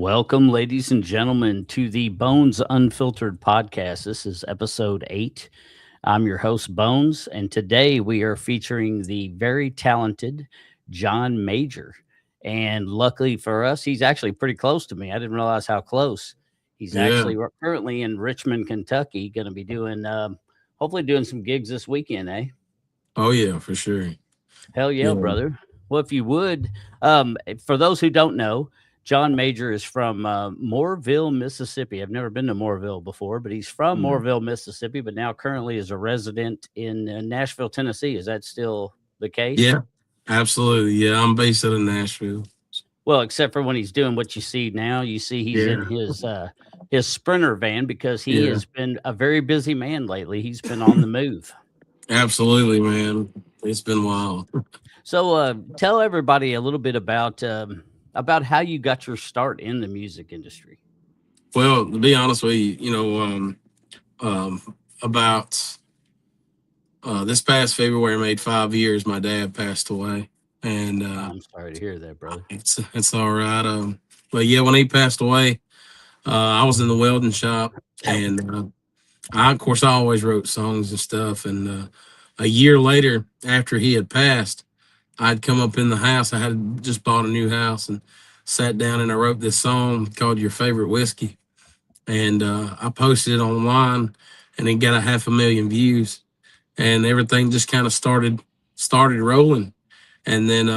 Welcome, ladies and gentlemen, to the Bones Unfiltered podcast. This is episode 8. I'm your host, Bones, and today we are featuring the very talented John Major. And luckily for us, he's actually pretty close to me. I didn't realize how close. He's Yeah. actually currently in Richmond, Kentucky, going to be doing, hopefully, doing some gigs this weekend, eh? Oh yeah, for sure. Hell yeah, Yeah. brother. Well, if you would, for those who don't know, John Major is from Mooreville, Mississippi. I've never been to Mooreville before, but he's from Mm. Mooreville, Mississippi, but now currently is a resident in Nashville, Tennessee. Is that still the case? Yeah. Absolutely. Yeah. I'm based out of Nashville. Well, except for when he's doing what you see now, you see he's in Yeah. his Sprinter van because he Yeah. has been a very busy man lately. He's been on the move. Absolutely, man. It's been wild. So, tell everybody a little bit about how you got your start in the music industry. Well, to be honest with you, about this past February made 5 years. My dad passed away, and I'm sorry to hear that, brother. it's all right. But yeah, when he passed away, I was in the welding shop, and of course, I always wrote songs and stuff. And a year later, after he had passed, I'd come up in the house. I had just bought a new house and sat down and I wrote this song called Your Favorite Whiskey. And I posted it online and it got a 500,000 views and everything just kind of started rolling. And then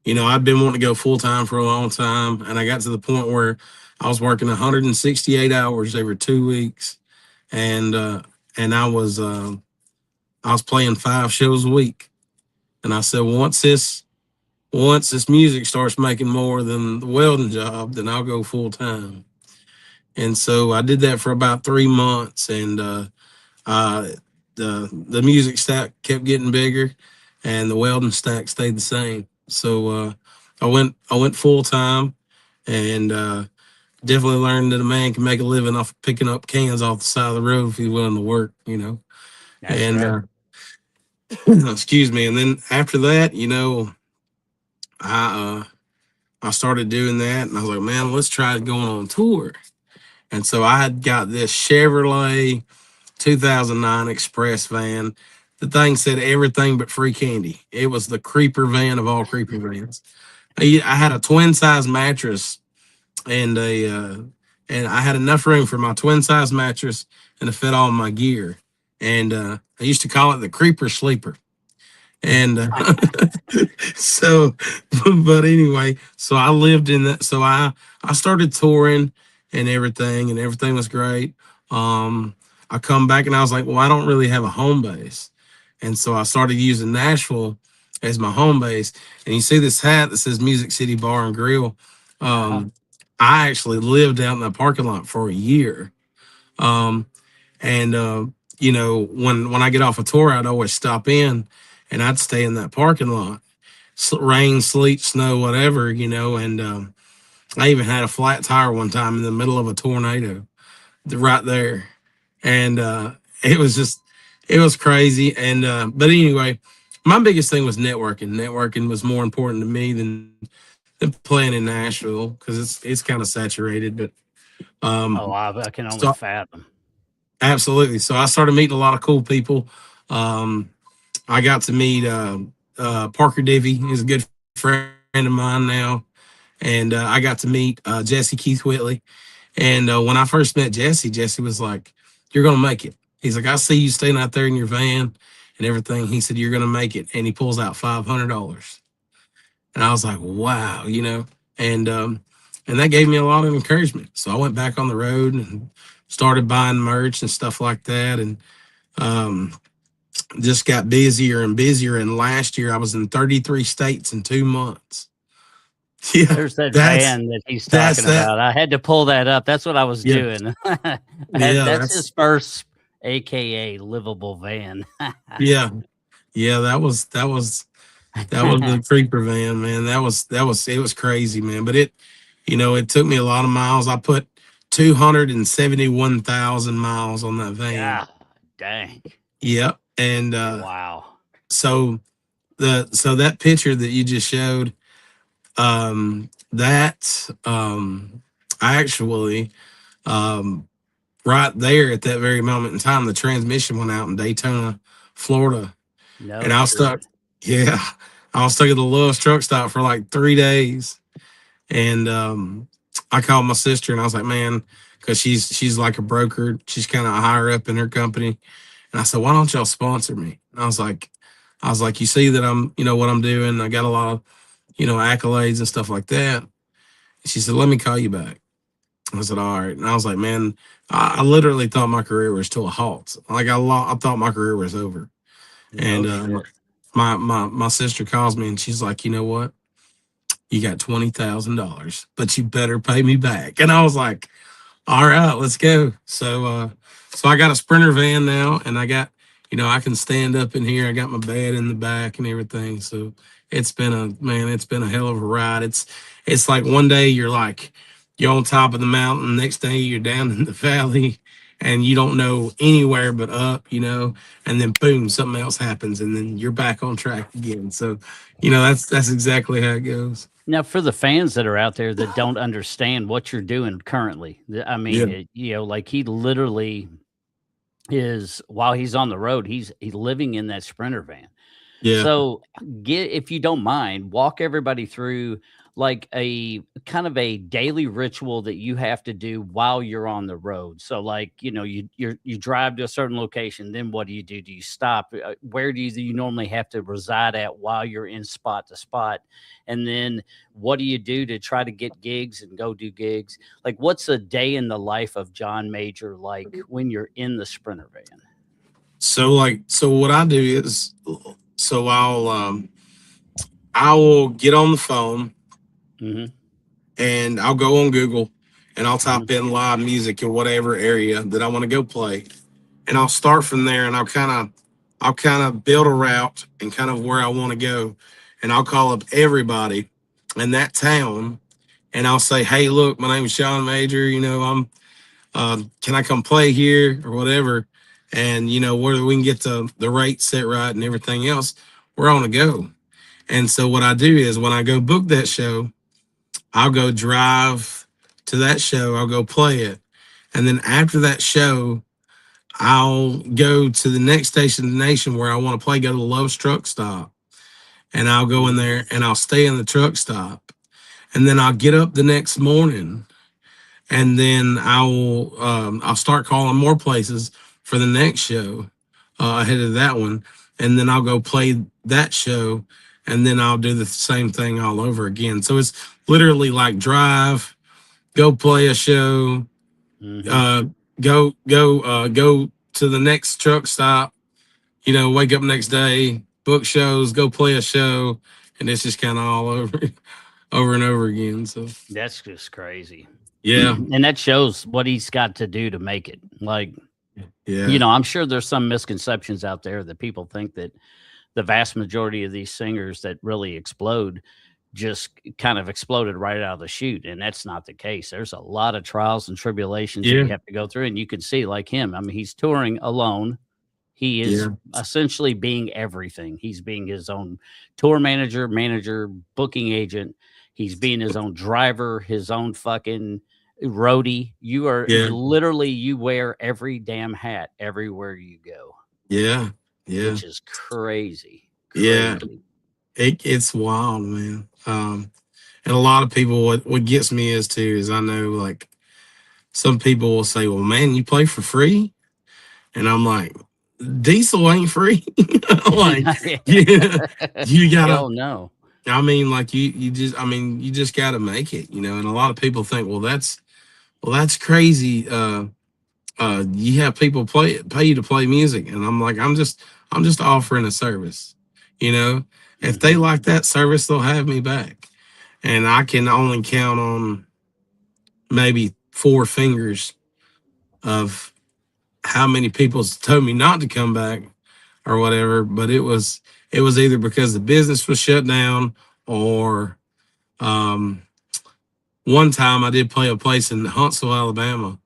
I'd been wanting to go full time for a long time. And I got to the point where I was working 168 hours every 2 weeks. And and I was playing 5 shows a week. And I said, once this music starts making more than the welding job, then I'll go full time. And so I did that for about 3 months, and uh, the music stack kept getting bigger, and the welding stack stayed the same. So I went full time, and definitely learned that a man can make a living off of picking up cans off the side of the road if he's willing to work. That's And right. excuse me. And then after that, I I started doing that, and I was like, man, let's try going on tour. And so I had got this Chevrolet 2009 Express van. The thing said everything but free candy. It was the creeper van of all creeper vans. I had a twin size mattress and a and I had enough room for my twin size mattress and to fit all my gear. And I used to call it the creeper sleeper. And so, but anyway, so I lived in that. So I started touring and everything was great. I come back and I was like, well, I don't really have a home base, and so I started using Nashville as my home base. And you see this hat that says Music City Bar and Grill. Uh-huh. Um, I actually lived out in that parking lot for a year. Um, and when I get off a tour, I'd always stop in, and I'd stay in that parking lot, rain, sleet, snow, whatever. And I even had a flat tire one time in the middle of a tornado, right there, and it was just it was crazy. And but anyway, my biggest thing was networking. Networking was more important to me than playing in Nashville because it's kind of saturated. But Oh, um, I can only so fathom. absolutely. So I started meeting a lot of cool people. Um, I got to meet Parker Divvy. He's a good friend of mine now. And I got to meet Jesse Keith Whitley. And when I first met Jesse was like, "You're gonna make it." He's like, "I see you staying out there in your van and everything." He said, "You're gonna make it." And he pulls out $500. And I was like, "Wow." And and that gave me a lot of encouragement. So I went back on the road and started buying merch and stuff like that. And um, just got busier and busier. And last year I was in 33 states in 2 months. Yeah, There's that that's van that he's that's talking that. about. I had to pull that up. That's what I was Yeah, doing. yeah, That's his first, AKA livable van. yeah, yeah. That was the creeper van, man. That was it was crazy, man. But it took me a lot of miles. I put 271,000 miles on that van. God dang. Yep. And Wow. so so that picture that you just showed, That I actually um, right there at that very moment in time, the transmission went out in Daytona, Florida, No and I was shit. stuck. Yeah, I was stuck at the Lewis truck stop for like 3 days, and I called my sister and I was like, man, because she's like a broker, she's kind of higher up in her company, and I said, why don't y'all sponsor me? And I was like, you see that I'm, what I'm doing. I got a lot of, accolades and stuff like that. And she said, let me call you back. I said, all right. And I was like, man, I literally thought my career was to a halt. Like I thought my career was over. No And shit. my sister calls me and she's like, you know what? You got $20,000, but you better pay me back. And I was like, all right, let's go. So I got a Sprinter van now, and I got, I can stand up in here. I got my bed in the back and everything. So it's been a hell of a ride. It's like one day you're on top of the mountain, next day you're down in the valley, and you don't know anywhere but up, and then boom, something else happens, and then you're back on track again. So, that's exactly how it goes. Now, for the fans that are out there that don't understand what you're doing currently, I mean, Yeah, like he literally is while he's on the road, he's living in that Sprinter van. yeah. So, get if you don't mind, walk everybody through like a kind of a daily ritual that you have to do while you're on the road. So, like you drive to a certain location, then what do you do? Do you stop? Where do you normally have to reside at while you're in spot to spot? And then what do you do to try to get gigs and go do gigs? Like, what's a day in the life of John Major like when you're in the Sprinter van? So what I do is, so I will get on the phone Hmm. and I'll go on Google and I'll Hmm. type in live music in whatever area that I want to go play, and I'll start from there, and I'll kind of build a route and kind of where I want to go, and I'll call up everybody in that town, and I'll say, hey, look, my name is Sean Major. I'm can I come play here or whatever, and where we can get the rate set right and everything else, we're on a go. And so what I do is when I go book that show, I'll go drive to that show, I'll go play it. And then after that show, I'll go to the next station in the nation where I want to play, go to the Lowe's truck stop. And I'll go in Hmm. there and I'll stay in the truck stop. And then I'll get up the next morning and then I'll start calling more places for the next show ahead of that one. And then I'll go play that show and then I'll do the same thing all over again. So it's literally like drive, go play a show, Hmm. uh, go to the next truck stop. Wake up next day, book shows, go play a show, and it's just kind of all over, over and over again. So That's just crazy. yeah, And that shows what he's got to do to make it. Like, yeah, I'm sure there's some misconceptions out there that people think that the vast majority of these singers that really explode just kind of exploded right out of the chute. And that's not the case. There's a lot of trials and tribulations that yeah, you have to go through. And you can see, like him, I mean, he's touring alone. He is yeah, essentially being everything. He's being his own tour manager, booking agent. He's being his own driver, his own fucking roadie. yeah, You wear every damn hat everywhere you go, yeah, yeah, which is crazy, yeah. crazy. It's wild, man. And a lot of people, what gets me is too is I know like some people will say, "Well, man, you play for free," and I'm like, "Diesel ain't free." Like, yeah, you gotta. Hell no. I mean, like you just gotta make it, And a lot of people think, well, that's crazy. You have people pay you to play music, and I'm like, I'm just offering a service, you know. If they Mhm. like that service, they'll have me back, and I can only count on maybe four fingers of how many people told me not to come back or whatever. But it was either because the business was shut down or um, one time I did play a place in Huntsville, Alabama,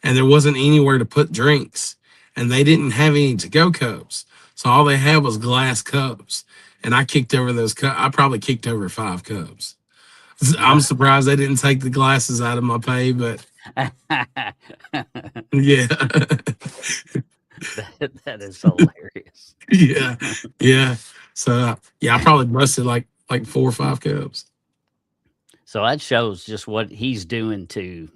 and there wasn't anywhere to put drinks, and they didn't have any to-go cups, so all they had was glass cups, and I kicked over those cups. I probably kicked over 5 cups. I'm surprised they didn't take the glasses out of my pay, but yeah, That is hilarious. yeah, yeah. So yeah, I probably busted like 4 or 5 cups. So that shows just what he's doing to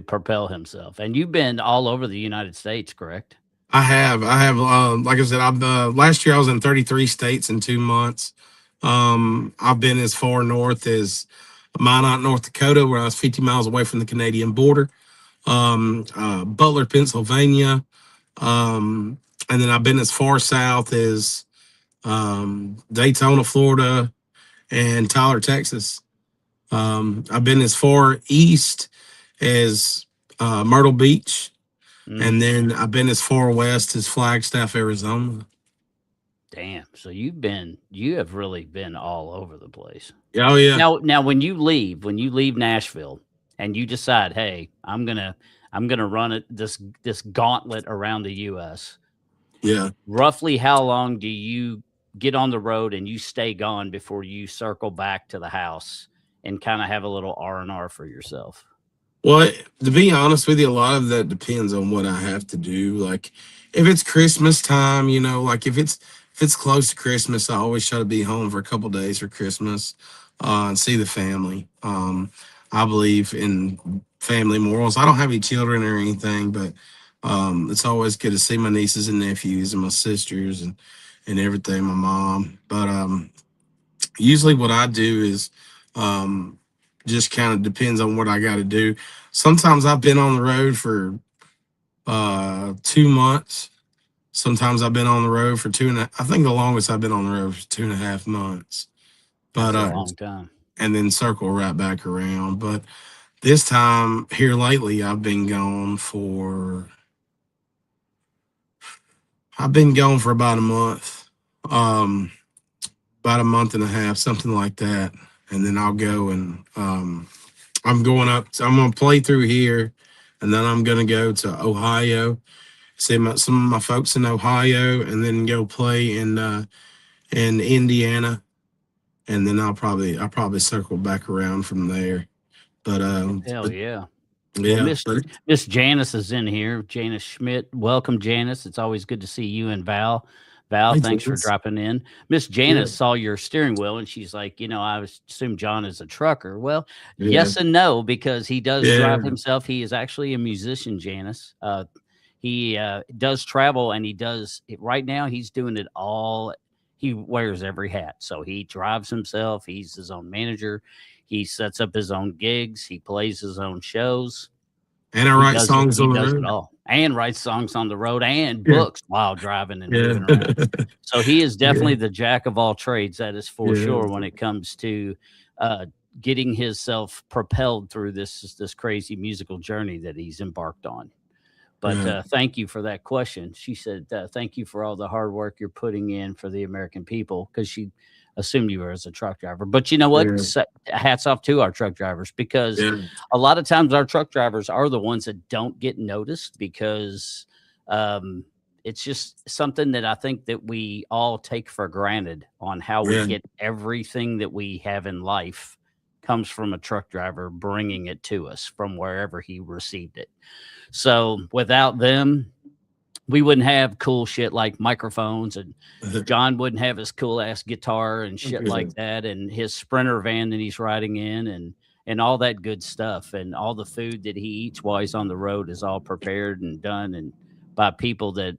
propel himself. And you've been all over the United States, correct? I have. Like I said, I've last year I was in 33 states in 2 months. I've been as far north as Minot, North Dakota, where I was 50 miles away from the Canadian border. Butler, Pennsylvania, um, and then I've been as far south as Daytona, Florida, and Tyler, Texas. I've been as far east as Myrtle Beach, Mm, and then I've been as far west as Flagstaff, Arizona. damn. So you have really been all over the place. Oh yeah, Now when you leave Nashville and you decide, hey, I'm gonna run it this gauntlet around the US. yeah. Roughly how long do you get on the road and you stay gone before you circle back to the house and kind of have a little R&R for yourself? Well, to be honest with you, a lot of that depends on what I have to do. Like if it's Christmas time, like if it's close to Christmas, I always try to be home for a couple days for Christmas, and see the family. I believe in family morals. I don't have any children or anything, but it's always good to see my nieces and nephews and my sisters and everything, my mom. But usually what I do is um, just kind of depends on what I got to do. Sometimes I've been on the road for 2 months. Sometimes I've been on the road for I think the longest I've been on the road for 2.5 months. But That's a long time. and then circle right back around. But this time here lately, I've been gone for about a month. About a month and a half, something like that. And then I'll go and I'm going up. I'm going to play through here, and then I'm going to go to Ohio, see some of my folks in Ohio, and then go play in Indiana, and then I'll probably circle back around from there. But Hell yeah. Well, yeah, but Miss Janice is in here. Janice Schmidt. Welcome, Janice. It's always good to see you and Val. Val, I thanks for just dropping in. Miss yeah, Janice saw your steering wheel and she's like, I assume John is a trucker. Well, yeah, yes and no, because he does drive yeah, himself. He is actually a musician, Janice. He does travel and right now he's doing it all. He wears every hat. So he drives himself. He's his own manager. He sets up his own gigs. He plays his own shows. and I He write does it songs he on the does it road. all, and writes songs on the road and Yeah, books while driving and yeah, moving around. So he is yeah, definitely the jack of all trades, that is for yeah, sure when it comes to, uh, getting himself propelled through this crazy musical journey that he's embarked on. But, yeah, thank you for that question. She said, "Thank you for all the hard work you're putting in for the American people," because she assumed you were as a truck driver. But you know what? yeah, Hats off to our truck drivers because yeah, a lot of times our truck drivers are the ones that don't get noticed because, um, it's just something that I think that we all take for granted on how we yeah. get everything that we have in life comes from a truck driver bringing it to us from wherever he received it. So without them, we wouldn't have cool shit like microphones, and John wouldn't have his cool ass guitar and shit like that, and his Sprinter van that he's riding in, and all that good stuff, and all the food that he eats while he's on the road is all prepared and done and by people that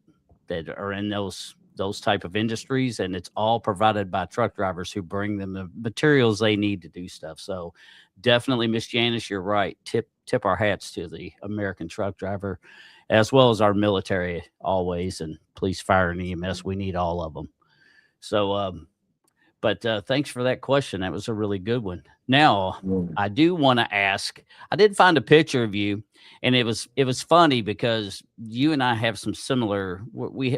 are in those type of industries, and it's all provided by truck drivers who bring them the materials they need to do stuff. So definitely, Miss Janice, you're right. Tip our hats to the American truck driver, as well as our military always, and police, fire, and EMS. We need all of them. So, but thanks for that question. That was a really good one. Now, Yeah. I do want to ask. I did find a picture of you, and it was funny because you and I have some similar. We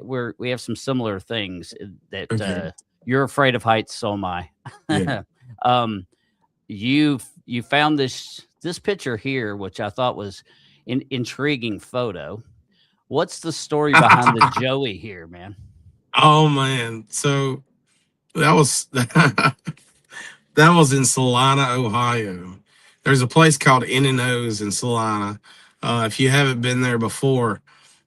have some similar things that Okay. you're afraid of heights. So am I. Yeah. um, you found this picture here, which I thought was an intriguing photo. What's the story behind the Joey here, man? Oh man. So that was That was in Salina, Ohio. There's a place called In and O's in Salina. If you haven't been there before,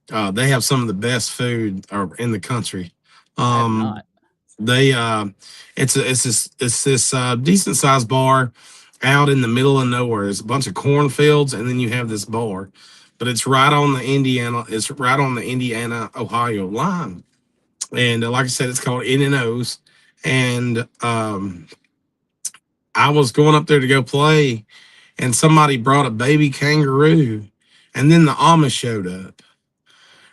they have some of the best food in the country. I have Um, not. they it's this decent sized bar out in the middle of nowhere. There's a bunch of cornfields, and then you have this bar, but it's right on the Indiana. It's right on the Indiana Ohio line, and like I said, it's called In and O's. And I was going up there to go play, and somebody brought a baby kangaroo, and then the Amish showed up.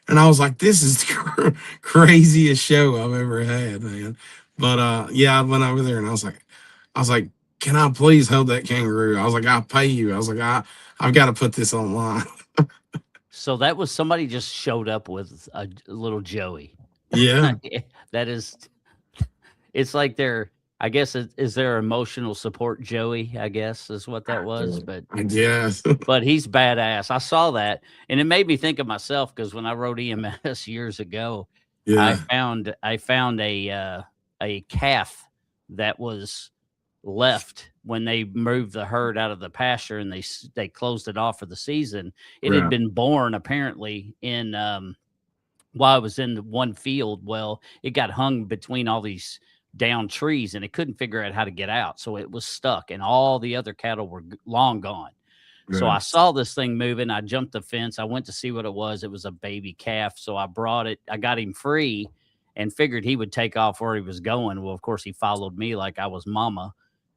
And I was like, this is the craziest show I've ever had, man. But yeah, I went over there and I was like, can I please hold that kangaroo? I was like, I'll pay you. I was like, I've got to put this online. So that was somebody just showed up with a little Joey. Yeah. That is, it's like their, I guess, is their emotional support Joey, I guess is what that was. I guess. But he's badass. I saw that, and it made me think of myself because when I wrote EMS years ago, Yeah. I found a calf that was left when they moved the herd out of the pasture and they closed it off for the season. It had Right. been born apparently in while I was in the one field. Well, it got hung between all these down trees and it couldn't figure out how to get out, so it was stuck, and all the other cattle were long gone. So I Right. saw this thing moving. I jumped the fence. I went to see what it was. It was a baby calf. So I brought it. I got him free and figured he would take off where he was going. Well, of course, he followed me like I was mama.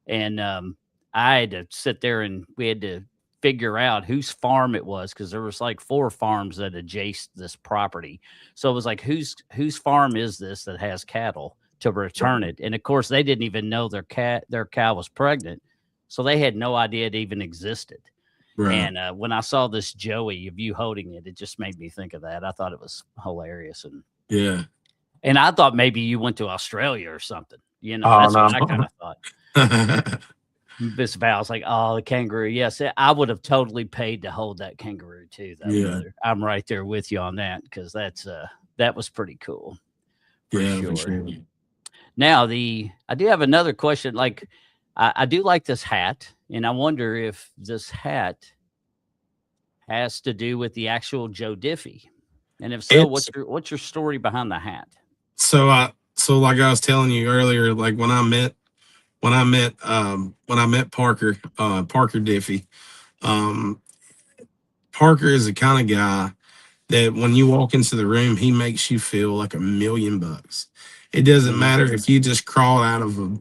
And I had to sit there and we had to figure out whose farm it was because there was like four farms that adjacent this property. So it was like, whose farm is this that has cattle to return it? And of course, they didn't even know their cow was pregnant. So they had no idea it even existed. Right. And when I saw this Joey of you holding it, it just made me think of that. I thought it was hilarious, Yeah. and I thought maybe you went to Australia or something. You know, Oh that's what I kind no. of thought. Miss Val's like, oh, the kangaroo. Yes, I would have totally paid to hold that kangaroo too, though, Yeah. brother. I'm right there with you on that because that was pretty cool for Yeah, for sure. sure. Now, I do have another question. Like, I do like this hat, and I wonder if this hat has to do with the actual Joe Diffie? And if so, It's what's your story behind the hat? so like I was telling you earlier, like when I met Parker, Parker Diffie, um, Parker is the kind of guy that when you walk into the room, he makes you feel like $1 million. It doesn't Mhm. matter if you just crawl out of a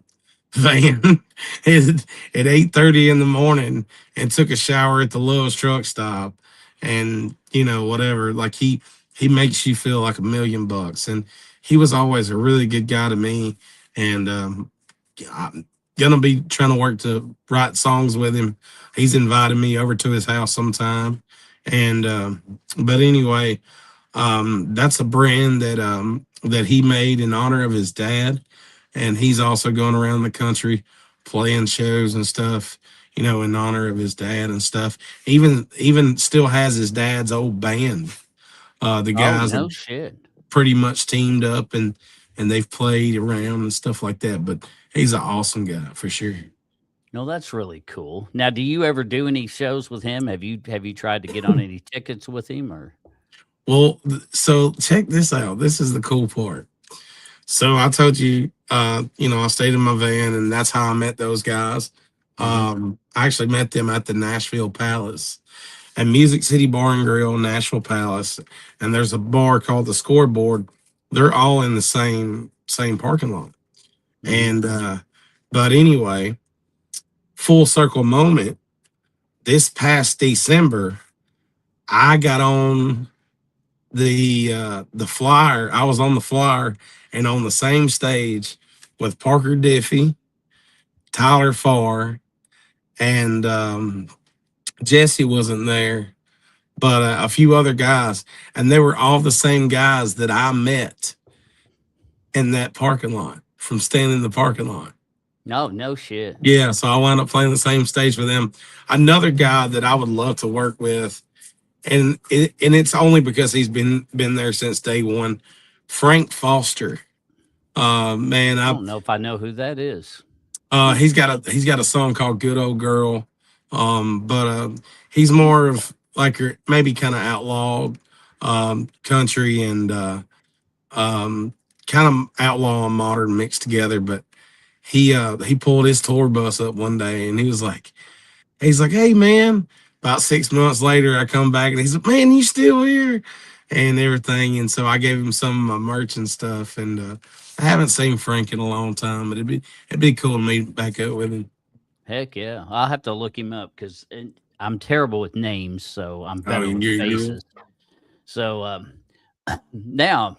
van at 8:30 in the morning and took a shower at the Lowe's truck stop, and whatever. Like he makes you feel like $1 million, and he was always a really good guy to me. And I'm gonna be trying to work to write songs with him. He's invited me over to his house sometime, and but anyway, that's a brand that he made in honor of his dad, and he's also going around the country playing shows and stuff, in honor of his dad and stuff. Even still has his dad's old band. The Oh, guys have no shit. pretty much teamed up, and they've played around and stuff like that. But he's an awesome guy for sure. No, that's really cool. Now, do you ever do any shows with him? Have you tried to get on any tickets with him or? Well, so check this out. This is the cool part. So I told you, I stayed in my van, and that's how I met those guys. Mhm. I actually met them at the Nashville Palace, at Music City Bar and Grill, Nashville Palace, and there's a bar called the Scoreboard. They're all in the same parking lot, Mhm. and but anyway, full circle moment. This past December, I got on the flyer. I was on the flyer and on the same stage with Parker Diffie, Tyler Farr, and Jesse wasn't there, but a few other guys, and they were all the same guys that I met in that parking lot from standing in the parking lot. No, no shit. Yeah, so I wound up playing the same stage with them. Another guy that I would love to work with, and it's only because he's been there since day one. Frank Foster. Man, I I don't know if I know who that is. He's got a song called "Good Old Girl," but he's more of like maybe kind of outlawed country and kind of outlaw and modern mixed together. But he pulled his tour bus up one day and he's like, "Hey man." About 6 months later, I come back and he's like, "Man, you still here?" And everything. And so I gave him some of my merch and stuff. And I haven't seen Frank in a long time, but it'd be cool to meet back up with him. Heck yeah. I'll have to look him up because I'm terrible with names, so I'm Oh, better with you're good. faces. So now,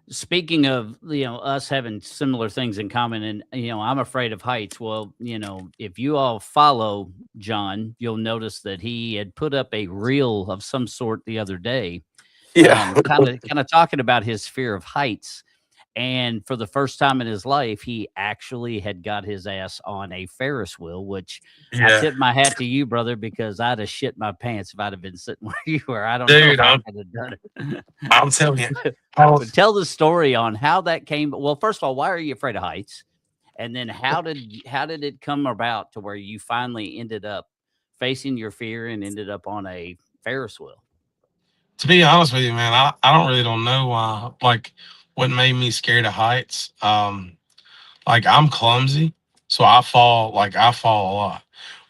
speaking of us having similar things in common, and I'm afraid of heights. Well, if you all follow John, you'll notice that he had put up a reel of some sort the other day, Yeah. kind of talking about his fear of heights. And for the first time in his life, he actually had got his ass on a Ferris wheel, which I Yeah. tip my hat to you, brother, because I'd have shit my pants if I'd have been sitting where you were. I don't know if Dude, I I'm, could have done it. I'm telling you. But tell the story on how that came. Well, first of all, why are you afraid of heights? And then how did it come about to where you finally ended up facing your fear and ended up on a Ferris wheel? To be honest with you, man, I don't really don't know why. Like, what made me scared of heights? Like I'm clumsy, so I fall a lot.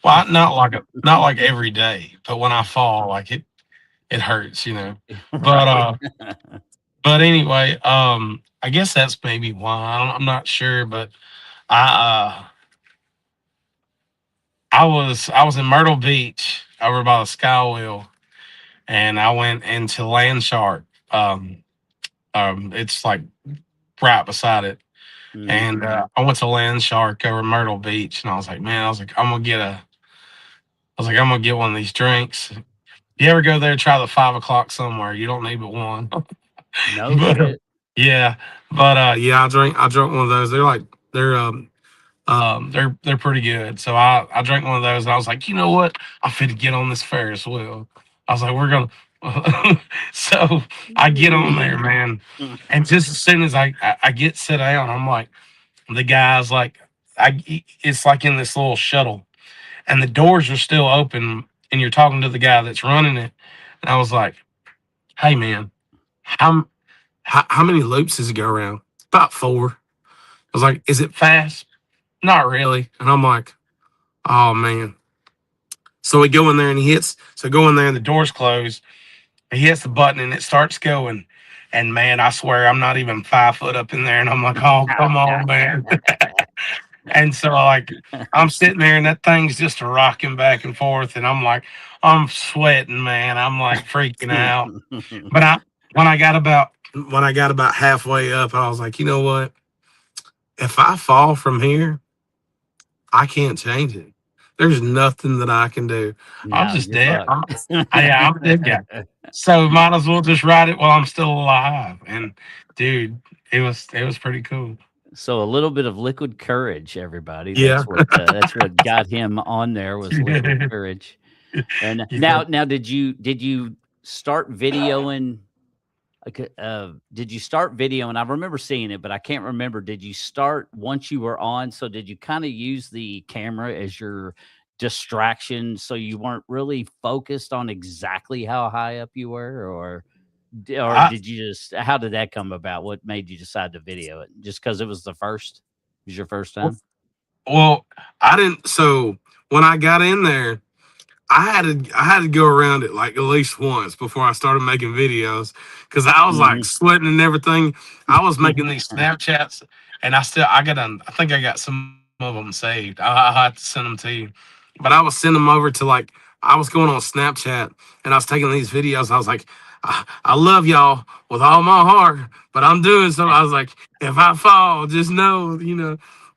Well, not like every day, but when I fall, like it hurts, you know. But Right. but anyway, I guess that's maybe why. I'm not sure, but I I was in Myrtle Beach over by the Sky Wheel, and I went into Land Shark. It's like right beside it. Hmm. And I went to Land Shark over Myrtle Beach, and I was like, man, I'm gonna get one of these drinks. You ever go there, try the 5 o'clock somewhere? You don't need but one. No but shit. yeah, but yeah, I drank one of those. They're they're pretty good. So I drank one of those, and I was like, you know what? I'm fit to get on this Ferris wheel. I was like, we're gonna. So I get on there, man, and just as soon as I get sit down, I'm like, the guy's like, it's like in this little shuttle, and the doors are still open, and you're talking to the guy that's running it, and I was like, hey man, how how many loops does it go around? About four. I was like, is it fast? Not really. And I'm like, oh man. So we go in there and go in there and the doors close. He hits the button and it starts going. And man, I swear I'm not even 5 foot up in there. And I'm like, oh, come on, man. And so like I'm sitting there and that thing's just rocking back and forth. And I'm like, I'm sweating, man. I'm like freaking out. But when I got about halfway up, I was like, you know what? If I fall from here, I can't change it. There's nothing that I can do. I'm No, just you're dead. fucked. I'm a dead guy. So might as well just ride it while I'm still alive. And dude, it was pretty cool. So a little bit of liquid courage, everybody. Yeah. That's what got him on there was liquid courage. And Yeah. now did you start videoing? Like, did you start videoing? I remember seeing it, but I can't remember. Did you start once you were on? So did you kind of use the camera as your distraction, so you weren't really focused on exactly how high up you were, or I, did you just? How did that come about? What made you decide to video it? Just because it was the first? It was your first time? well, I didn't. So when I got in there, I had to go around it like at least once before I started making videos because I was like Hmm. sweating and everything. I was making these Snapchats, and I think I got some of them saved. I have to send them to you, but I was sending them over to like I was going on Snapchat and I was taking these videos. I was like, I love y'all with all my heart, but I'm doing something. I was like, if I fall, just know,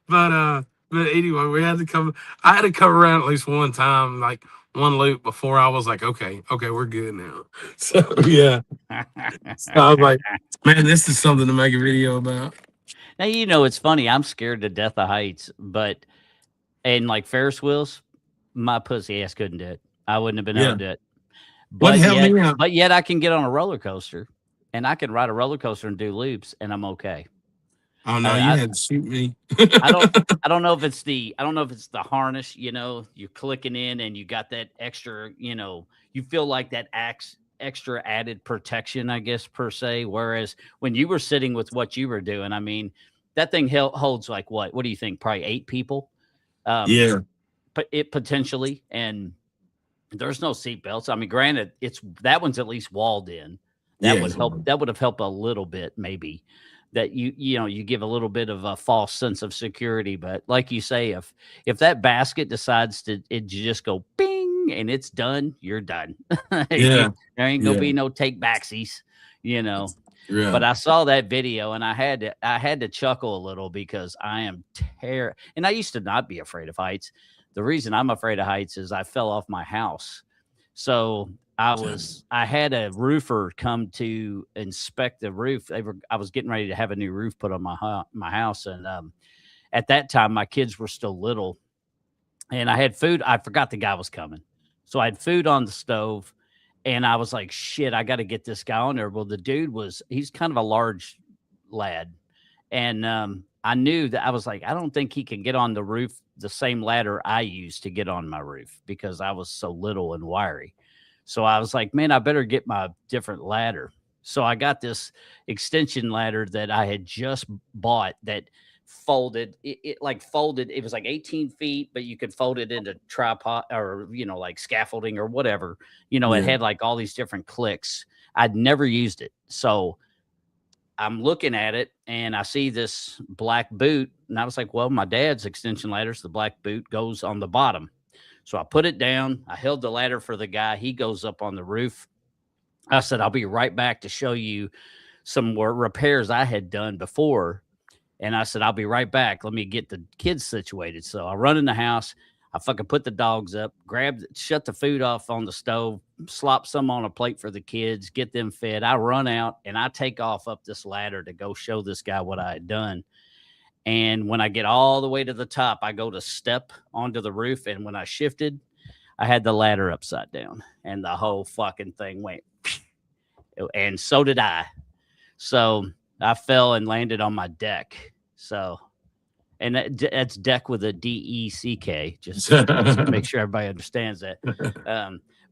But but anyway, we had to come. I had to come around at least one time, like one loop before I was like, okay, we're good now. So yeah, so I was like, man, this is something to make a video about. Now it's funny. I'm scared to death of heights, but and like Ferris wheels, my pussy ass couldn't do it. I wouldn't have been able Yeah, to do it. what But helped yet, me out? but yet, I can get on a roller coaster, and I can ride a roller coaster and do loops, and I'm okay. Oh no, you I, had to shoot me. I don't I don't know if it's the harness, you're clicking in and you got that extra, you feel like that acts extra added protection, I guess per se. Whereas when you were sitting with what you were doing, I mean, that thing holds like what? What do you think? Probably 8 people. Um, Yeah, but it potentially, and there's no seat belts. I mean, granted, it's that one's at least walled in. That yeah, would help. That would have helped a little bit, maybe. That you give a little bit of a false sense of security. But like you say, if that basket decides to just go bing and it's done, you're done. yeah, There ain't gonna yeah, be no take backsies, you know. yeah. But I saw that video and I had to chuckle a little because I am and I used to not be afraid of heights. The reason I'm afraid of heights is I fell off my house. So I had a roofer come to inspect the roof. I was getting ready to have a new roof put on my house, and at that time my kids were still little, and I had food. I forgot the guy was coming, so I had food on the stove, and I was like, "Shit, I got to get this guy on there." Well, the dude he's kind of a large lad, and I knew that I was like, I don't think he can get on the roof the same ladder I used to get on my roof because I was so little and wiry. So I was like, man, I better get my different ladder. So I got this extension ladder that I had just bought that folded. It like folded. It was like 18 feet, but you could fold it into tripod or, like scaffolding or whatever. It Yeah. had like all these different clicks. I'd never used it. So I'm looking at it and I see this black boot. And I was like, well, my dad's extension ladders, the black boot goes on the bottom. So I put it down. I held the ladder for the guy. He goes up on the roof. I said, I'll be right back to show you some more repairs I had done before. And I said, I'll be right back. Let me get the kids situated. So I run in the house. I fucking put the dogs up, shut the food off on the stove, slop some on a plate for the kids, get them fed. I run out and I take off up this ladder to go show this guy what I had done. And when I get all the way to the top, I go to step onto the roof. And when I shifted, I had the ladder upside down and the whole fucking thing went. And so did I. So I fell and landed on my deck. So, and that's deck with a DECK, just to make sure everybody understands that.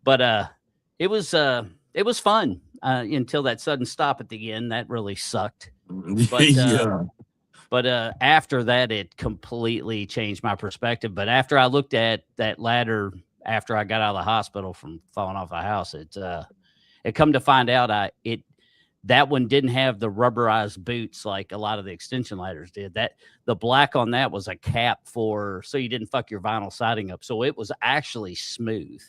But it was fun until that sudden stop at the end. That really sucked. But Yeah. after that, it completely changed my perspective. But after I looked at that ladder, after I got out of the hospital from falling off the house, it come to find out that one didn't have the rubberized boots like a lot of the extension ladders did. That the black on that was a cap so you didn't fuck your vinyl siding up. So it was actually smooth.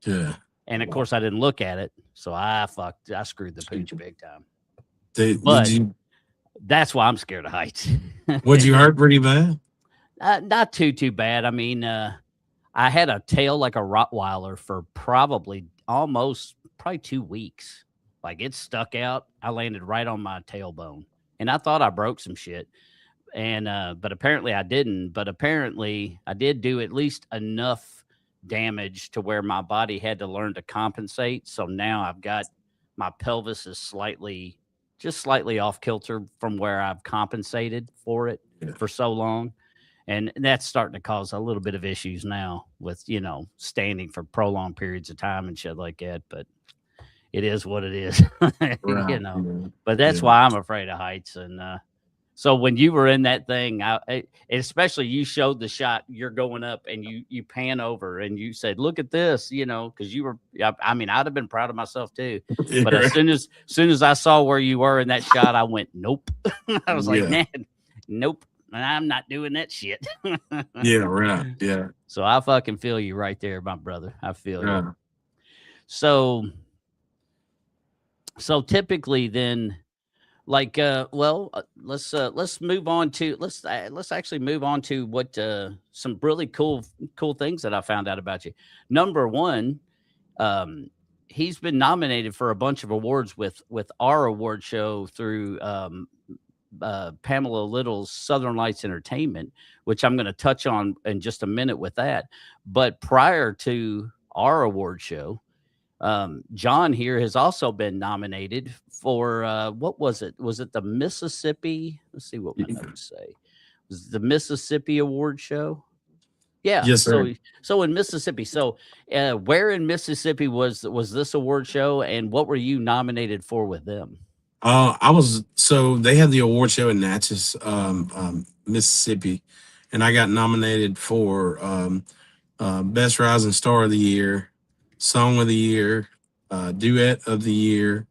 Yeah. And of course I didn't look at it. So I screwed the pooch big time. Did you? That's why I'm scared of heights. Would you hurt pretty bad? Not too bad. I mean, I had a tail like a Rottweiler for probably 2 weeks. Like it stuck out. I landed right on my tailbone, and I thought I broke some shit. And but apparently I didn't. But apparently I did do at least enough damage to where my body had to learn to compensate. So now I've got my pelvis is just slightly off kilter from where I've compensated for it for so long. And that's starting to cause a little bit of issues now with, standing for prolonged periods of time and shit like that. But it is what it is, Right. Yeah. But that's why I'm afraid of heights. And so when you were in that thing, especially you showed the shot, you're going up and you pan over and you said, look at this, because you were, I mean, I'd have been proud of myself too. But as soon as I saw where you were in that shot, I went, nope. I was like, man, nope. I'm not doing that shit. Yeah, right. Yeah. So I fucking feel you right there, my brother. I feel you. So typically then, like, let's move on to let's actually move on to what some really cool things that I found out about you. Number one, he's been nominated for a bunch of awards with our award show through Pamela Little's Southern Lights Entertainment, which I'm going to touch on in just a minute with that. But prior to our award show, John here has also been nominated for what was it? Was it the Mississippi? Let's see what my notes say. Was it the Mississippi Award Show? Yeah. Yes, So sir. so in Mississippi. So where in Mississippi was this award show, and what were you nominated for with them? I was so they had the award show in Natchez, Mississippi, and I got nominated for Best Rising Star of the Year, Song of the Year, Duet of the Year,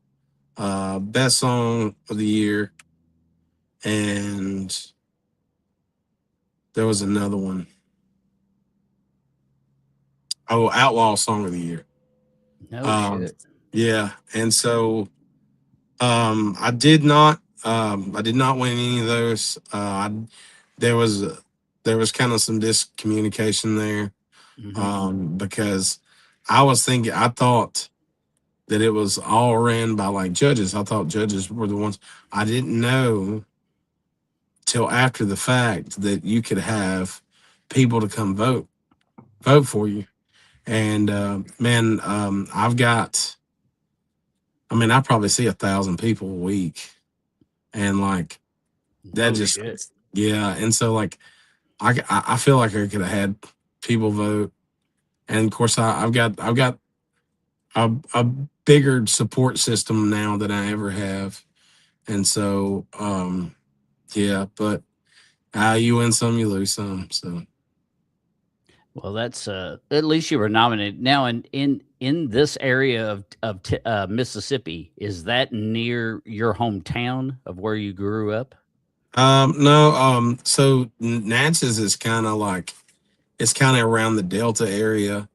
Best Song of the Year, and there was another one. Oh, Outlaw Song of the Year. No Um, shit. yeah, and so I did not win any of those. There was there was kind of some discommunication there, Hmm. because I thought that it was all ran by like judges. I thought judges were the ones. I didn't know till after the fact that you could have people to come vote for you. And man, I've got. I mean, I probably see 1,000 people a week, and like that No just shit. yeah. And so like I feel like I could have had people vote, and of course I've got a bigger support system now than I ever have, and so yeah. But you win some, you lose some. So Well, that's at least you were nominated. Now, in this area of Mississippi, is that near your hometown of where you grew up? no, so Natchez is kind of like it's kind of around the Delta area,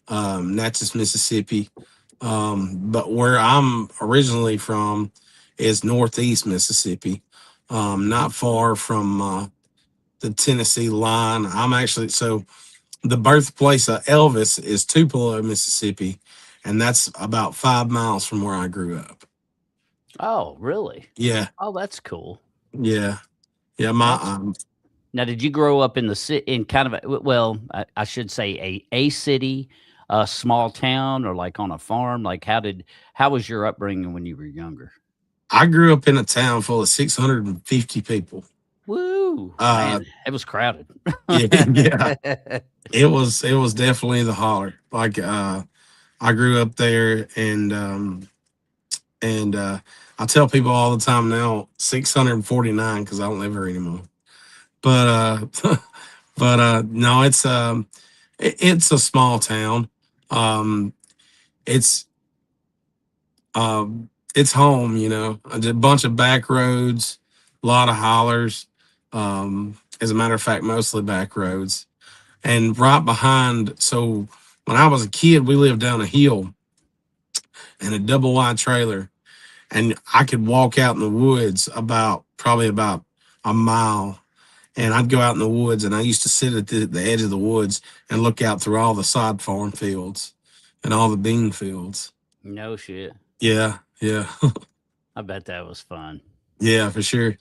Natchez, Mississippi. But where I'm originally from is Northeast Mississippi, not far from the Tennessee line. I'm actually so the birthplace of Elvis is Tupelo, Mississippi, and that's about 5 miles from where I grew up. Oh, really? Yeah, Oh, that's cool. yeah, yeah. My That's Now, did you grow up in the city in kind of well, I should say a city, a small town, or like on a farm? Like, how was your upbringing when you were younger? I grew up in a town full of 650 people. Woo, Uh, man, it was crowded. yeah, yeah. It was definitely the holler. Like I grew up there, and I tell people all the time now 649 because I don't live here anymore. But no, it's a small town. Um, it's it's home, you know. A bunch of back roads, a lot of hollers. As a matter of fact, mostly back roads. And right behind, so when I was a kid, we lived down a hill in a double wide trailer, and I could walk out in the woods probably about a mile. And I'd go out in the woods, and I used to sit at the edge of the woods and look out through all the sod farm fields and all the bean fields. No shit. Yeah, yeah, I bet that was fun. yeah, for sure.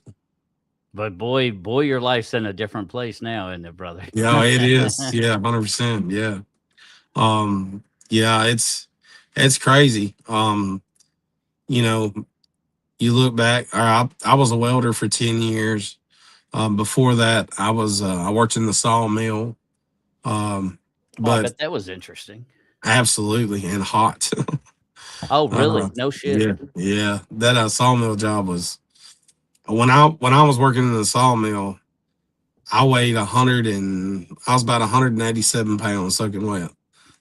But boy, your life's in a different place now, isn't it, brother? Yeah, it is. Yeah, 100%. Yeah. Yeah, it's crazy. You know, you look back, I was a welder for 10 years. Before that, I worked in the sawmill. Um, Oh, I but bet that was interesting. absolutely and hot. Oh, uh, really? No shit. yeah, yeah. That sawmill job was when I was working in the sawmill, I weighed 100 and I was about 187 pounds soaking wet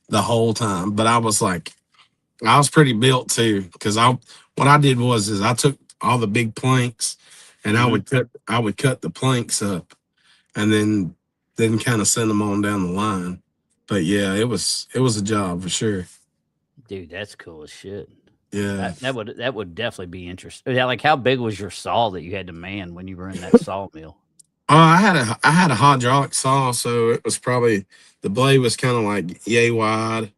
the whole time. But I was pretty built too, because I what I did was is I took all the big planks and Hmm. I would cut the planks up and then kind of send them on down the line. But yeah, it was a job for sure. Dude, that's cool as shit. Yeah. That would definitely be interesting. Yeah, like how big was your saw that you had to man when you were in that sawmill? I had a hydraulic saw, so it was probably the blade was kind of like yay wide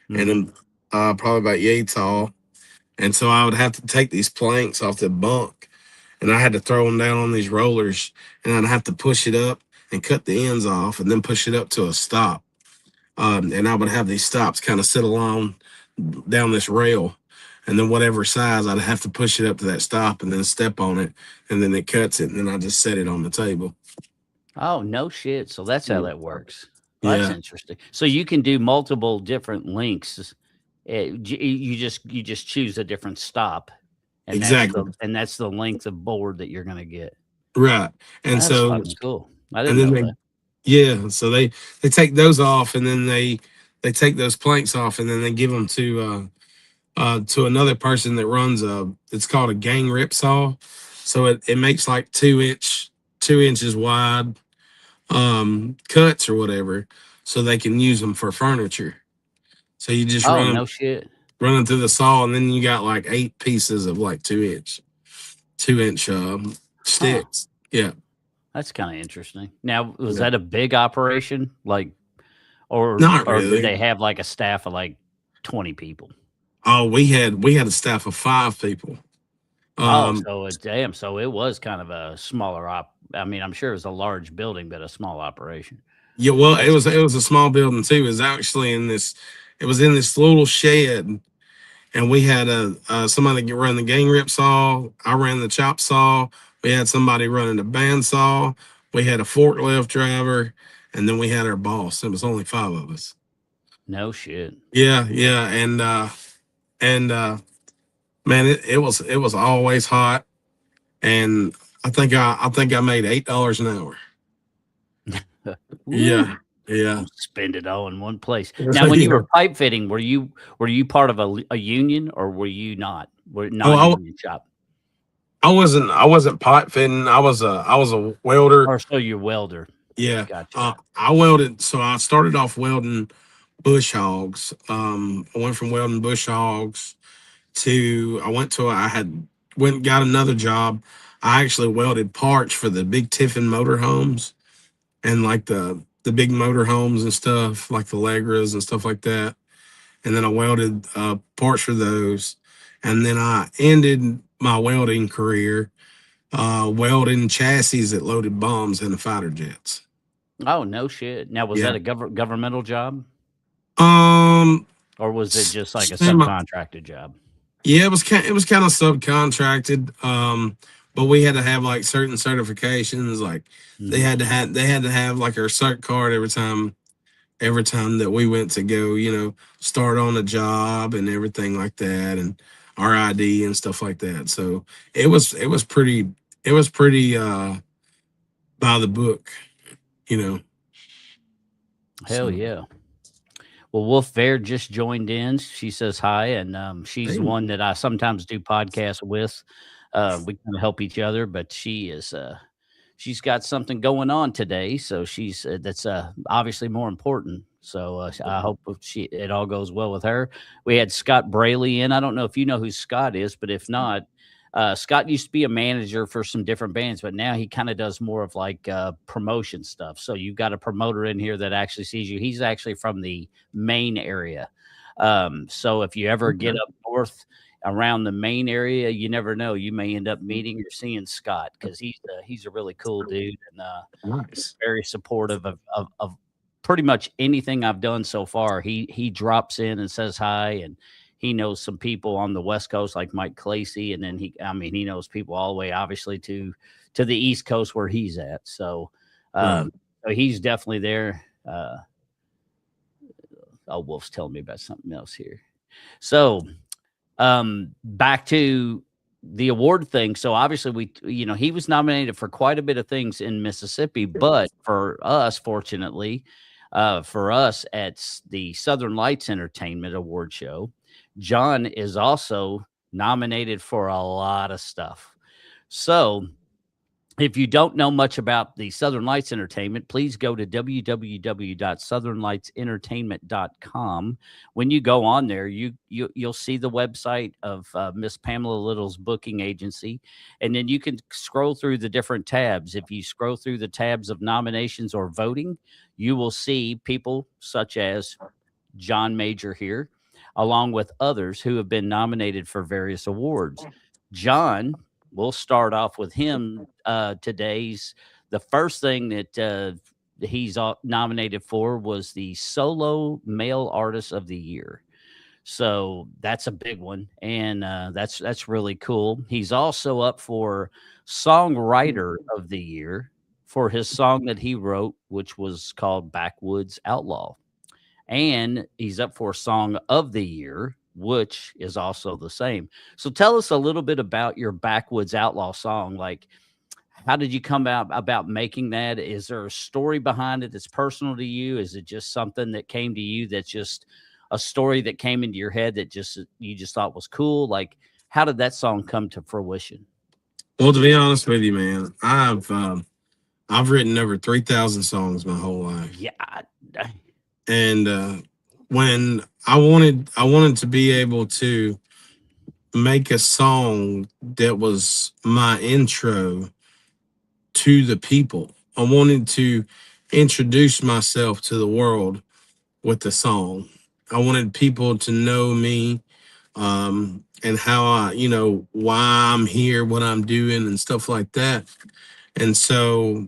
and Hmm. then probably about yay tall. And so I would have to take these planks off the bunk and I had to throw them down on these rollers and I'd have to push it up and cut the ends off and then push it up to a stop. And I would have these stops kind of sit along down this rail, and then whatever size, I'd have to push it up to that stop and then step on it, and then it cuts it, and then I just set it on the table. Oh, no shit. So that's how Yeah. that works. Well, that's Yeah, interesting. So you can do multiple different lengths. You just choose a different stop, exactly. and that's the length of board that you're going to get. Right. And That's so, fucking cool. I and didn't then know they, that. yeah, so they take those off, and then they take those planks off, and then they give them to another person that runs it's called a gang rip saw. So it makes like 2 inches wide cuts or whatever, so they can use them for furniture. So you just Oh, run them no shit. running through the saw, and then you got like 8 pieces of like 2-inch Huh. sticks. Yeah, That's kind of interesting. Now, was yeah. that a big operation? Like, Not or did really. they have like a staff of like 20 people? Oh, we had a staff of 5 people. Oh, Um, damn. So it was kind of a smaller I mean, I'm sure it was a large building, but a small operation. yeah, well, it That's was it was a small building too. It was actually it was in this little shed, and we had somebody run the gang rip saw. I ran the chop saw. We had somebody running the band saw. We had a forklift driver, and then we had our boss. It was only 5 of us. no shit. Yeah, yeah, and man, it was always hot, and I think I made $8 an hour. Woo. Yeah, yeah, Spend it all in one place. Now, when you yeah. were pipe fitting, were you part of a union or were you not? Were Oh, non-union shop? I wasn't pipe fitting. I was a welder. Or so you're welder. Yeah, Gotcha. I welded. So I started off welding bush hogs. I went from welding bush hogs to I had went and got another job. I actually welded parts for the big Tiffin motorhomes, and like the big motorhomes and stuff, like the Legras and stuff like that. And then I welded parts for those, and then I ended my welding career welding chassis that loaded bombs in the fighter jets. Oh, no shit. Now, was that Yeah. a governmental job Um. or was it just like a Semi- subcontracted job? yeah, it was kind of subcontracted. But we had to have like certain certifications. Like Mhm. they had to have like our cert card every time that we went to go, start on a job and everything like that, and our ID and stuff like that. So it was pretty by the book, you know. Hell So yeah. Well, Wolf Bear just joined in. She says hi, and she's hey, one that I sometimes do podcasts with. We kind of help each other, but she's got something going on today, so she's that's obviously more important. So I hope it all goes well with her. We had Scott Braley in. I don't know if you know who Scott is, but if not, Scott used to be a manager for some different bands, but now he kind of does more of like promotion stuff. So you've got a promoter in here that actually sees you. He's actually from the Maine area. So if you ever get okay, up north around the main area, you never know. You may end up meeting or seeing Scott because he's a really cool dude and nice. very supportive of pretty much anything I've done so far. He drops in and says hi, and he knows some people on the West Coast like Mike Clacy, and then I mean, he knows people all the way, obviously, to the East Coast where he's at. Right. So he's definitely there. Oh, Wolf's telling me about something else here. So back to the award thing. So obviously he was nominated for quite a bit of things in Mississippi, but for us, fortunately, for us at the Southern Lights Entertainment Award Show, John is also nominated for a lot of stuff. So if you don't know much about the Southern Lights Entertainment, please go to www.southernlightsentertainment.com. When you go on there, you'll see the website of Miss Pamela Little's booking agency, and then you can scroll through the different tabs. If you scroll through the tabs of nominations or voting, you will see people such as John Major here, along with others who have been nominated for various awards. John, we'll start off with him today's. The first thing that he's nominated for was the Solo Male Artist of the Year. So that's a big one, and that's really cool. He's also up for songwriter of the year for his song that he wrote, which was called "Backwoods Outlaw," and he's up for song of the year, which is also the same. So tell us a little bit about your "Backwoods Outlaw" song. Like, how did you come out about making that? Is there a story behind it that's personal to you? Is it just something that came to you that's just a story that came into your head that just you just thought was cool? Like, how did that song come to fruition? Well, to be honest with you, man, I've written over 3,000 songs my whole life, Yeah, and when I wanted to be able to make a song that was my intro to the people. I wanted to introduce myself to the world with the song. I wanted people to know me, and how why I'm here, what I'm doing, and stuff like that. And so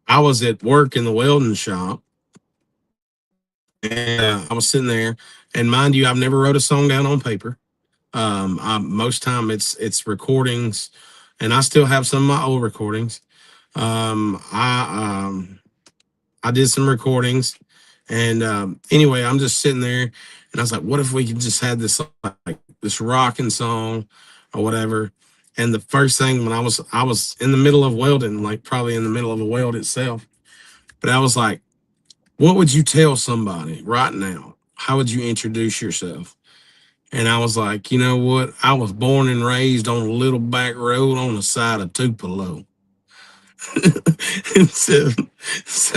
I was at work in the welding shop, and I was sitting there. And mind you, I've never wrote a song down on paper. Most time it's recordings, and I still have some of my old recordings. Um, I um, I did some recordings, and anyway, I'm just sitting there, and I was like, "What if we could just have this like this rocking song, or whatever?" And the first thing when I was in the middle of welding, like probably in the middle of a weld itself, but I was like, "What would you tell somebody right now? How would you introduce yourself?" And I was like, "You know what? I was born and raised on a little back road on the side of Tupelo." And so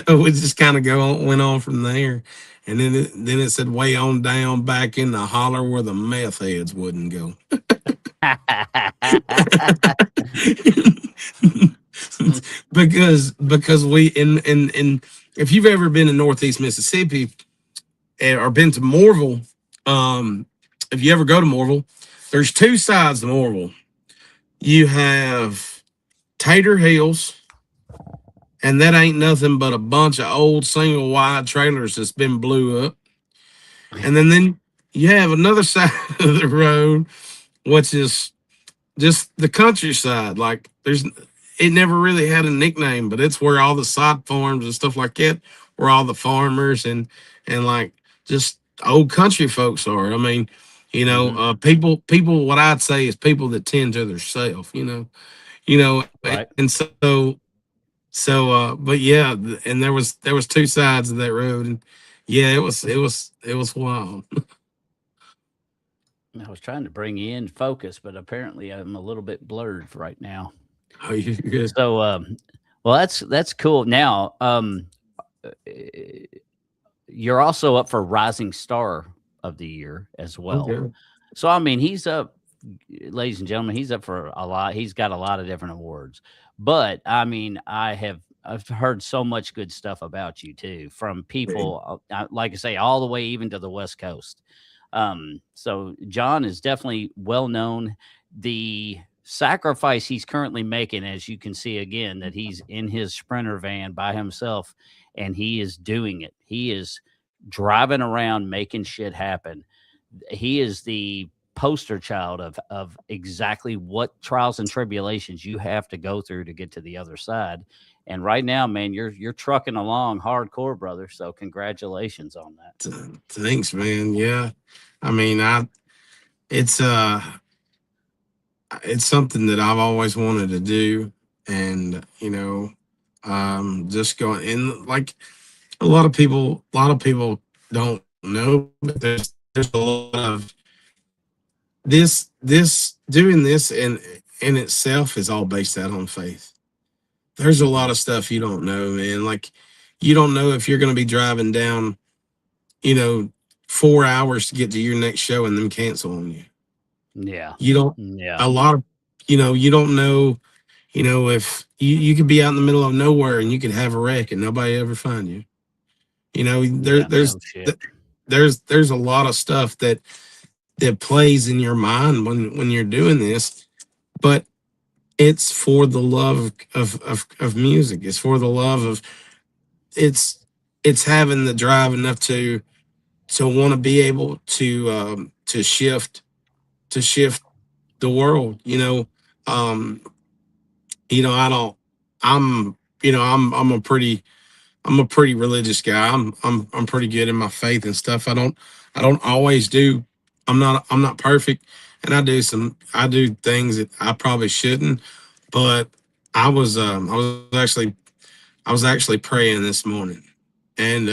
we just kind of went on from there, and then it said way on down back in the holler where the meth heads wouldn't go. Because we in if you've ever been to Northeast Mississippi, or been to Morville, um, if you ever go to Morville, there's two sides to Morville. You have Tater Hills, and that ain't nothing but a bunch of old single wide trailers that's been blew up. And then you have another side of the road, which is just the countryside. Like it never really had a nickname, but it's where all the sod farms and stuff like that, where all the farmers and like just old country folks are. I mean, Hmm. people. What I'd say is people that tend to themselves. And Right. but yeah, and there was two sides of that road, and yeah, it was wild. I was trying to bring you in focus, but apparently I'm a little bit blurred right now. Oh, you're good. So, well, that's cool. Now, eh, you're also up for Rising Star of the Year as well. Okay. So, I mean, he's up, ladies and gentlemen, he's up for a lot. He's got a lot of different awards. But I mean, I've heard so much good stuff about you too from people, like I say, all the way even to the West Coast. So John is definitely well known. The sacrifice he's currently making, as you can see again, that he's in his Sprinter van by himself, and he is doing it. He is driving around making shit happen. He is the poster child of exactly what trials and tribulations you have to go through to get to the other side. And right now, man, you're trucking along hardcore, brother. So congratulations on that. Thanks, man. Yeah, I mean, it's uh, it's something that I've always wanted to do, and just going in like a lot of people don't know, but there's a lot of this doing this in itself is all based out on faith. There's a lot Hmm. of stuff you don't know, man. Like you don't know if you're going to be driving down, you know, 4 hours to get to your next show and then cancel on you. Yeah. You don't Yeah. a lot of you don't know, if you could be out in the middle of nowhere and you could have a wreck and nobody ever find you. There Yeah. there's No shit. there's a lot of stuff that plays in your mind when you're doing this, but it's for the love of music. It's for the love of it's it's having the drive enough to want to be able to shift the world. Um, I don't. I'm I'm a pretty religious guy. I'm pretty good in my faith and stuff. I don't always do. I'm not perfect, and I do things that I probably shouldn't. But I was actually praying this morning, and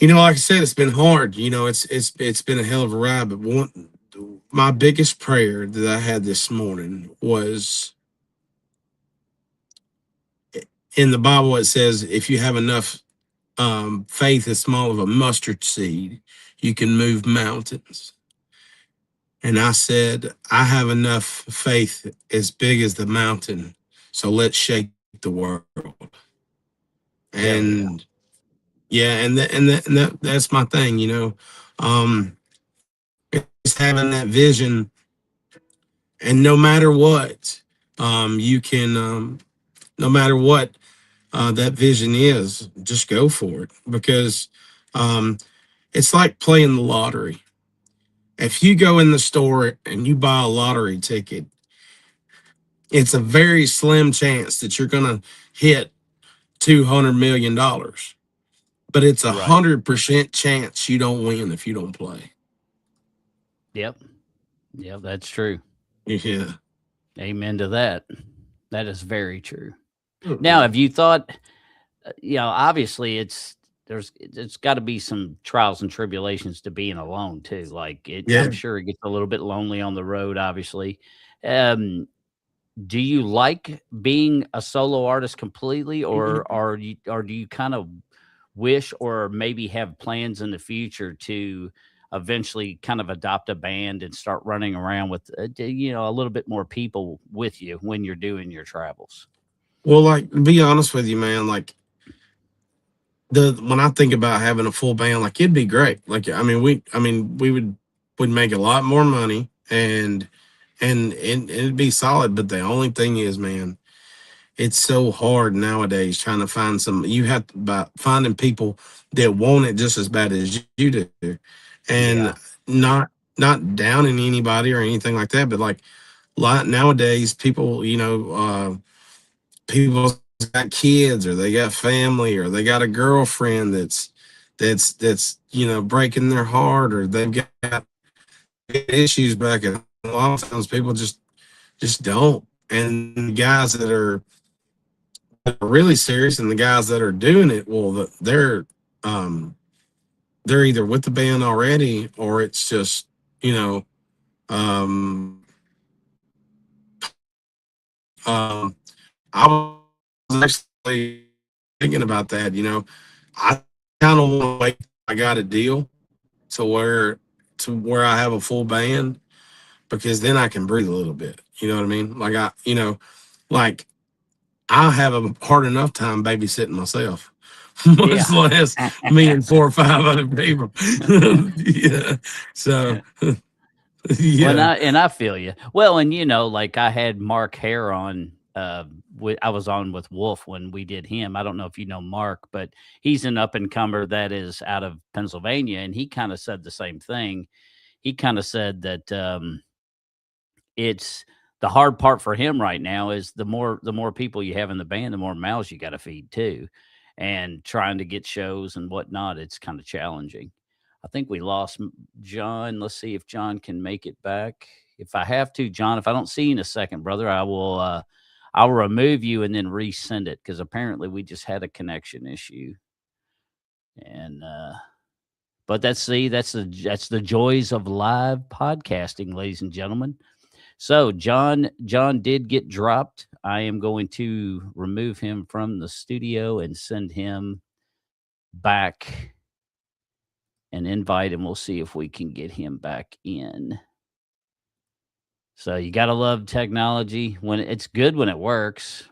like I said, it's been hard. It's been a hell of a ride. But my biggest prayer that I had this morning was, in the Bible. It says if you have enough faith as small of a mustard seed, you can move mountains. And I said, I have enough faith as big as the mountain. So let's shake the world. Hell And yeah. yeah, that's my thing. It's having that vision, and no matter what, you can, no matter what that vision is, just go for it, because um, it's like playing the lottery. If you go in the store and you buy a lottery ticket, it's a very slim chance that you're going to hit $200 million, but it's a Right. 100% chance you don't win if you don't play. Yep. Yep. That's true. Yeah. Amen to that. That is very true. Now, Mhm. have you thought, obviously it's got to be some trials and tribulations to being alone too. Like I'm Yeah. sure it gets a little bit lonely on the road, obviously. Um, do you like being a solo artist completely, or do you kind of wish or maybe have plans in the future to eventually kind of adopt a band and start running around with a little bit more people with you when you're doing your travels? Well, like, to be honest with you, man, like, the when I think about having a full band, like, it'd be great. Like, I mean, would make a lot more money, and it'd be solid. But the only thing is, man, it's so hard nowadays trying to find some. You have to, by finding people that want it just as bad as you do, and Yeah. not downing anybody or anything like that. But like, nowadays, people, people's got kids, or they got family, or they got a girlfriend that's breaking their heart, or they've got issues back at home. A lot of times people just don't. And the guys that are really serious, and the guys that are doing it, well, um they're either with the band already, or it's just, you know um um I was actually thinking about that. I kind of want to wait till I got a deal to where I have a full band, because then I can breathe a little bit. You know what I mean? Like, like, I have a hard enough time babysitting myself, much Yeah. less me and four or five other people. Yeah. So, Well, yeah. I feel you. Well, and like I had Mark Hare on. I was on with Wolf when we did him. I don't know if you know Mark, but he's an up and comer that is out of Pennsylvania, and he kind of said the same thing. He kind of said that it's the hard part for him right now is the more people you have in the band, the more mouths you got to feed too, and trying to get shows and whatnot. It's kind of challenging. I think we lost John. Let's see if John can make it back. If I have to, John, if I don't see you in a second, brother, I'll remove you and then resend it because apparently we just had a connection issue. And but that's the joys of live podcasting, ladies and gentlemen. So John did get dropped. I am going to remove him from the studio and send him back an invite, and we'll see if we can get him back in. So you got to love technology when it's good when it works.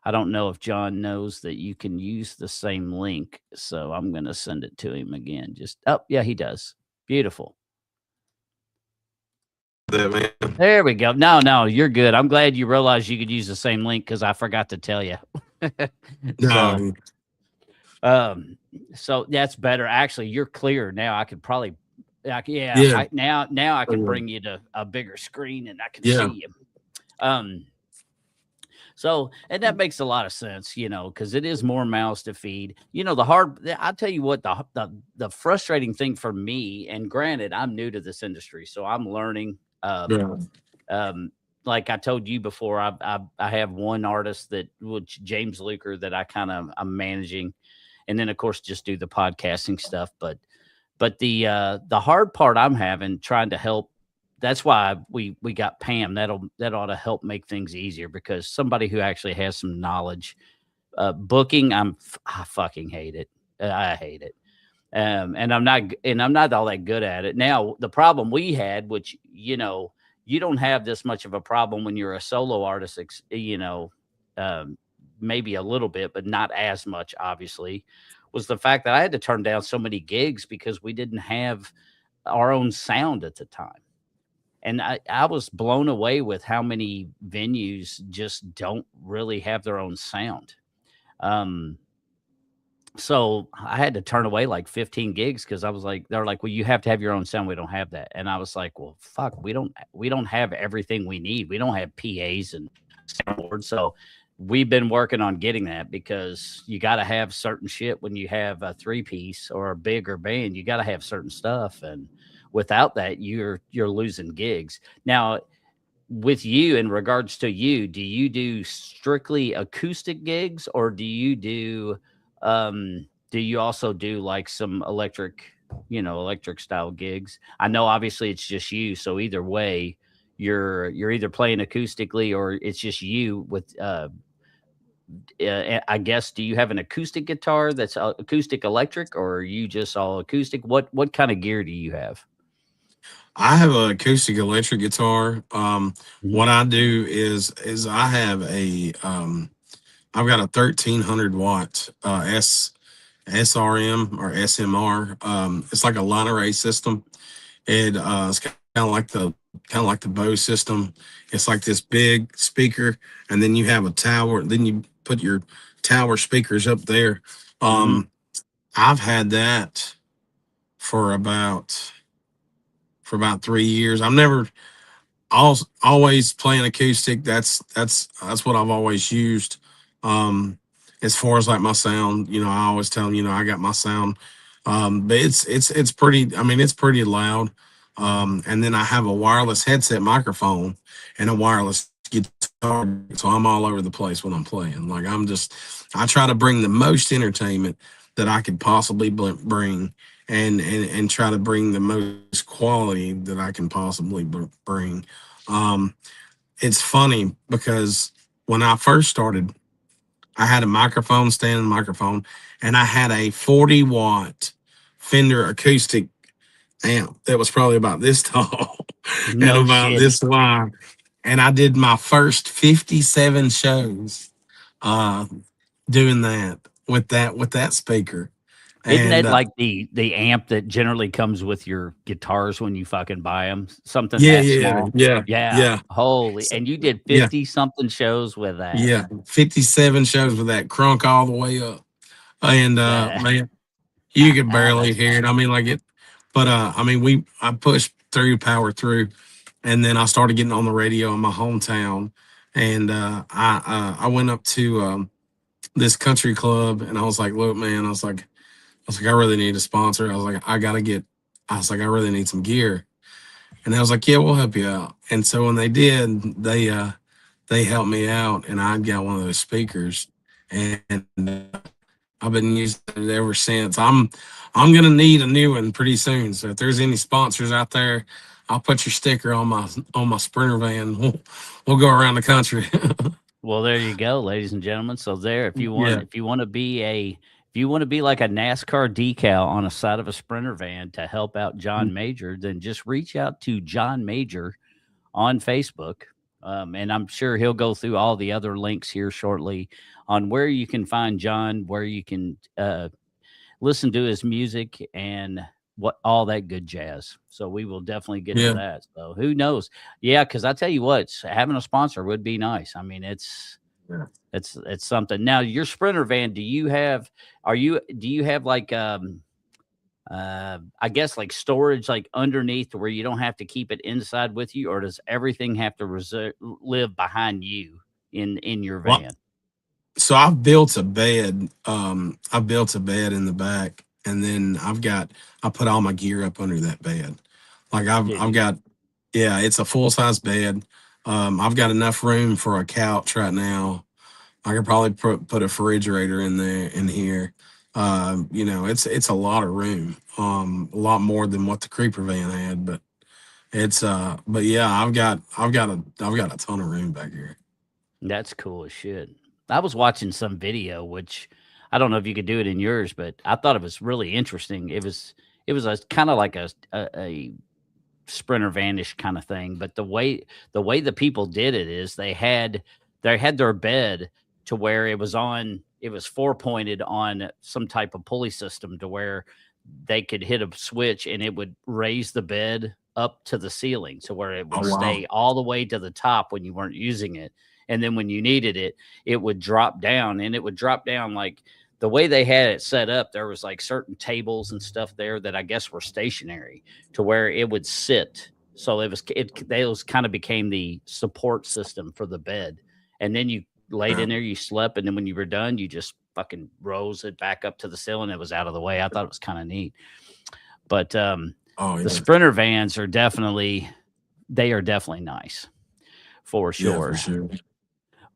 I don't know if John knows that you can use the same link, so I'm going to send it to him again. Just oh yeah, he does. Beautiful. That, man. There we go. No, no, you're good. I'm glad you realized you could use the same link because I forgot to tell you. So No, Um, so that's better. Actually, you're clear now. I could probably, yeah, Yeah. now I can uh, bring you to a bigger screen and I can Yeah. see you. Um, so and that makes a lot of sense, because it is more mouths to feed. I'll tell you what, the frustrating thing for me, and granted, I'm new to this industry, so I'm learning. Yeah. Um, like I told you before, I have one artist which James Luker, that I'm managing, and then of course just do the podcasting stuff. But the hard part I'm having trying to help. That's why we got Pam. That ought to help make things easier, because somebody who actually has some knowledge. Booking, I fucking hate it. I hate it. And I'm not all that good at it. Now, the problem we had, which you don't have this much of a problem when you're a solo artist, um, maybe a little bit, but not as much, obviously, was the fact that I had to turn down so many gigs because we didn't have our own sound at the time. And I was blown away with how many venues just don't really have their own sound. Um, so I had to turn away like 15 gigs because I was like, they're like, well, you have to have your own sound. We don't have that. And I was like, well, fuck, we don't have everything we need. We don't have PAs and soundboards. So we've been working on getting that, because you got to have certain shit when you have a three piece or a bigger band. You got to have certain stuff, and without that, you're losing gigs. Now, with you, in regards to you, do you do strictly acoustic gigs, or do you also do like some electric style gigs? I know obviously it's just you, so either way, you're either playing acoustically or it's just you with I guess, do you have an acoustic guitar that's acoustic electric, or are you just all acoustic? What kind of gear do you have? I have an acoustic electric guitar. Mhm. What I do is I have I've got a 1300 watt SRM or SMR. It's like a line array system. It's kind of like the Bose system. It's like this big speaker, and then you have a tower. Then you put your tower speakers up there. Mhm. Um, I've had that for about 3 years. I'm never always playing acoustic. That's what I've always used. Um, as far as like my sound, I always tell them, I got my sound. But it's pretty. I mean, it's pretty loud. And then I have a wireless headset microphone and a wireless guitar, so I'm all over the place when I'm playing. Like I try to bring the most entertainment that I could possibly bring, and try to bring the most quality that I can possibly bring. um, it's funny because when I first started, I had a microphone, standing microphone, and I had a 40 watt Fender acoustic amp that was probably about this tall and No about shit. this wide. And I did my first 57 shows uh, doing that with that speaker. Isn't And that like the amp that generally comes with your guitars when you fucking buy them? Something yeah, that yeah, small? yeah, Yeah. yeah, Holy, so, and you did yeah, 50 something shows with that. yeah. 57 shows with that crunk all the way up. And That man, you could barely that's hear it. I awesome. mean, like it, but I mean, I pushed through, power through, and then I started getting on the radio in my hometown, and I went up to this country club, and I was like, look, man, I really need a sponsor. I was like, I was like, I really need some gear, and I was like, yeah, we'll help you out. And so when they did, they helped me out, and I got one of those speakers, and I've been using it ever since. I'm gonna need a new one pretty soon. So if there's any sponsors out there, I'll put your sticker on my Sprinter van. We'll go around the country. Well, there you go, ladies and gentlemen. So there, if you want Yeah. if you want to be like a NASCAR decal on the side of a Sprinter van to help out John Major, then just reach out to John Major on Facebook. And I'm sure he'll go through all the other links here shortly on where you can find John, where you can listen to his music and what all that good jazz. So we will definitely get to Yeah. that. So who knows? Yeah, because I tell you what, having a sponsor would be nice. I mean, it's Yeah. It's something. Now, your Sprinter van, do you have like I guess like storage like underneath where you don't have to keep it inside with you, or does everything have to live behind you in your Well, van? so I've built a bed. I built a bed in the back, and then I put all my gear up under that bed. Like Did I've you? got, yeah, it's a full size bed. I've got enough room for a couch right now. I could probably put a refrigerator in there in here. It's a lot of room. A lot more than what the creeper van had, but yeah, I've got a ton of room back here. That's cool as shit. I was watching some video, which I don't know if you could do it in yours, but I thought it was really interesting. It was a kind of like a Sprinter Vanish kind of thing. But the way the people did it is they had their bed to where it was four pointed on some type of pulley system to where they could hit a switch and it would raise the bed up to the ceiling so where it would Oh wow. stay all the way to the top when you weren't using it. And then when you needed it, it would drop down and it would drop down like the way they had it set up, there was like certain tables and stuff there that I guess were stationary to where it would sit. So those kind of became the support system for the bed. And then you laid Yeah. in there, you slept, and then when you were done, you just fucking rose it back up to the ceiling. It was out of the way. I thought it was kind of neat. But Oh the yeah. Sprinter vans are definitely nice for Yeah, for sure. sure.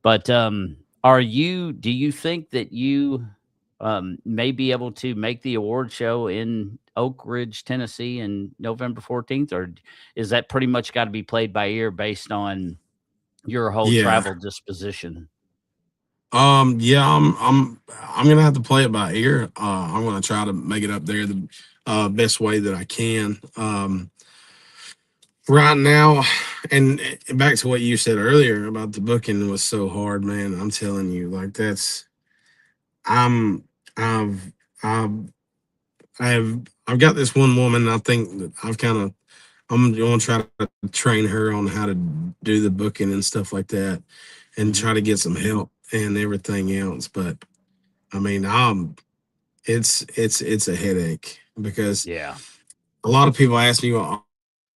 But do you think that you may be able to make the award show in Oak Ridge, Tennessee in November 14th? Or is that pretty much got to be played by ear based on your whole Yeah. travel disposition? Yeah, I'm gonna have to play it by ear. I'm gonna try to make it up there the best way that I can. Right now, and back to what you said earlier about the booking was so hard, man. I'm telling you, like I'm, I've, I've, I've got this one woman. I think that I'm going to try to train her on how to do the booking and stuff like that, and Hmm. try to get some help and everything else. But I mean, it's a headache because Yeah, a lot of people ask me, well,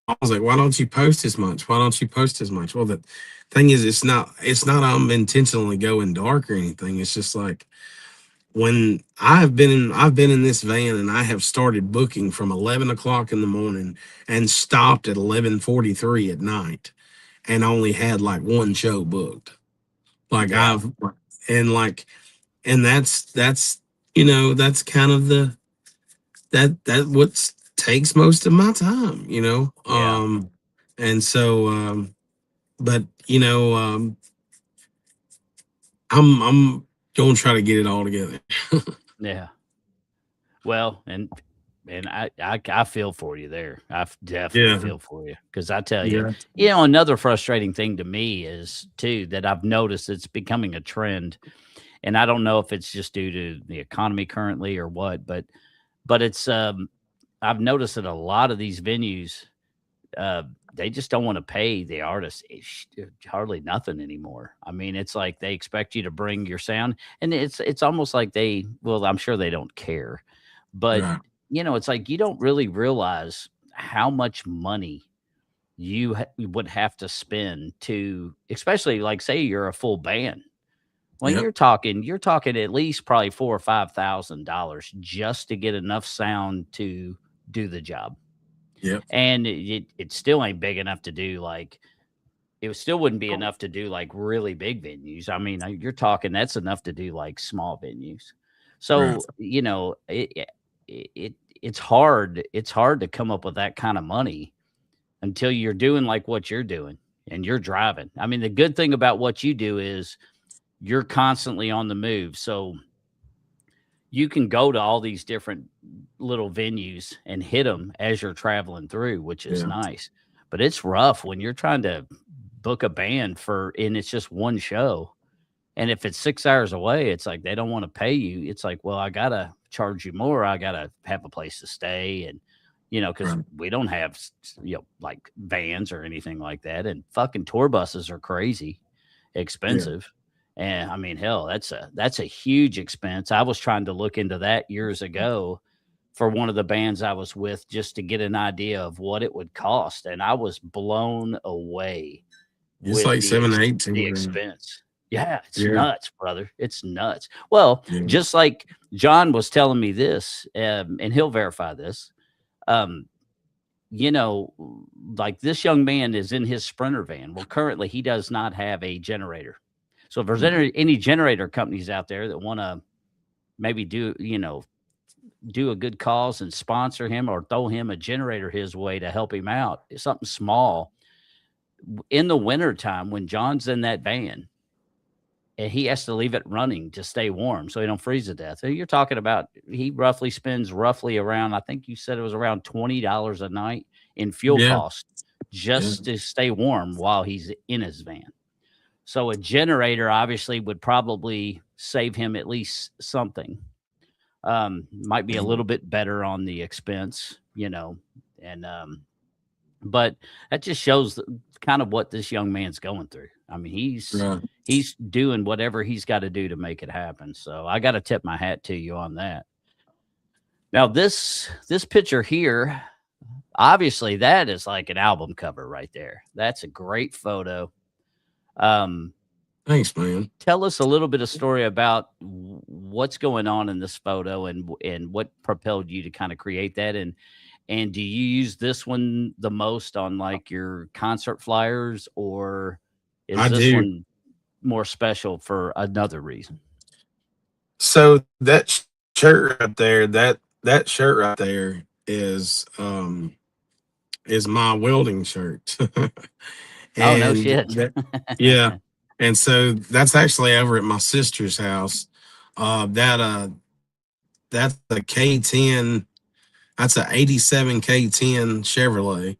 I was like, why don't you post as much? Why don't you post as much? Well, the thing is, it's not I'm intentionally going dark or anything. It's just like when I've been in this van and I have started booking from 11 o'clock in the morning and stopped at 11:43 at night and only had like one show booked. Like yeah, and like and that's that's kind of that what takes most of my time. yeah, And so but I'm gonna try to get it all together. yeah. Well, and I feel for you there. Definitely Yeah. feel for you because I tell you, Yeah. another frustrating thing to me is too that I've noticed it's becoming a trend, and I don't know if it's just due to the economy currently or what, but it's I've noticed that a lot of these venues they just don't want to pay the artists hardly nothing anymore. I mean, it's like they expect you to bring your sound, and it's almost like well, I'm sure they don't care, but Right. it's like you don't really realize how much money you would have to spend to, especially like say you're a full band. Well, Yep. you're talking at least probably $4,000 or $5,000 just to get enough sound to do the job, Yep. and it still ain't big enough to do like it still wouldn't be enough to do like really big venues. I mean, you're talking that's enough to do like small venues. Right. So, it's hard. It's hard to come up with that kind of money until you're doing like what you're doing and you're driving. I mean, the good thing about what you do is you're constantly on the move. So you can go to all these different little venues and hit them as you're traveling through, which is Yeah. nice. But it's rough when you're trying to book a band and it's just one show. And if it's 6 hours away, it's like they don't want to pay you. It's like, well, I gotta charge you more. I gotta have a place to stay, and because Right. we don't have like vans or anything like that. And fucking tour buses are crazy Yeah. expensive. And I mean, hell, that's a huge expense. I was trying to look into that years ago for one of the bands I was with just to get an idea of what it would cost, and I was blown away It's with like seven to 18 the grand. expense. Yeah, it's Yeah. nuts, brother. It's nuts. Well, Yeah. just like John was telling me this, and he'll verify this. Um, you know, like this young man is in his Sprinter van. Well, currently he does not have a generator. So if there's Right. any generator companies out there that want to maybe do a good cause and sponsor him or throw him a generator his way to help him out, something small in the wintertime when John's in that van and he has to leave it running to stay warm so he don't freeze to death. So you're talking about he roughly spends roughly around, I think you said it was around $20 a night in fuel Yeah. cost Yeah. just to stay warm while he's in his van. So a generator obviously would probably save him at least something. Might be a little bit better on the expense, and but that just shows kind of what this young man's going through. I mean, Right. he's doing whatever he's got to do to make it happen. So I got to tip my hat to you on that. Now this picture here, obviously that is like an album cover right there. That's a great photo. Um, Thanks, man. Tell us a little bit of story about what's going on in this photo and what propelled you to kind of create that, and do you use this one the most on like your concert flyers, or is I this do. one more special for another reason? So that shirt right there, that shirt right there is my welding shirt. Oh, no And shit. that, yeah. And so that's actually over at my sister's house. That's a K10, that's a 87 K10 Chevrolet.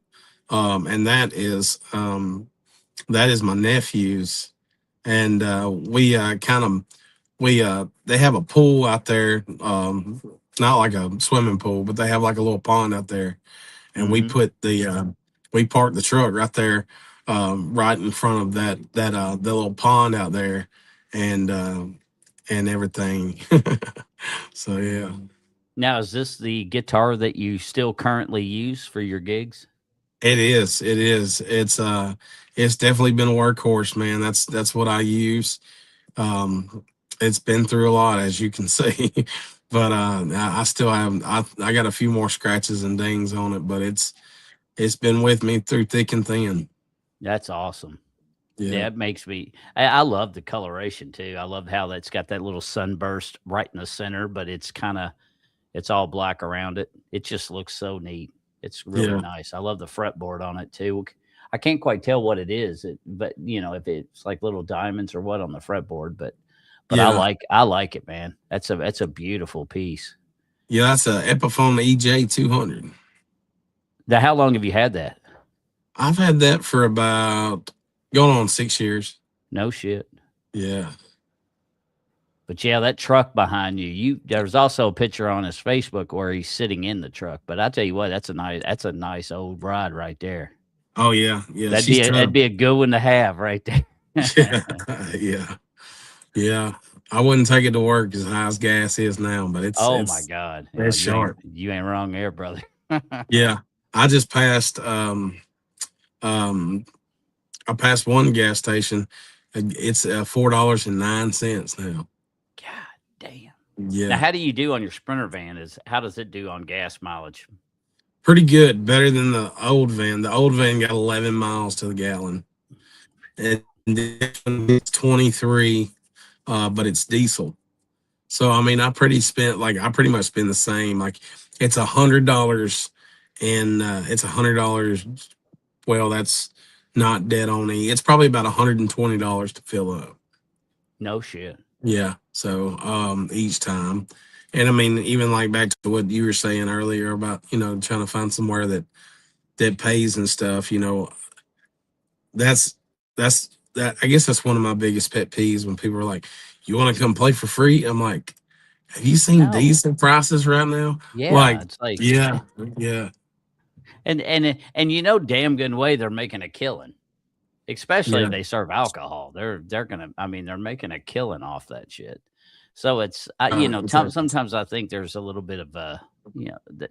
And that is my nephew's. And we kind of we they have a pool out there, not like a swimming pool, but they have like a little pond out there, and Hmm. we parked the truck right there, right in front of the little pond out there, and everything. So yeah, Now, is this the guitar that you still currently use for your gigs? it's definitely been a workhorse, man. That's what I use. um it's been through a lot, as you can see. But I still have, I got a few more scratches and dings on it, but it's been with me through thick and thin. That's awesome. Yeah. Yeah, it makes me. I love the coloration too. I love how that's got that little sunburst right in the center, but it's all black around it. It just looks so neat. It's really Yeah. nice. I love the fretboard on it too. I can't quite tell what it is, but if it's like little diamonds or what on the fretboard, but Yeah. I like it, man. That's a beautiful piece. Yeah, that's a Epiphone EJ 200. Now, how long have you had that? I've had that for about going on 6 years. No shit. Yeah. But yeah, that truck behind you. There's also a picture on his Facebook where he's sitting in the truck. But I tell you what, that's a nice old ride right there. Oh yeah. Yeah. That'd She's be a, tough. that'd be a good one to have right there. Yeah. Yeah. Yeah. I wouldn't take it to work as high as gas is now, but Oh my God. it's You ain't sharp. you ain't wrong there, brother. Yeah. I just passed um I passed one gas station. It's $4.09 now. God damn. Now, Yeah. how do you do on your Sprinter van? How does it do on gas mileage? Pretty good. Better than the old van. The old van got 11 miles to the gallon. And this one gets 23, but it's diesel. So I mean, I pretty much spend the same. Like it's $100, and it's $100. Well, that's not dead on E. It's probably about $120 to fill up. No shit. Yeah. So each time. And I mean, even like back to what you were saying earlier about, trying to find somewhere that pays and stuff, that's that I guess that's one of my biggest pet peeves when people are like, "You want to come play for free?" I'm like, "Have you seen No. diesel prices right now?" Yeah, Like, it's like, yeah, yeah, and damn good way they're making a killing. especially if Yeah. they serve alcohol. They're gonna. I mean, they're making a killing off that shit. So it's you know, Exactly. sometimes I think there's a little bit of you know,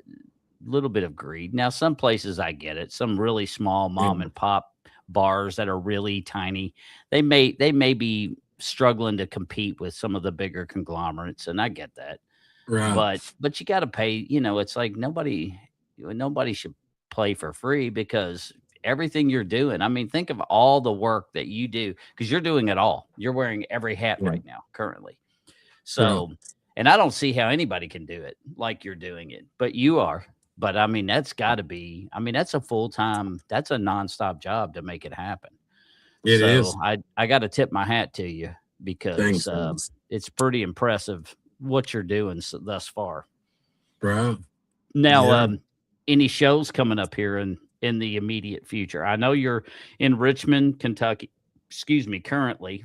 little bit of greed. Now, some places I get it. Some really small Yeah. mom and pop bars that are really tiny, they may be struggling to compete with some of the bigger conglomerates, and I get that. Right. But you got to pay. You know, it's like nobody should play for free because everything you're doing. I mean, think of all the work that you do because you're doing it all. You're wearing every hat Yeah. right now currently. Right. So, and I don't see how anybody can do it like you're doing it, but you are. But I mean, that's got to be, I mean, that's a full time, that's a nonstop job to make it happen. It So is. I got to tip my hat to you because Thanks, man. it's pretty impressive what you're doing thus far. Right. Now, Yeah. any shows coming up here in the immediate future? I know you're in Richmond, Kentucky. Excuse me, currently,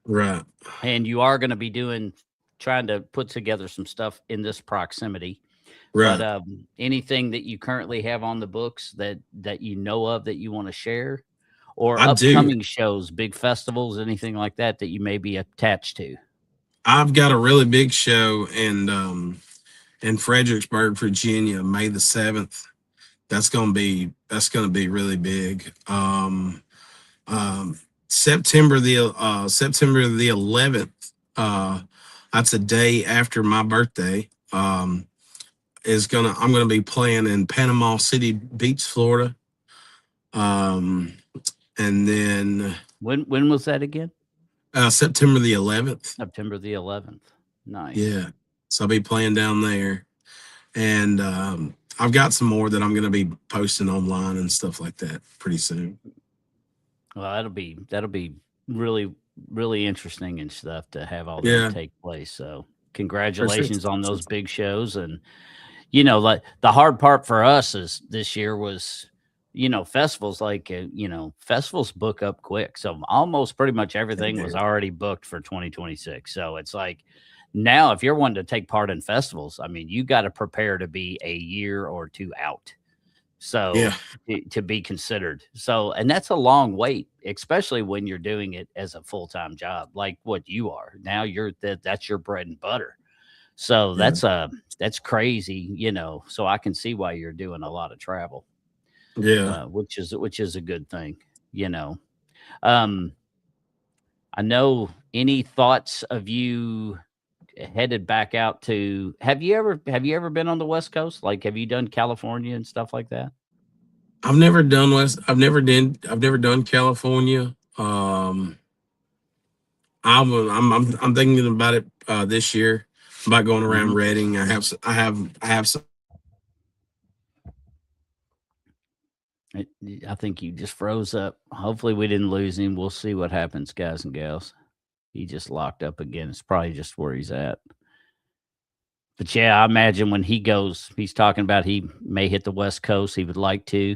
Right. and you are going to be doing trying to put together some stuff in this proximity. But Right. anything that you currently have on the books that you know of that you want to share, or I do. upcoming shows, big festivals, anything like that that you may be attached to? I've got a really big show in Fredericksburg, Virginia, May the 7th. That's gonna be really big. Um September the 11th. That's a day after my birthday. Is gonna I'm gonna be playing in Panama City Beach, Florida. Um, and then When was that again? September the 11th. September the 11th. Nice. Yeah, so I'll be playing down there, and I've got some more that I'm gonna be posting online and stuff like that pretty soon. Well, that'll be really really interesting and stuff to have all that Yeah, take place. So for sure. congratulations on those big shows. And you know, like the hard part for us is this year was, you know, festivals like, you know, festivals book up quick. So almost pretty much everything was already booked for 2026. So it's like now, if you're wanting to take part in festivals, I mean, you got to prepare to be a year or two out. So Yeah, to be considered. So, and that's a long wait, especially when you're doing it as a full time job, like what you are now. That's your bread and butter. So yeah, that's crazy, you know. So I can see why you're doing a lot of travel, yeah. which is a good thing, you know. Um, I know. Any thoughts of you headed back out to? Have you ever been on the West Coast? Like, have you done California and stuff like that? I've never done West. I've never done California. I'm thinking about it this year about going around Hmm. Reading. I have some. I think you just froze up. Hopefully, we didn't lose him. We'll see what happens, guys and gals. He just locked up again. It's probably just where he's at. But yeah, I imagine when he goes, he's talking about he may hit the West Coast. He would like to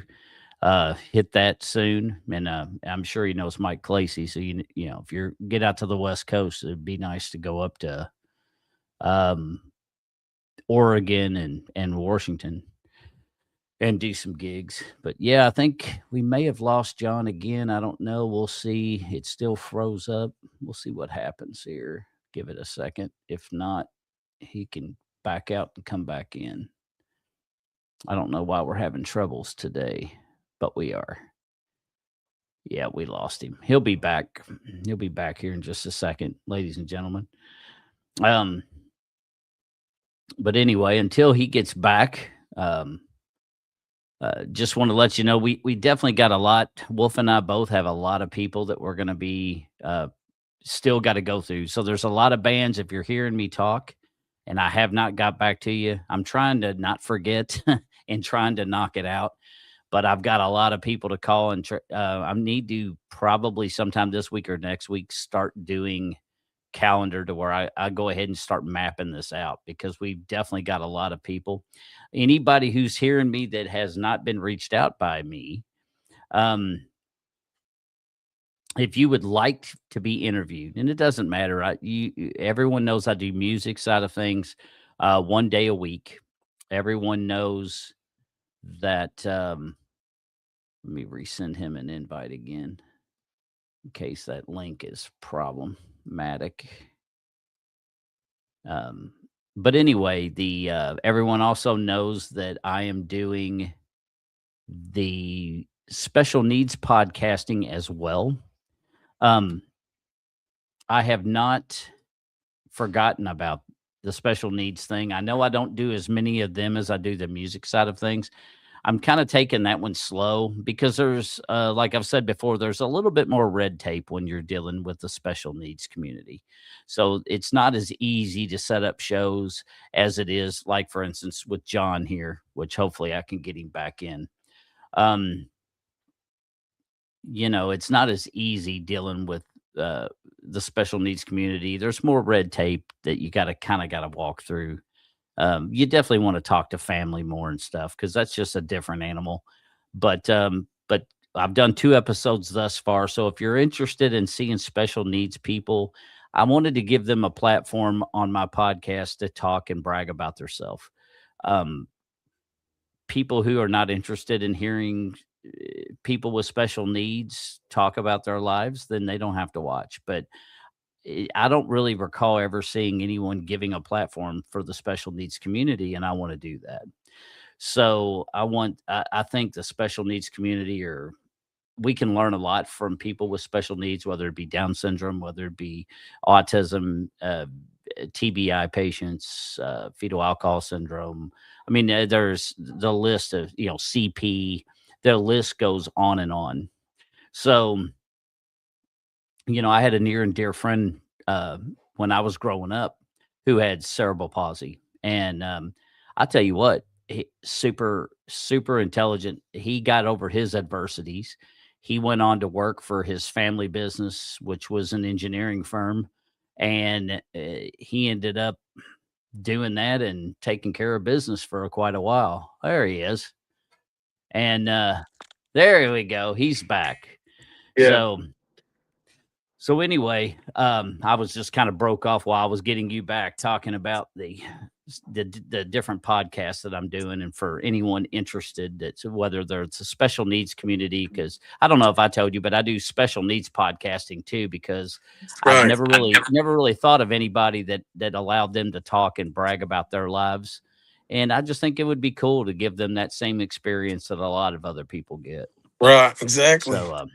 hit that soon, and I'm sure he knows Mike Clacy. So you know if you get out to the West Coast, it'd be nice to go up to um, Oregon and Washington and do some gigs. But yeah, I think we may have lost John again. I don't know. We'll see. It still froze up. We'll see what happens here. Give it a second. If not, he can back out and come back in. I don't know why we're having troubles today, but we are. Yeah, we lost him. He'll be back. He'll be back here in just a second, ladies and gentlemen. Um, but anyway, until he gets back, just want to let you know we definitely got a lot. Wolf and I both have a lot of people that we're going to be still got to go through. So there's a lot of bands. If you're hearing me talk, and I have not got back to you, I'm trying to not forget and trying to knock it out. But I've got a lot of people to call, and I need to probably sometime this week or next week start doing calendar to where I go ahead and start mapping this out because we've definitely got a lot of people. Anybody who's hearing me that has not been reached out by me, um, if you would like to be interviewed, and it doesn't matter, everyone knows I do music side of things, one day a week. Everyone knows that. Let me resend him an invite again. in case that link is problematic. Um, but anyway, the everyone also knows that I am doing the special needs podcasting as well. Um, I have not forgotten about the special needs thing. I know I don't do as many of them as I do the music side of things. I'm kind of taking that one slow because there's, like I've said before, there's a little bit more red tape when you're dealing with the special needs community. So it's not as easy to set up shows as it is, like, for instance, with John here, which hopefully I can get him back in. Um, it's not as easy dealing with uh, the special needs community. There's more red tape that you got to walk through. You definitely want to talk to family more and stuff because that's just a different animal. But I've done 2 episodes thus far. So if you're interested in seeing special needs people, I wanted to give them a platform on my podcast to talk and brag about themselves. Um, People who are not interested in hearing people with special needs talk about their lives, then they don't have to watch. But I don't really recall ever seeing anyone giving a platform for the special needs community, and I want to do that. So I think the special needs community, or we can learn a lot from people with special needs, whether it be Down syndrome, whether it be autism, TBI patients, fetal alcohol syndrome. I mean, there's the list of, CP, the list goes on and on. So, I had a near and dear friend when I was growing up who had cerebral palsy. And I tell you what, super, super intelligent. He got over his adversities. He went on to work for his family business, which was an engineering firm. And he ended up doing that and taking care of business for quite a while. There he is. And there we go. He's back. Yeah. So anyway, I was just kind of broke off while I was getting you back talking about the different podcasts that I'm doing, and for anyone interested, that's whether there's a special needs community, because I don't know if I told you, but I do special needs podcasting too, because I've Right. never really thought of anybody that allowed them to talk and brag about their lives, and I just think it would be cool to give them that same experience that a lot of other people get. Right. Exactly. So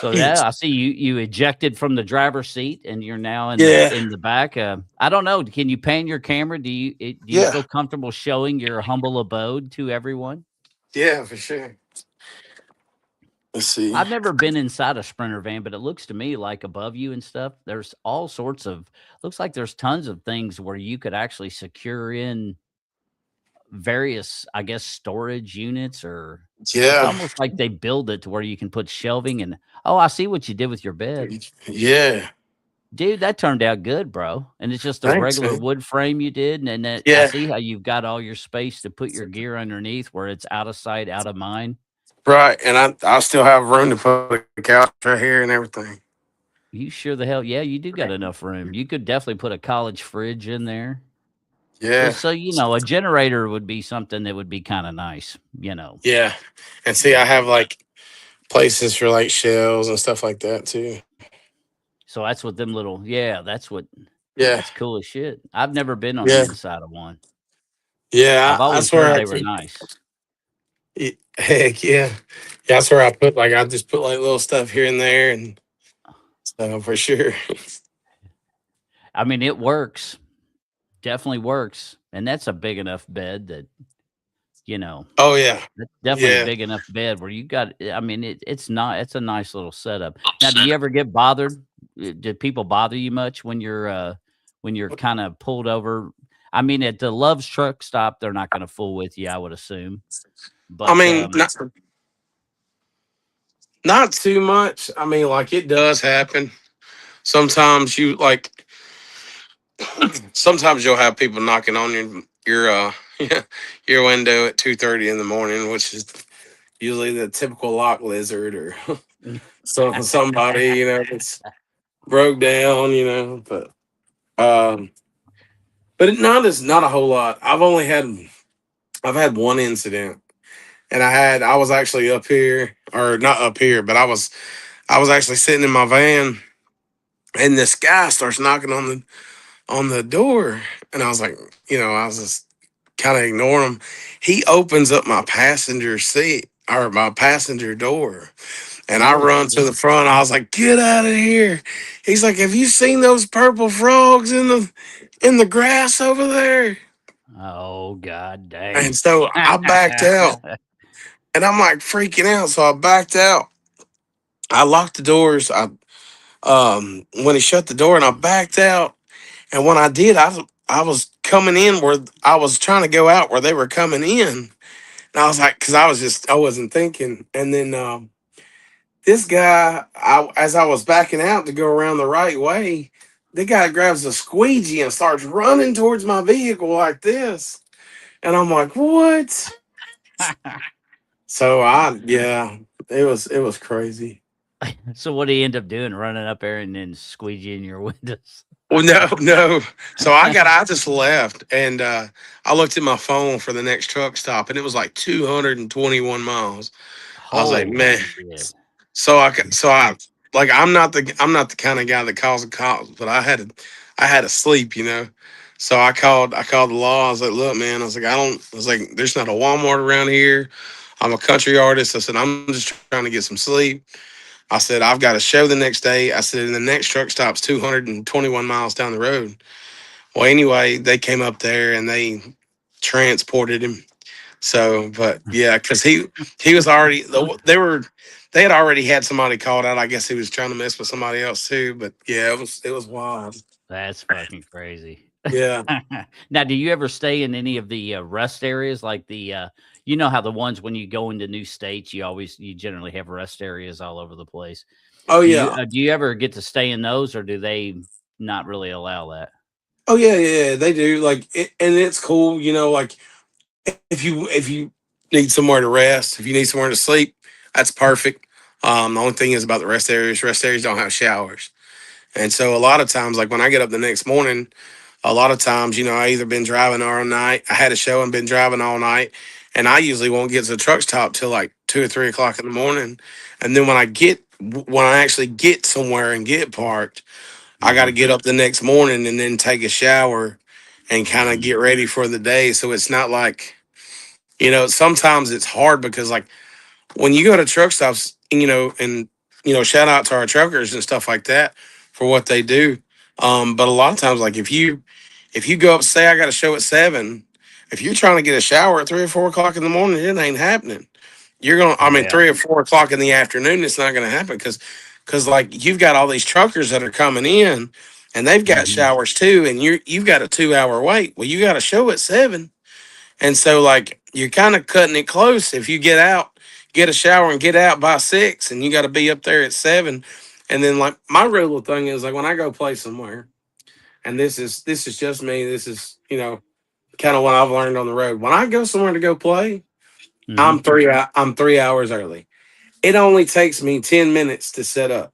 so yeah, I see you ejected from the driver's seat and you're now in the Yeah. in the back. I don't know. Can you pan your camera? Do you Yeah. feel comfortable showing your humble abode to everyone? Yeah, for sure. Let's see. I've never been inside a Sprinter van, but it looks to me like above you and stuff, there's all sorts of looks like there's tons of things where you could actually secure in various, I guess, storage units, or it's Yeah. almost like they build it to where you can put shelving and oh, I see what you did with your bed. Yeah. Dude, that turned out good, bro, and it's just a Thanks, regular man. wood frame you did, and then that I Yeah. see how you've got all your space to put your gear underneath where it's out of sight, out of mind. Right. And I still have room to put a couch right here and everything. You sure the hell yeah, you do got enough room. You could definitely put a college fridge in there. Yeah. So, a generator would be something that would be kinda nice. Yeah. And see, I But, have like places for like shells and stuff like that too. so that's what them little yeah, Yeah. that's cool as shit. I've never been on the Yeah. inside of one. Yeah. I've always That's where heard I they were put. nice. Heck yeah. That's where I put like I just put like little stuff here and there and stuff for sure. I mean, it works. Definitely works, and that's a big enough bed that, you know, Oh yeah. that's definitely a Yeah. big enough bed where you got I mean, it's a nice little setup. Now, do you ever get bothered? Did people bother you much when you're kinda pulled over? I mean, at the Love's truck stop, they're not gonna fool with you, I would assume, I but, mean, not too much. I mean, like it does happen. Sometimes you like sometimes you'll have people knocking on your your window at 2:30 in the morning, which is usually the typical lock lizard or somebody, that's broke down, um but not a whole lot. I've had one incident, and I was actually up here, or not up here, but I was actually sitting in my van, and this guy starts knocking on the door, and I was like, I was just kind of ignoring him. He opens up my passenger seat or my passenger door, and I Oh run to shit. the front. I was like, "Get out of here!" He's like, "Have you seen those purple frogs in the grass over there?" Oh god dang. And so I backed out, and I'm like freaking out. So I backed out. I locked the doors. I when he shut the door, and I backed out. And when I did, I was coming in where I was trying to go out where they were coming in. And I was like, because I wasn't thinking. And then this guy, as I was backing out to go around the right way, the guy grabs a squeegee and starts running towards my vehicle like this. And I'm like, what? So yeah, it was crazy. So what do you end up doing? Running up there and then squeegeeing your windows? Well, no, no. So I just left, and I looked at my phone for the next truck stop, and it was like 221 miles. I was like, Holy man. shit. So I like I'm not the kind of guy that calls the cops, but I had to sleep, So I called the law. I was like, look, man. I was like, there's not a Walmart around here. I'm a country artist. I said, I'm just trying to get some sleep. I said, I've got a show the next day. I said, and the next truck stop's 221 miles down the road. Well, anyway, they came up there and they transported him. So, but yeah, because he was already they had already had somebody called out. I guess he was trying to mess with somebody else too. But yeah, it was wild. That's fucking crazy. Yeah. Now, do you ever stay in any of the rest areas like you know how the ones when you go into new states, you generally have rest areas all over the place. Oh Do you yeah. do you ever get to stay in those, or do they not really allow that? Oh yeah. Yeah. They do and it's cool. Like if you need somewhere to rest, if you need somewhere to sleep, that's perfect. The only thing is about the rest areas don't have showers. And so a lot of times, like when I get up the next morning, a lot of times, I either been driving all night, I had a show and been driving all night, and I usually won't get to the truck stop till like 2 or 3 o'clock in the morning. And then when I actually get somewhere and get parked, I got to Mhm, get up the next morning and then take a shower and kind of mhm, get ready for the day. So it's not like, sometimes it's hard because like when you go to truck stops, and shout out to our truckers and stuff like that for what they do. But a lot of times, like if you go up, say I got a show at 7, if you're trying to get a shower at 3 or 4 o'clock in the morning, it ain't happening. I mean, yeah, 3 or 4 o'clock in the afternoon, it's not going to happen because like you've got all these truckers that are coming in, and they've got mhm, showers too, and you've got a 2 hour wait. Well, you got a show at 7, and so like you're kind of cutting it close if you get out, get a shower and get out by 6 and you got to be up there at 7. And then like my real thing is like when I go play somewhere, and this is just me, this is, kind of what I've learned on the road. When I go somewhere to go play, mhm, I'm 3 hours early. It only takes me 10 minutes to set up,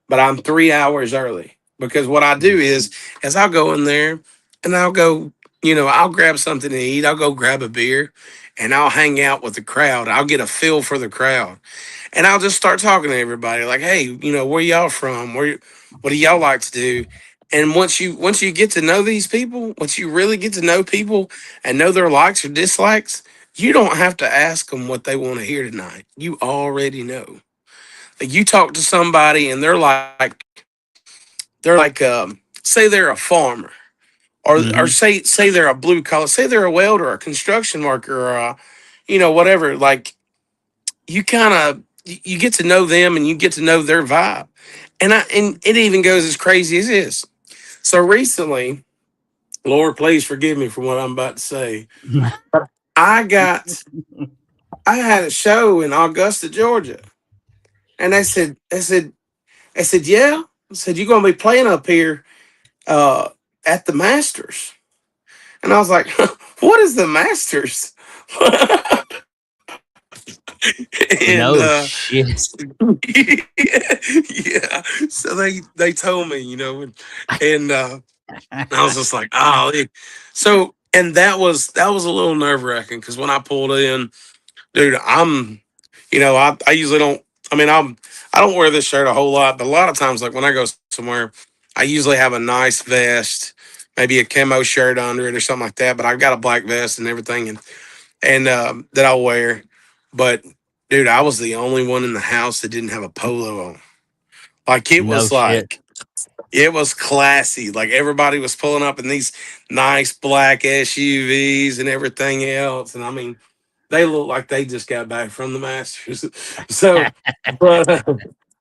but I'm 3 hours early because what I do is I'll go in there and I'll go, I'll grab something to eat. I'll go grab a beer and I'll hang out with the crowd. I'll get a feel for the crowd and I'll just start talking to everybody like, hey, where y'all from? What do y'all like to do? And once you get to know these people, once you really get to know people and know their likes or dislikes, you don't have to ask them what they want to hear tonight. You already know. Like you talk to somebody and say they're a farmer or mhm. say they're a blue collar, say they're a welder or a construction worker or whatever. Like you kind of you get to know them and you get to know their vibe. And it even goes as crazy as this. So recently, Lord, please forgive me for what I'm about to say. I got I had a show in Augusta, Georgia, and they said, yeah. I said, you're gonna be playing up here uh, at the Masters. And I was like, what is the Masters? and No shit. yeah. So they told me, and I was just like, oh. So and that was a little nerve wracking because when I pulled in, dude, I usually don't. I mean, I don't wear this shirt a whole lot, but a lot of times, like when I go somewhere, I usually have a nice vest, maybe a camo shirt under it or something like that. But I've got a black vest and everything, and that I'll wear. But dude, I was the only one in the house that didn't have a polo on. Like No shit. it was classy. Like everybody was pulling up in these nice black SUVs and everything else. And I mean, they look like they just got back from the Masters. So, but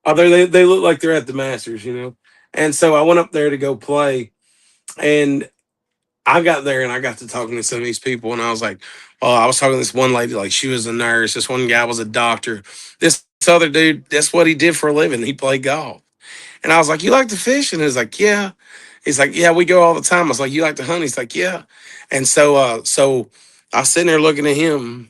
they look like they're at the Masters, you know. And so I went up there to go play, and I got there and I got to talking to some of these people, and I was like, "Oh, I was talking to this one lady, like she was a nurse. This one guy was a doctor. This other dude, that's what he did for a living. He played golf." And I was like, "You like to fish?" And he's like, "Yeah." He's like, "Yeah, we go all the time." I was like, "You like to hunt?" He's like, "Yeah." And so I was sitting there looking at him,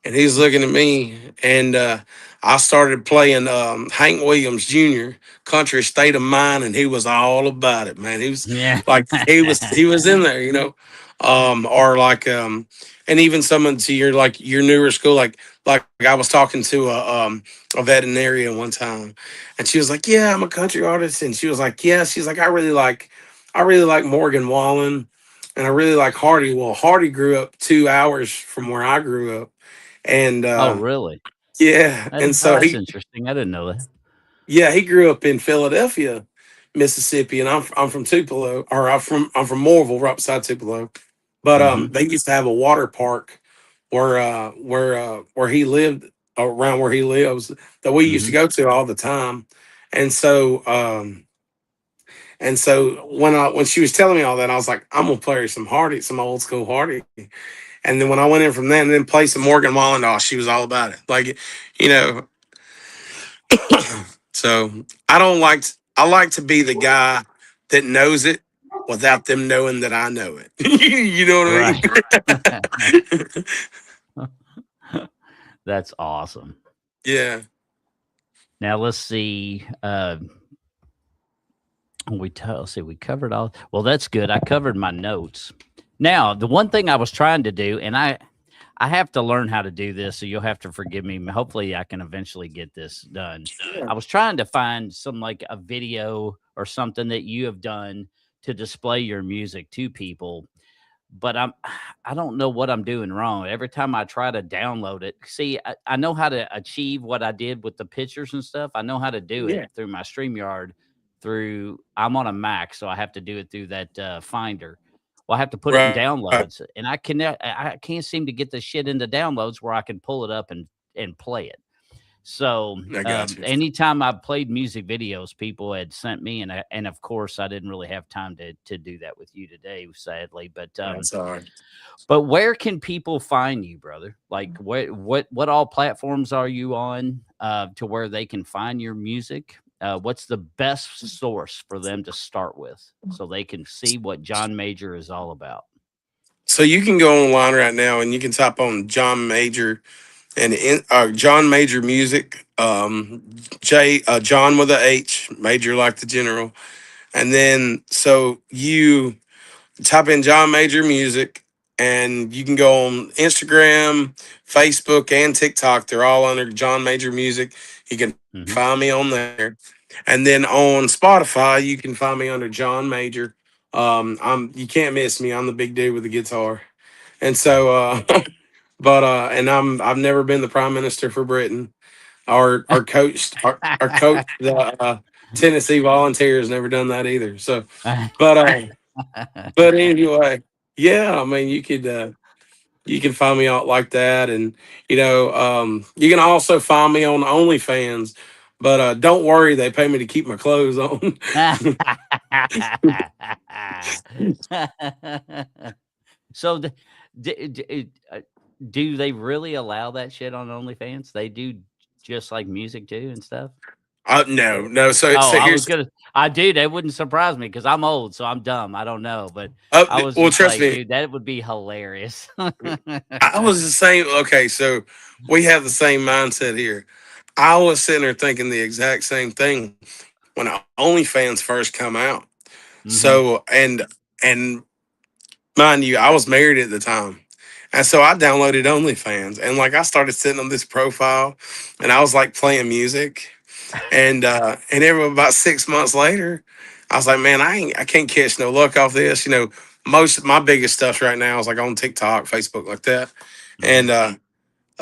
and he's looking at me, and I started playing Hank Williams Jr. Country State of Mind, and he was all about it, man. He was Yeah. like he was in there, you know, or like and even someone to your like your newer school, like I was talking to a veterinarian one time, and she was like, "Yeah, I'm a country artist," and she was like, "Yeah," she's like, I really like Morgan Wallen, and I really like Hardy. Well, Hardy grew up 2 hours from where I grew up, and Oh, really? yeah, and Oh, so that's he interesting. I didn't know that. yeah he grew up in Philadelphia, Mississippi, and I'm from Tupelo, or I'm from Morville, right beside Tupelo. But Mhm. they used to have a water park where he lived, around where he lives, that we used to Mhm. go to all the time, and so when she was telling me all that, I was like, I'm gonna play her some Hardy, some old school Hardy. And then when I went in from there and then played some Morgan Wallen, oh, she was all about it. Like, you know, so I don't like I like to be the guy that knows it without them knowing that I know it. You know Right. what I mean? That's awesome. Yeah. Now let's see. Let's see. We covered all. Well, that's good. I covered my notes. Now, the one thing I was trying to do, and I have to learn how to do this, so you'll have to forgive me. Hopefully, I can eventually get this done. Yeah. I was trying to find some like a video or something that you have done to display your music to people, but I don't know what I'm doing wrong. Every time I try to download it, see, I know how to achieve what I did with the pictures and stuff. I know how to do it Yeah. through my StreamYard. I'm on a Mac, so I have to do it through that Finder. Well, I have to put it in Right. downloads, and I can't seem to get the shit into downloads where I can pull it up and play it. So, I got you. anytime I've played music videos, people had sent me, and of course, I didn't really have time to do that with you today, sadly. That's all right. But where can people find you, brother? Like, what all platforms are you on, to where they can find your music? What's the best source for them to start with, so they can see what John Major is all about? So you can go online right now and you can type on John Major John Major Music, John with a H, Major like the general. And then so you type in John Major Music, and you can go on Instagram, Facebook, and TikTok. They're all under John Major Music. You can find me Hmm. on there. And then on Spotify, you can find me under John Major. You can't miss me. I'm the big dude with the guitar. And so but and I've never been the prime minister for Britain, or coached the Tennessee Volunteers. Never done that either. So, but but anyway, yeah. I mean, you can find me out like that, and you can also find me on OnlyFans. But don't worry, they pay me to keep my clothes on. So, do they really allow that shit on OnlyFans? They do, just like music too and stuff? No, Or no. So oh, so I was here's gonna I do, that wouldn't surprise me because 'cause I'm old, so I'm dumb, I don't know, but I was well, just trust like, me, dude, that would be hilarious. I was the same. Okay, so we have the same mindset here. I was sitting there thinking the exact same thing when OnlyFans first come out. Mhm. So and mind you, I was married at the time, And so I downloaded OnlyFans, and like I started sitting on this profile, and I was like playing music, and every about 6 months later, I was like, man, I can't catch no luck off this. Most of my biggest stuff right now is like on TikTok, Facebook, like that. Hmm. And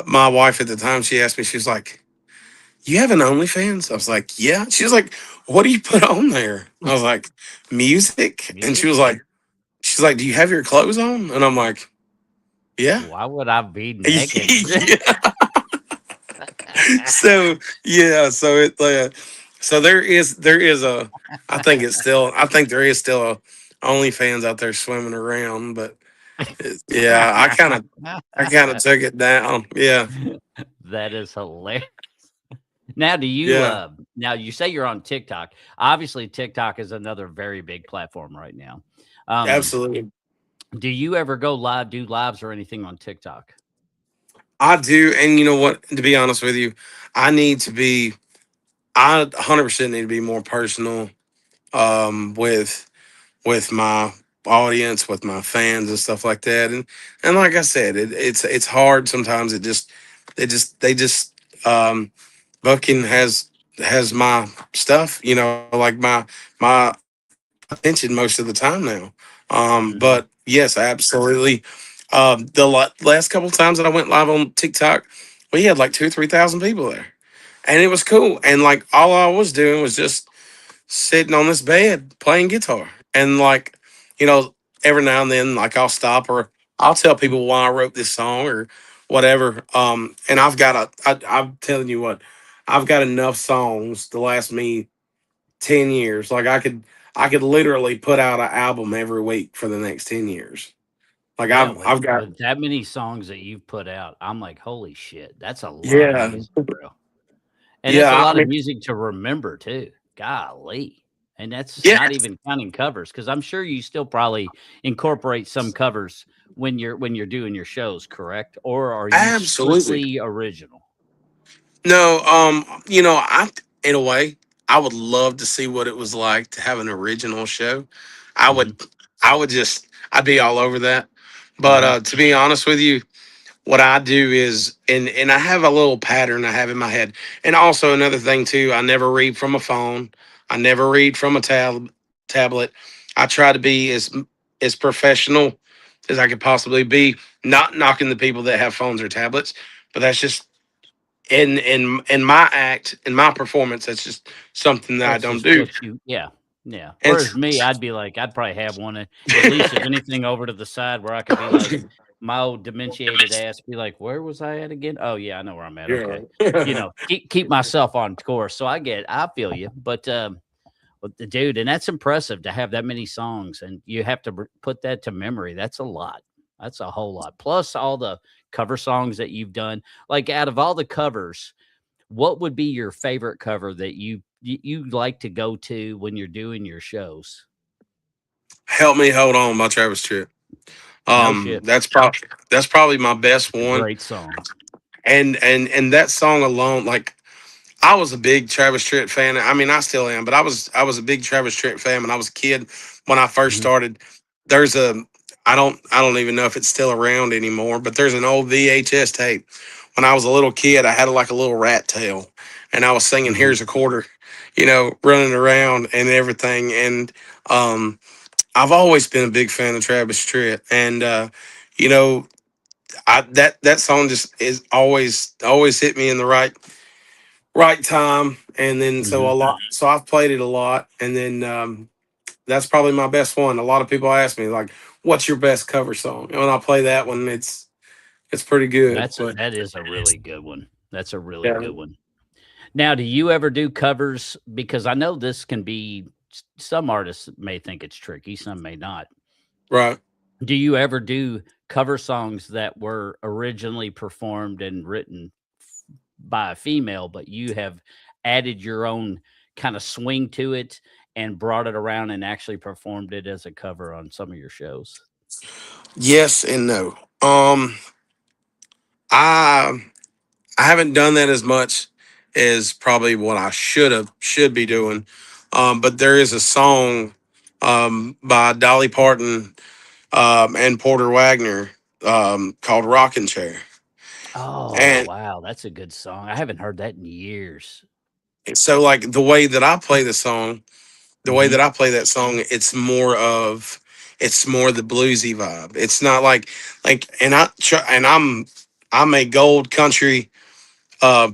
my wife at the time, she asked me, she was like, "You have an OnlyFans?" I was like, "Yeah." She was like, "What do you put on there?" I was like, "Music." And Music? she's like, "Do you have your clothes on?" And I'm like, "Yeah." Why would I be naked? Yeah. So yeah, so there is a I think there is still a OnlyFans out there swimming around, but yeah, I kind of took it down. Yeah, That is hilarious. Now, do you yeah, now you say you're on TikTok. Obviously, TikTok is another very big platform right now. Um, absolutely. do you ever go live, do lives or anything on TikTok? I do, and you know what? To be honest with you, I need to be. I 100% need to be more personal with my audience, with my fans and stuff like that. And like I said, it's hard sometimes. They just um, booking has my stuff. Like my attention most of the time now. But Mhm. yes, absolutely. Last couple times that I went live on TikTok, we had like 2 or 3 thousand people there, and it was cool. And like all I was doing was just sitting on this bed playing guitar. And like, you know, every now and then, like I'll stop or I'll tell people why I wrote this song or whatever. And I'm telling you what, I've got enough songs to last me 10 years. Like I could literally put out an album every week for the next 10 years. Like Yeah, I've got, with that many songs that you've put out, I'm like, holy shit, that's a lot of yeah, music, bro. And that's a yeah. I lot of mean, music to remember too. Golly. And that's yeah, not even counting covers because I'm sure you still probably incorporate some covers when you're doing your shows, correct? Or are you absolutely. strictly original? No, in a way, I would love to see what it was like to have an original show. I Mhm. would, I'd be all over that. But Mhm. to be honest with you, what I do is, and I have a little pattern I have in my head, and also another thing too. I never read from a phone. I never read from a tablet. I try to be as professional as I could possibly be. Not knocking the people that have phones or tablets, but that's just in my act, in my performance, that's just something that I That's don't just do. what you yeah, yeah. And Whereas me, I'd be like, I'd probably have one at least if anything over to the side where I could be like, my old dementiated ass be like, "Where was I at again? Oh, yeah, I know where I'm at, yeah. okay." Keep myself on course, so I feel you, but the dude and that's impressive to have that many songs, and you have to put that to memory, that's a lot. That's a whole lot, plus all the cover songs that you've done. Like, out of all the covers, what would be your favorite cover that you like to go to when you're doing your shows? Help me hold on by Travis Tritt. No shit. That's probably my best It's a one. great song. And that song alone, like I was a big Travis Tritt fan. I mean, I still am, but I was a big Travis Tritt fan when I was a kid. When I first Mhm, started, there's a I don't even know if it's still around anymore, but there's an old VHS tape. When I was a little kid, I had like a little rat tail, and I was singing mhm. "Here's a Quarter," running around and everything. And um, I've always been a big fan of Travis Tritt, and you know, that song just is always hit me in the right time. And then so a Mhm. lot, so I've played it a lot, and then that's probably my best one. A lot of people ask me like, "What's your best cover song?" And when I play that one, it's pretty good. But That is a really good one. That's a really yeah, good one. Now, do you ever do covers? Because I know this can be some artists may think it's tricky, some may not. right. Do you ever do cover songs that were originally performed and written by a female, but you have added your own kind of swing to it and brought it around and actually performed it as a cover on some of your shows? Yes and no. I I haven't done that as much as probably what I should be doing. But there is a song by Dolly Parton and Porter Wagner called Rockin' Chair. Oh, And wow, that's a good song. I haven't heard that in years. so, like, the way that I play the song, the way Mhm, that I play that song, it's more the bluesy vibe. It's not like, and I'm a gold country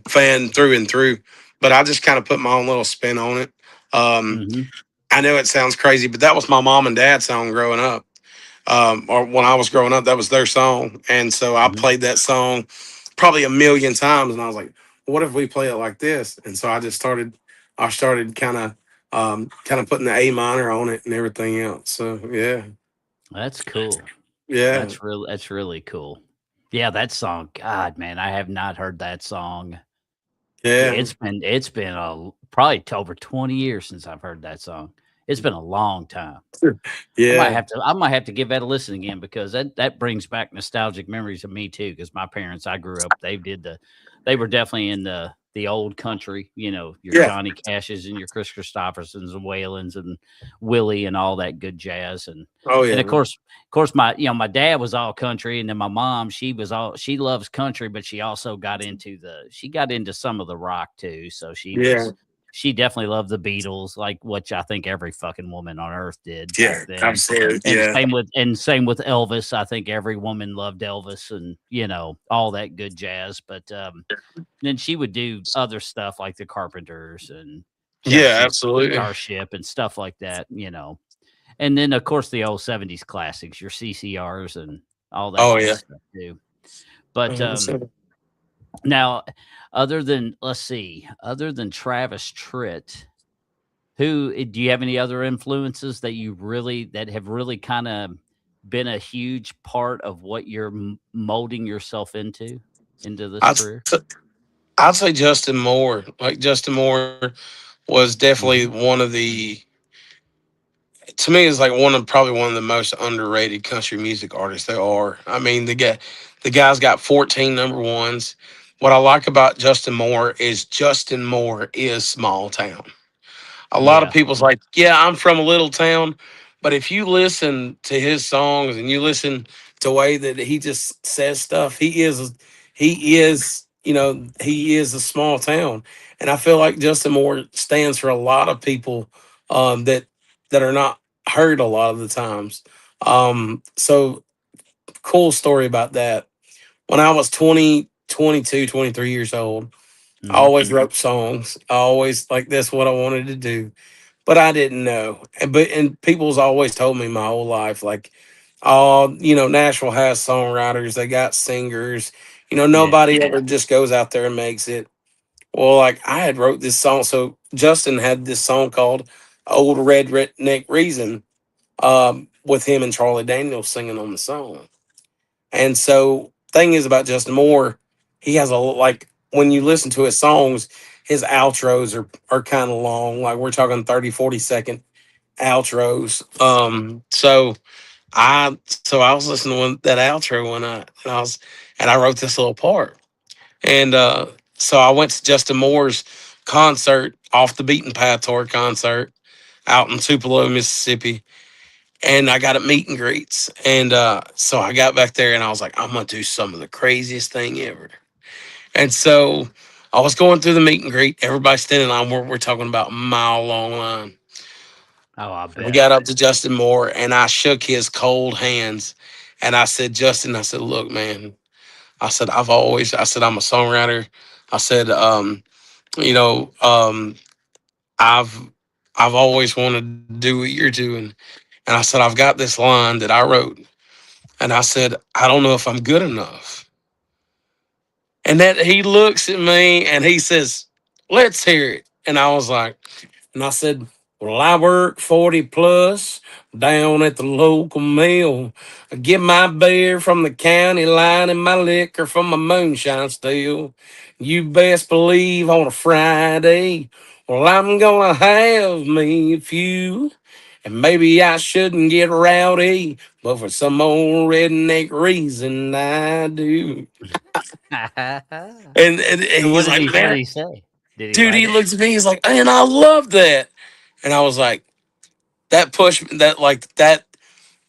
fan through and through, but I just kind of put my own little spin on it. Um, mhm, I know it sounds crazy, but that was my mom and dad's song growing up. Or when I was growing up, that was their song, and so I mhm. played that song probably a million times, and I was like, "What if we play it like this?" And so I started kind of putting the A minor on it and everything else. So yeah, That's cool. yeah, That's really cool. Yeah, that song, God, man, I have not heard that song. Yeah, yeah, it's been probably over 20 years since I've heard that song. It's been a long time. yeah, I might have to give that a listen again because that brings back nostalgic memories of me too. Because my parents, I grew up, they were definitely in the old country, you know, your yeah. Johnny Cashes and your Chris Christophersons and Whalens and Willie and all that good jazz. Oh And yeah, of course, my dad was all country, and then my mom, she loves country, but she got into some of the rock too. So yeah, she definitely loved the Beatles, like which I think every fucking woman on earth did back yeah. then. Absolutely, And yeah, same with Elvis. I think every woman loved Elvis and, you know, all that good jazz. But then she would do other stuff like the Carpenters and yeah. Jefferson Absolutely. Starship and stuff like that, you know. And then of course the old 70s classics, your CCRs and all that Oh good yeah. stuff too. But So now let's see, other than Travis Tritt, do you have any other influences that have really kinda been a huge part of what you're molding yourself into this I'd career? I'd say Justin Moore. Like Justin Moore was definitely Mhm. one of the to me is like probably one of the most underrated country music artists there are. I mean, the guy's got 14 number ones. What I like about Justin Moore is Justin Moore is small town. A lot of Yeah. people's like, yeah, I'm from a little town, but if you listen to his songs and you listen to the way that he just says stuff, he is a small town, and I feel like Justin Moore stands for a lot of people that are not heard a lot of the times. So cool story about that. When I was 20, 22, 23 years old, I Mhm. always wrote songs. I always like that's what I wanted to do, but I didn't know. And people's always told me my whole life, like, oh, Nashville has songwriters, they got singers. Yeah. Nobody ever just goes out there and makes it. Well, like I had wrote this song, so Justin had this song called "Old Red Redneck Reason" with him and Charlie Daniels singing on the song. And so, thing is about Justin Moore, he has a like when you listen to his songs, his outros are kind of long. Like we're talking 30, 40 second outros. I was listening to that outro one night, and I wrote this little part. And so I went to Justin Moore's concert, off the beaten path tour concert out in Tupelo, Mississippi, and I got at meet and greets. And so I got back there and I was like, I'm gonna do some of the craziest thing ever. And so I was going through the meet and greet, everybody standing in line. We're talking about a mile long line. Oh, I And we bet. got up to Justin Moore and I shook his cold hands and I said, Justin, I said, look, man, I said, I'm a songwriter. I said, you know, I've I've always wanted to do what you're doing. And I said, I've got this line that I wrote. And I said, I don't know if I'm good enough. And that he looks at me and he says, let's hear it. And I was like, and I said, well, I work 40 plus down at the local mill. I get my beer from the county line and my liquor from my moonshine still. You best believe on a Friday, well, I'm gonna have me a few. And maybe I shouldn't get rowdy, but for some old redneck reason I do. And So he's like, what man, did he say? Did he dude, like he it? looks at me, he's like, and I love that. And I was like, that push that like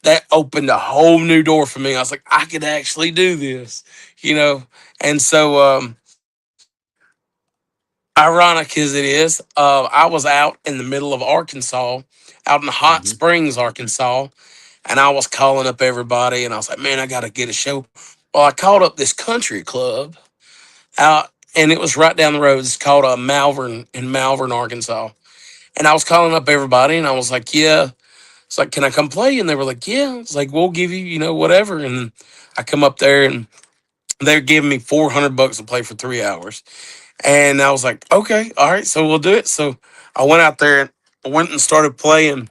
that opened a whole new door for me. I was like, I could actually do this, you know. And so, ironic as it is, I was out in the middle of Arkansas, out in Hot Hmm. Springs, Arkansas, and I was calling up everybody, and I was like, man, I got to get a show. Well, I called up this country club out, and it was right down the road. It's called Malvern in Malvern, Arkansas. And I was calling up everybody, and I was like, yeah. It's like, can I come play? And they were like, yeah. It's like, we'll give you, whatever. And I come up there, and they're giving me $400 to play for 3 hours. And I was like, okay, all right, so we'll do it. So I went out there and I went and started playing.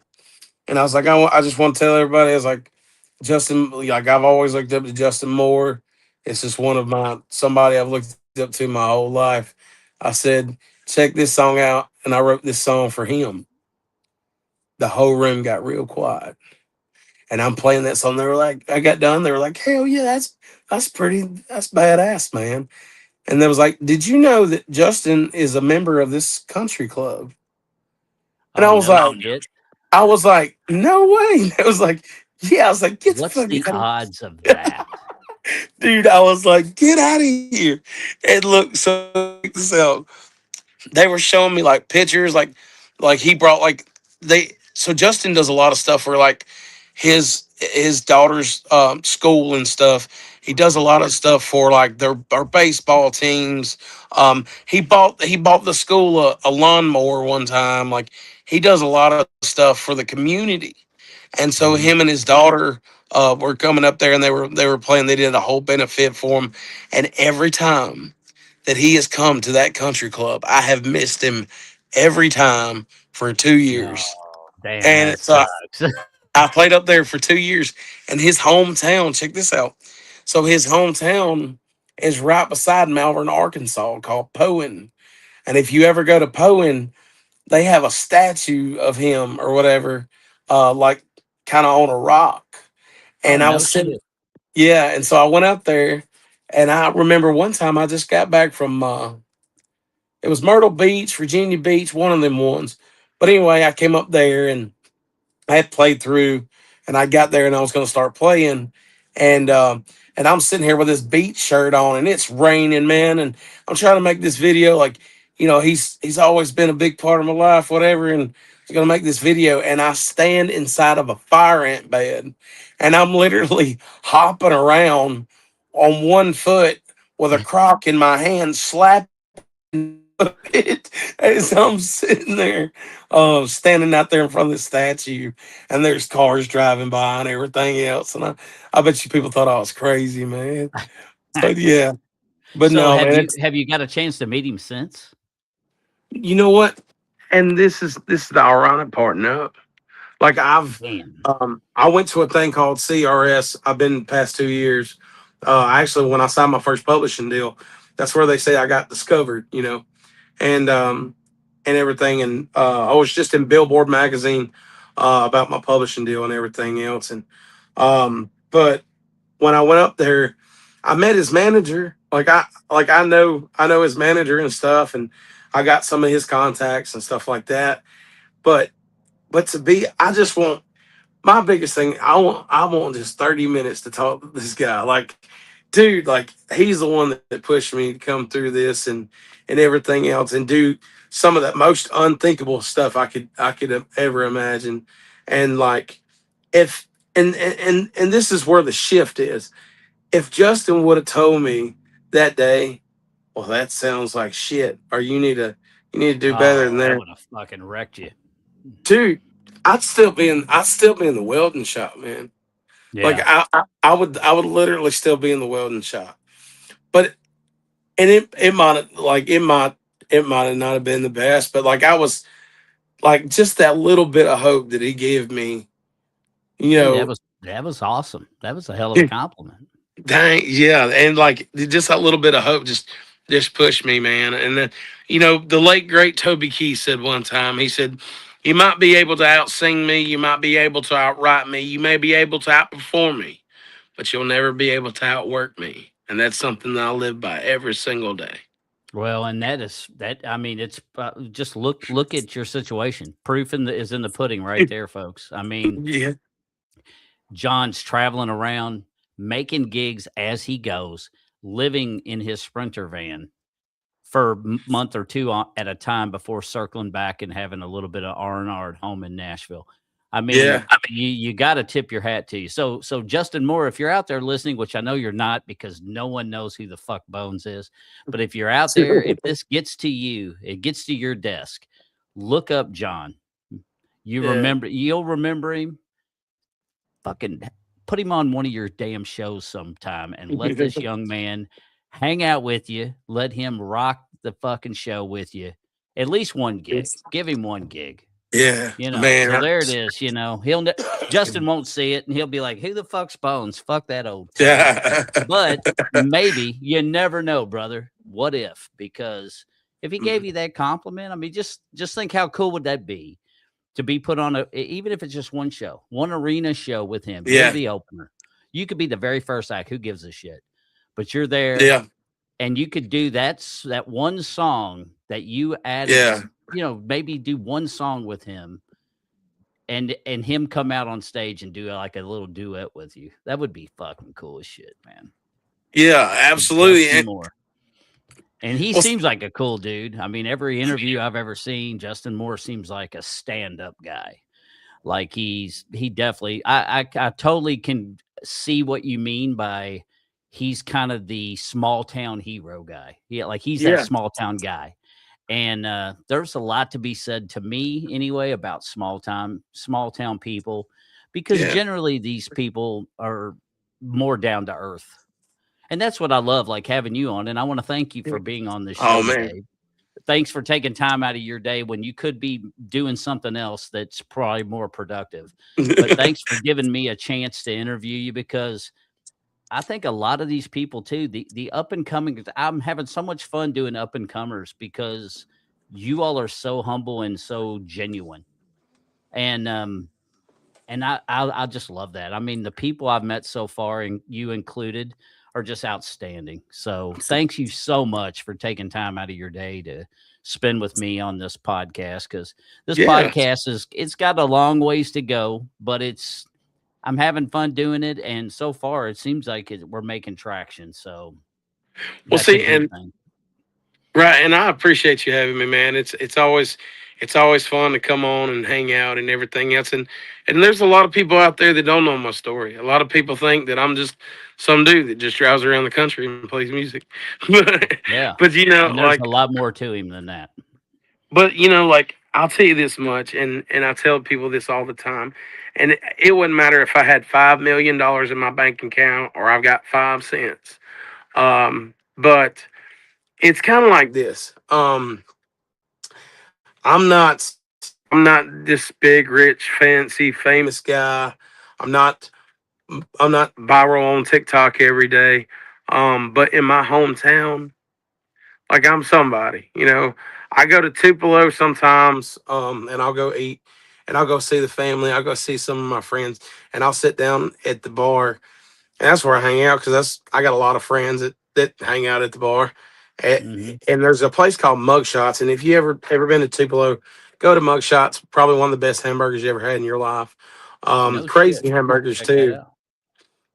And I was like, I just want to tell everybody, I was like, Justin, like I've always looked up to Justin Moore. It's just one of somebody I've looked up to my whole life. I said, check this song out. And I wrote this song for him. The whole room got real quiet. And I'm playing that song. They were like, I got done. They were like, hell yeah, that's badass, man. And they was like, did you know that Justin is a member of this country club? And Oh, no shit. I was like, no way. I was like, yeah. I was like, get the What's fuck the out of odds of that? dude. I was like, get out of here. And look, so check this out. They were showing me like pictures, like he brought like they. So Justin does a lot of stuff where like his daughter's school and stuff. He does a lot of stuff for like their baseball teams. He bought the school a lawnmower one time. Like he does a lot of stuff for the community. And so him Mhm. and his daughter were coming up there, and they were playing. They did a whole benefit for him, and every time that he has come to that country club, I have missed him every time for 2 years. Oh, damn, And that so sucks. I played up there for 2 years, and his hometown. Check this out. So his hometown is right beside Malvern, Arkansas, called Poen. And if you ever go to Poen, they have a statue of him or whatever, like kind of on a rock. Oh, And I no was sitting, shit. yeah. And so I went out there, and I remember one time I just got back from, it was Myrtle Beach, Virginia Beach, one of them ones. But anyway, I came up there and I had played through, and I got there and I was going to start playing, and I'm sitting here with this beach shirt on, and it's raining, man, and I'm trying to make this video, like, he's always been a big part of my life, whatever, and I'm going to make this video, and I stand inside of a fire ant bed, and I'm literally hopping around on one foot with a crock in my hand, slapping it as I'm sitting there, standing out there in front of the statue, and there's cars driving by and everything else. And I bet you people thought I was crazy, man. But yeah, but So no, man, it's have you got a chance to meet him since? you know what? And this is the ironic part. No, like Damn. I went to a thing called CRS. I've been the past 2 years. Actually, when I signed my first publishing deal, that's where they say I got discovered. And and everything. And I was just in Billboard magazine about my publishing deal and everything else. And but when I went up there, I met his manager. I know his manager and stuff, and I got some of his contacts and stuff like that. But I just want my biggest thing. I want just 30 minutes to talk to this guy. Like, dude, like he's the one that pushed me to come through this and everything else and do some of that most unthinkable stuff I could ever imagine. And like if and this is where the shift is. If Justin would have told me that day, well, that sounds like shit, or you need to do better than Oh, that that, would have fucking wrecked you. dude. I'd still be in the welding shop, man. Like Yeah. I would literally still be in the welding shop. But and it might have not have been the best, but like I was like just that little bit of hope that he gave me, you Hey, know, that was awesome. That was a hell of a compliment. dang, yeah, and like just that little bit of hope just pushed me, man. And then the late great Toby Keith said one time, he said, "You might be able to outsing me, you might be able to outwrite me, you may be able to outperform me, but you'll never be able to outwork me." And that's something that I live by every single day. Well, and that. I mean, it's just look at your situation. Proof is in the pudding, right there, folks. I mean, Yeah. John's traveling around, making gigs as he goes, living in his Sprinter van for a month or two at a time before circling back and having a little bit of R&R at home in Nashville. I mean, Yeah. you got to tip your hat to you. So Justin Moore, if you're out there listening, which I know you're not because no one knows who the fuck Bones is, but if you're out there, if this gets to you, it gets to your desk, look up John. Yeah. You'll remember him. Fucking put him on one of your damn shows sometime and let this young man hang out with you. Let him rock the fucking show with you. At least one gig. Give him one gig. Yeah, So man. there it is. Justin won't see it and he'll be like, "Who the fuck's Bones? Fuck that old twat." Yeah. But maybe you never know, brother. What if? Because if he gave you that compliment, I mean, just think how cool would that be to be put on even if it's just one show, one arena show with him. You're Yeah. the opener. You could be the very first act. Who gives a shit? But you're there, Yeah. and you could do that one song that you added. Yeah. Maybe do one song with him, and him come out on stage and do like a little duet with you. That would be fucking cool as shit, man. Yeah, To absolutely. Justin Moore. And he Well, seems like a cool dude. I mean, every interview I've ever seen, Justin Moore seems like a stand-up guy. Like he definitely I totally can see what you mean by he's kind of the small town hero guy. Yeah, like he's that yeah. small town guy. And there's a lot to be said to me anyway about small town people because Yeah. generally these people are more down to earth. And that's what I love like having you on, and I want to thank you for being on this Oh show man. today. Thanks for taking time out of your day when you could be doing something else that's probably more productive. But thanks for giving me a chance to interview you because I think a lot of these people too, the up and coming, I'm having so much fun doing up and comers because you all are so humble and so genuine. And I just love that. I mean, the people I've met so far, and you included, are just outstanding. So thanks you so much for taking time out of your day to spend with me on this podcast because this Yeah. podcast it's got a long ways to go, but I'm having fun doing it, and so far it seems like we're making traction. So Well, that's a see, good and thing. right, and I appreciate you having me, man. It's always fun to come on and hang out and everything else. And there's a lot of people out there that don't know my story. A lot of people think that I'm just some dude that just drives around the country and plays music. but Yeah, but and there's a lot more to him than that. like I'll tell you this much, and I tell people this all the time, and it wouldn't matter if I had $5 million in my bank account or I've got 5 cents. But it's kind of like this. I'm not this big, rich, fancy, famous guy. I'm not I'm not viral on TikTok every day. But in my hometown, like I'm somebody. I go to Tupelo sometimes, and I'll go eat, and I'll go see the family. I'll go see some of my friends, and I'll sit down at the bar, and that's where I hang out because I got a lot of friends that hang out at the bar. And, Hmm. and there's a place called Mugshots, and if you ever been to Tupelo, go to Mugshots. Probably one of the best hamburgers you ever had in your life. No shit. Crazy I'm gonna hamburgers check that too. out.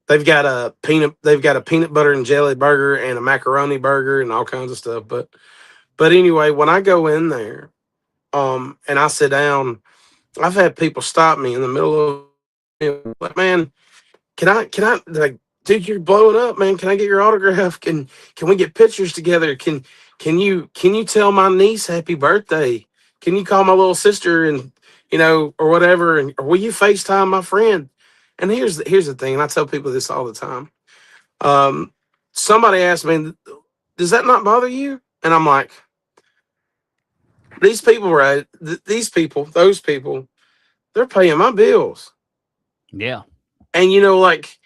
They've got a peanut butter and jelly burger and a macaroni burger and all kinds of stuff. But anyway, when I go in there, and I sit down, I've had people stop me in the middle of like, man, can I like, dude, you're blowing up, man. Can I get your autograph? Can we get pictures together? Can you tell my niece happy birthday? Can you call my little sister and or whatever? And or will you FaceTime my friend? And here's the thing, and I tell people this all the time. Um, Somebody asked me, does that not bother you? And I'm like, these people, right? These people, those people, they're paying my bills. Yeah. And like,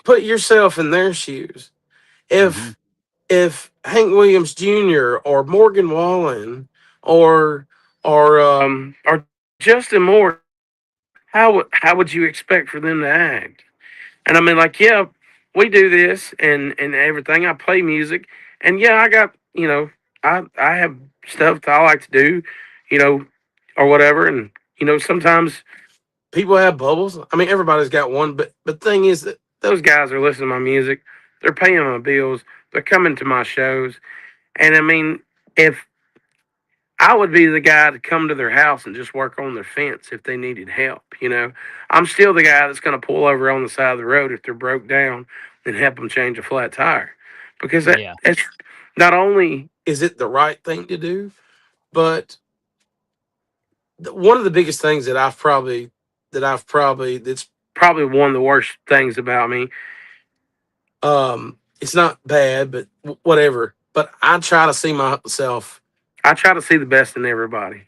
put yourself in their shoes. Hmm. If Hank Williams Jr. or Morgan Wallen or Justin Moore, how would you expect for them to act? And I mean, like, yeah, we do this and everything. I play music, and yeah, I got I have stuff that I like to do, you know, or whatever, and sometimes. people have bubbles. I mean, everybody's got one, but thing is that those guys are listening to my music. They're paying my bills. They're coming to my shows. And I mean, if I would be the guy to come to their house and just work on their fence if they needed help, I'm still the guy that's going to pull over on the side of the road if they're broke down and help them change a flat tire. Because Yeah. that's not only is it the right thing to do, but one of the biggest things that's probably one of the worst things about me. It's not bad, but whatever. But I try to see myself. I try to see the best in everybody.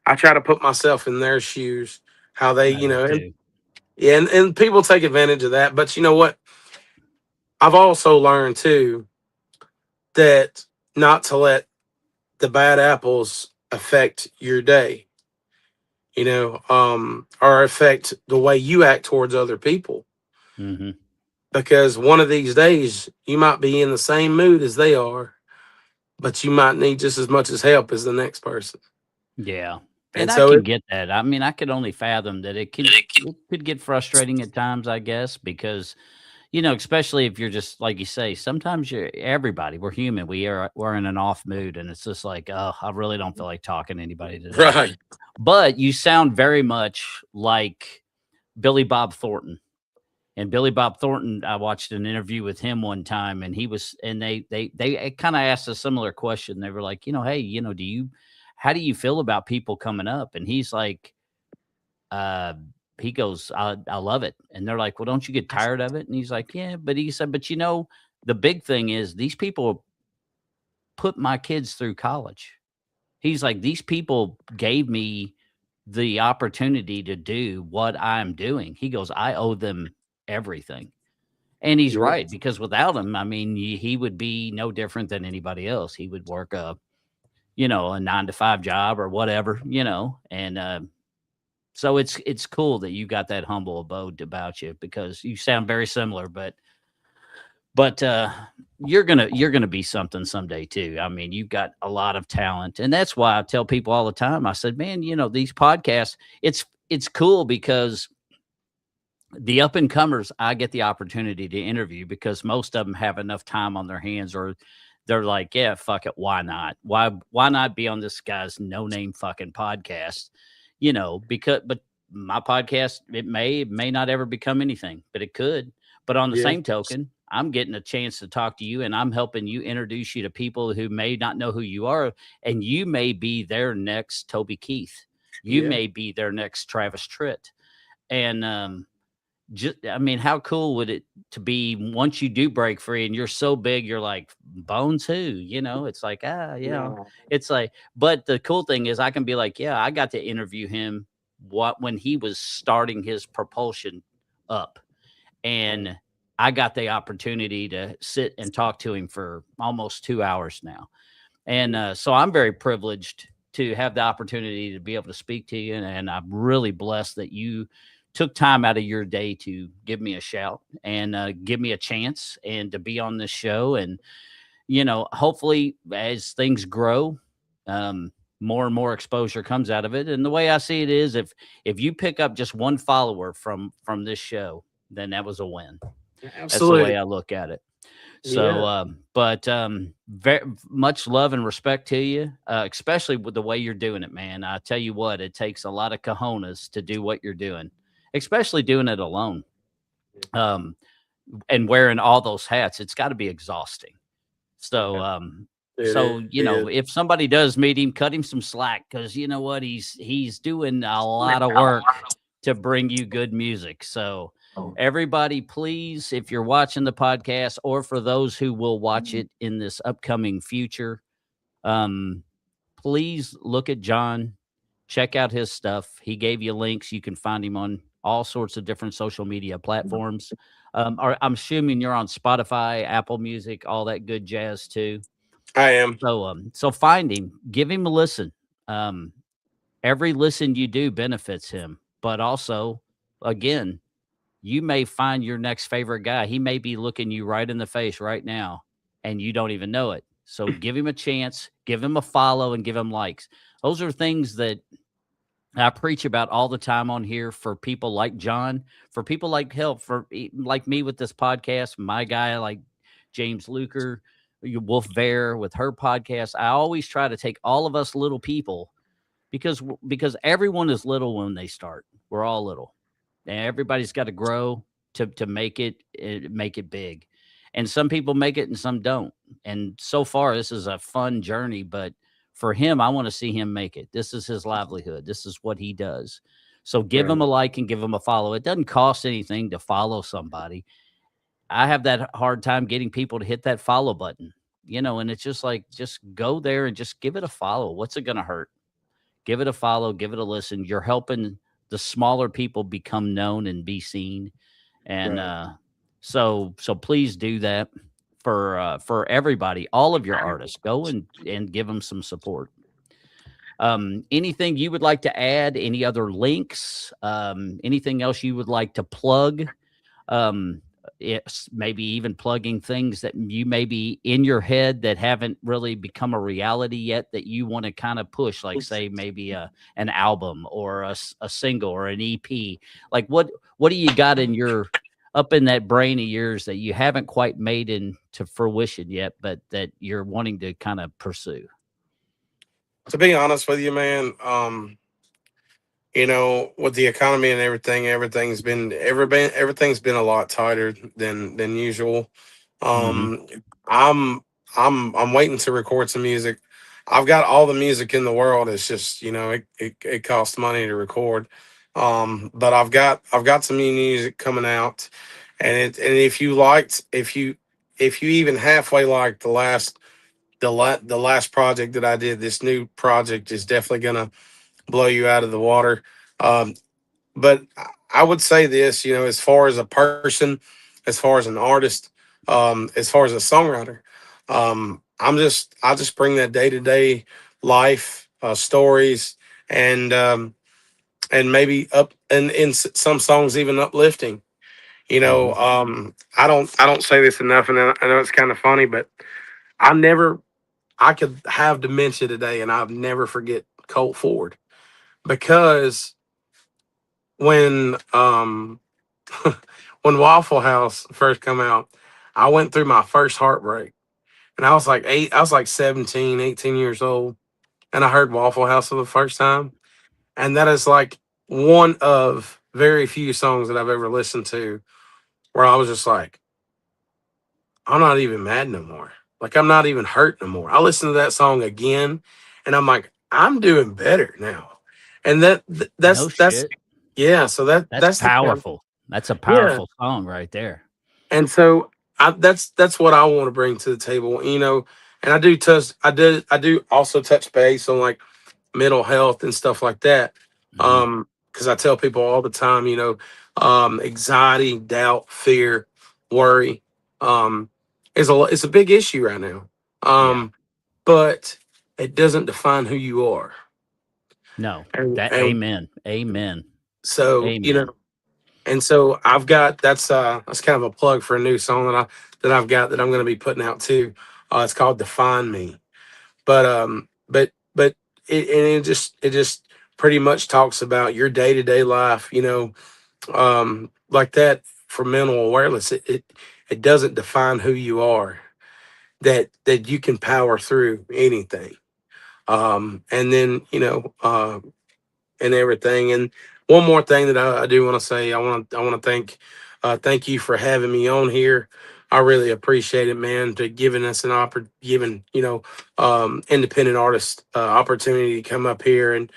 I try to put myself in their shoes, how they, I do and too. yeah, and people take advantage of that. But you know what? I've also learned too that not to let the bad apples affect your day, or affect the way you act towards other people. Hmm. Because one of these days you might be in the same mood as they are, but you might need just as much as help as the next person. Yeah. And And I so can it, get that. I mean, I could only fathom that it could get frustrating at times, I guess, because especially if you're just like you say, sometimes we're human. We're in an off mood and it's just like, oh, I really don't feel like talking to anybody today. right. But you sound very much like Billy Bob Thornton. And Billy Bob Thornton, I watched an interview with him one time, and they kind of asked a similar question. They were like, hey, how do you feel about people coming up? And he's like, uh, he goes, I love it. And they're like, well, don't you get tired of it? And he's like, yeah, but he said, but the big thing is these people put my kids through college. He's like, these people gave me the opportunity to do what I'm doing. He goes, I owe them everything. And he's Yeah. right, because without him, I mean, he would be no different than anybody else. He would work a 9 to 5 job or whatever, and so it's cool that you got that humble abode about you, because you sound very similar, but you're gonna be something someday too. I mean, you've got a lot of talent, and that's why I tell people all the time. I said, man, these podcasts, it's cool because the up and comers I get the opportunity to interview, because most of them have enough time on their hands, or they're like, yeah, fuck it, why not? Why not be on this guy's no name fucking podcast? Because but my podcast, it may not ever become anything, but it could. But on the Yeah. same token, I'm getting a chance to talk to you, and I'm helping you introduce you to people who may not know who you are, and you may be their next Toby Keith. You Yeah. may be their next Travis Tritt. And just, I mean, how cool would it to be once you do break free and you're so big, you're like, Bones who? It's like, No. it's like, but the cool thing is I can be like, yeah, I got to interview him when he was starting his propulsion up. And I got the opportunity to sit and talk to him for almost 2 hours now. And so I'm very privileged to have the opportunity to be able to speak to you. And I'm really blessed that you took time out of your day to give me a shout and give me a chance and to be on this show. And, hopefully as things grow, um, more and more exposure comes out of it. And the way I see it is, if you pick up just one follower from this show, then that was a win. That's the way Absolutely. I look at it. So, Yeah. but very much love and respect to you, especially with the way you're doing it, man. I tell you what, it takes a lot of cojones to do what you're doing, especially doing it alone, um, and wearing all those hats. It's got to be exhausting. So, Yeah. so It is. if somebody does meet him, cut him some slack, because you know what, he's doing a lot of work to bring you good music. So, everybody, please, if you're watching the podcast, or for those who will watch it in this upcoming future, um, please look at John, check out his stuff. He gave you links. You can find him on all sorts of different social media platforms. I'm assuming you're on Spotify, Apple Music, all that good jazz too. I am. So find him, give him a listen. Um, every listen you do benefits him, but also, again, you may find your next favorite guy. He may be looking you right in the face right now, and you don't even know it. So give him a chance, give him a follow, and give him likes. Those are things that I preach about all the time on here for people like John, for people like help, like me with this podcast, my guy like James Luker, Wolf Bear with her podcast. I always try to take all of us little people because everyone is little when they start. We're all little, and everybody's got to grow to make it big. And some people make it and some don't. And so far, this is a fun journey. But for him, I want to see him make it. This is his livelihood. This is what he does. So give him Right. a like and give him a follow. It doesn't cost anything to follow somebody. I have that hard time getting people to hit that follow button, and it's just like, just go there and just give it a follow. What's it going to hurt? Give it a follow, give it a listen. You're helping the smaller people become known and be seen. And Right. so please do that for everybody, all of your artists. Go and give them some support. Anything you would like to add? Any other links? Anything else you would like to plug? It's maybe even plugging things that you may be in your head that haven't really become a reality yet that you want to kind of push, like say maybe an album or a single or an EP. Like what do you got in your up in that brain of yours that you haven't quite made into fruition yet, but that you're wanting to kind of pursue? To be honest with you, man, with the economy and everything, everything's been a lot tighter than usual. Hmm. Um, I'm I'm waiting to record some music. I've got all the music in the world. It's just it costs money to record. But I've got some new music coming out, and if you even halfway like the last project that I did, this new project is definitely gonna blow you out of the water. Um, but I would say this, as far as a person, as far as an artist, as far as a songwriter, I just bring that day to day life stories and maybe up and some songs even uplifting. Hmm. I don't say this enough, and I know it's kind of funny, but I never I could have dementia today, and I've never forget Colt Ford because when when Waffle House first come out, I went through my first heartbreak. And I was like 17, 18 years old. And I heard Waffle House for the first time. And that is like one of very few songs that I've ever listened to where I was just like, I'm not even mad no more. Like I'm not even hurt no more. I listened to that song again and I'm like, I'm doing better now. And No that's shit. yeah, so That's that's the kind. powerful. That's a Yeah. powerful song right there. And so that's what I want to bring to the table. And I do also touch base on like mental health and stuff like that. Hmm. Because I tell people all the time, anxiety, doubt, fear, worry, um, it's a big issue right now. Yeah. But it doesn't define who you are. No. That And amen. Amen. so, Amen. and so I've got that's kind of a plug for a new song that I've got that I'm going to be putting out too. It's called "Define Me," but it just pretty much talks about your day to day life, like that for mental awareness. It doesn't define who you are. That you can power through anything. And then and everything. And one more thing that I do want to say, I want to thank you for having me on here. I really appreciate it, man, to giving us giving independent artists opportunity to come up here and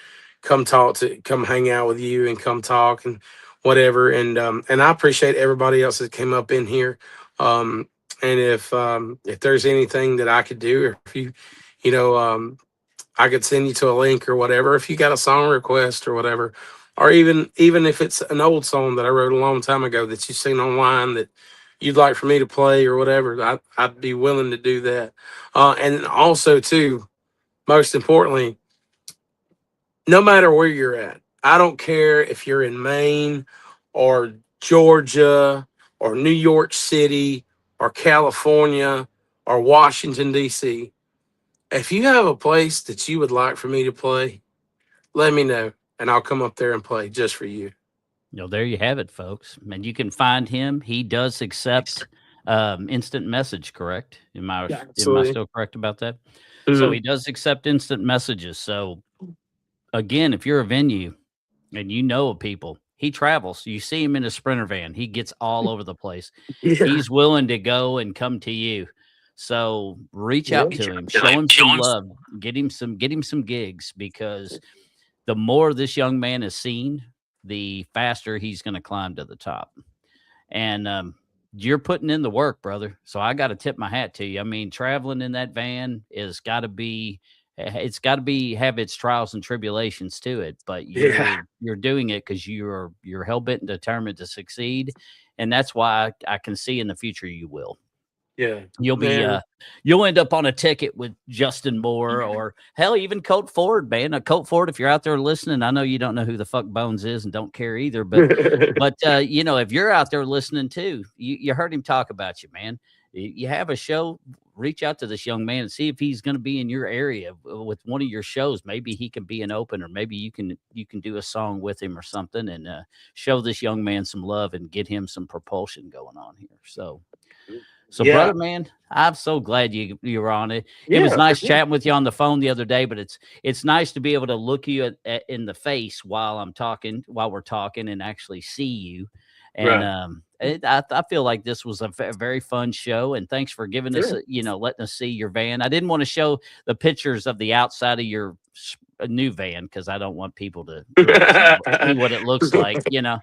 come hang out with you and come talk and whatever. And I appreciate everybody else that came up in here. Um, and if there's anything that I could do, or if you know I could send you to a link or whatever if you got a song request or whatever, or even if it's an old song that I wrote a long time ago that you've seen online that you'd like for me to play or whatever. I'd be willing to do that. And also too, most importantly, no matter where you're at, I don't care if you're in Maine or Georgia or New York City or California or Washington D.C. If you have a place that you would like for me to play, let me know, and I'll come up there and play just for you. There you have it, folks. And you can find him. He does accept instant message, correct? Yeah, Am I absolutely. still correct about that? So Mhm. he does accept instant messages. So again, if you're a venue and you know people, he travels. You see him in a Sprinter van. He gets all over the place. Yeah, He's willing to go and come to you. So reach yeah, out to him, show him some love, get him some gigs, because the more this young man is seen, the faster he's going to climb to the top. And you're putting in the work, brother. So I got to tip my hat to you. I mean, traveling in that van is got to be, it's got to be have its trials and tribulations to it, but yeah, you're doing it because you're hell bent and determined to succeed, and that's why I can see in the future you will. yeah, You'll be man. you'll end up on a ticket with Justin Moore, or hell, even Colt Ford, man. Colt Ford, if you're out there listening, I know you don't know who the fuck Bones is and don't care either, but if you're out there listening too, you heard him talk about you, man. You have a show, reach out to this young man and see if he's going to be in your area with one of your shows. Maybe he can be an opener. Maybe you can do a song with him or something, and show this young man some love and get him some propulsion going on here. So, Yeah, brother, man, I'm so glad you were on it. It was yeah, nice chatting with you on the phone the other day, but it's nice to be able to look you in the face while we're talking, and actually see you. And right. I feel like this was a very fun show. And thanks for giving us, Yeah, letting us see your van. I didn't want to show the pictures of the outside of your new van because I don't want people to really see what it looks like. I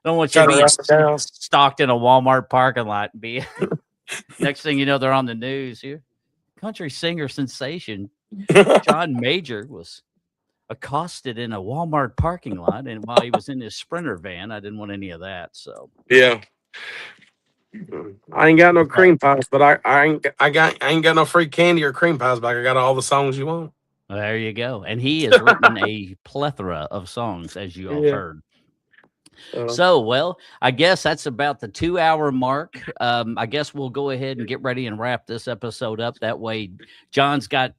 don't want you try to being wrap it down. stalked in a Walmart parking lot and be next thing you know, they're on the news here. Country singer sensation John Major was accosted in a Walmart parking lot, and while he was in his Sprinter van, I didn't want any of that. So, Yeah, I ain't got no but cream pies, but I ain't got no free candy or cream pies, but I got all the songs you want. there you go. And he has written a plethora of songs, as you all have Yeah. heard. Uh, So, well, I guess that's about the 2 hour mark. I guess we'll go ahead and get ready and wrap this episode up. That way, he's got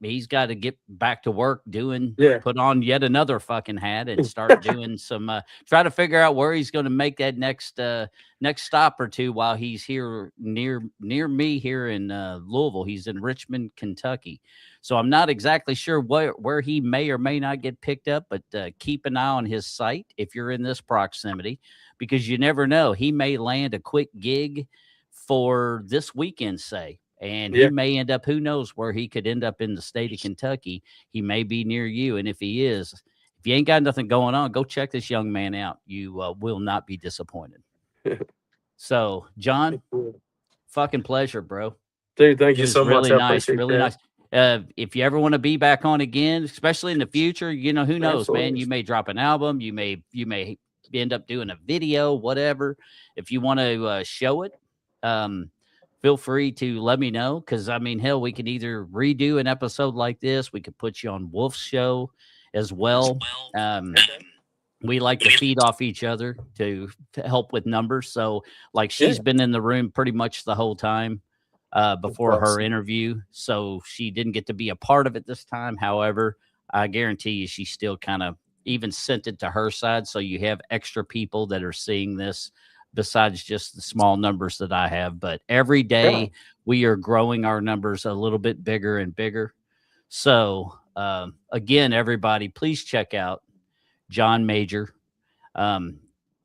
to get back to work yeah. put on yet another fucking hat and start doing some, try to figure out where he's going to make that next stop or two while he's here near me here in Louisville. He's in Richmond, Kentucky. So I'm not exactly sure where he may or may not get picked up, but keep an eye on his site if you're in this proximity, because you never know. He may land a quick gig for this weekend, say, and he Yeah. may end up, who knows where he could end up in the state of Kentucky. He may be near you. And if he is, if you ain't got nothing going on, go check this young man out. You will not be disappointed. So, John, fucking pleasure, bro. Dude, thank It you was so much. really I nice, appreciate really that. nice. If you ever want to be back on again, especially in the future, who knows, man? Absolutely. You may drop an album, you may end up doing a video, whatever. If you want to show it, um, feel free to let me know. Because I mean, hell, we can either redo an episode like this, we could put you on Wolf's show as well. Um, we like to feed off each other to help with numbers. So, like, Yeah. she's been in the room pretty much the whole time That's before her awesome. interview, so she didn't get to be a part of it this time. However, I guarantee you, she still kind of even sent it to her side, so you have extra people that are seeing this besides just the small numbers that I have. But every Yeah. day we are growing our numbers a little bit bigger and bigger. So, again, everybody, please check out John Major. Um,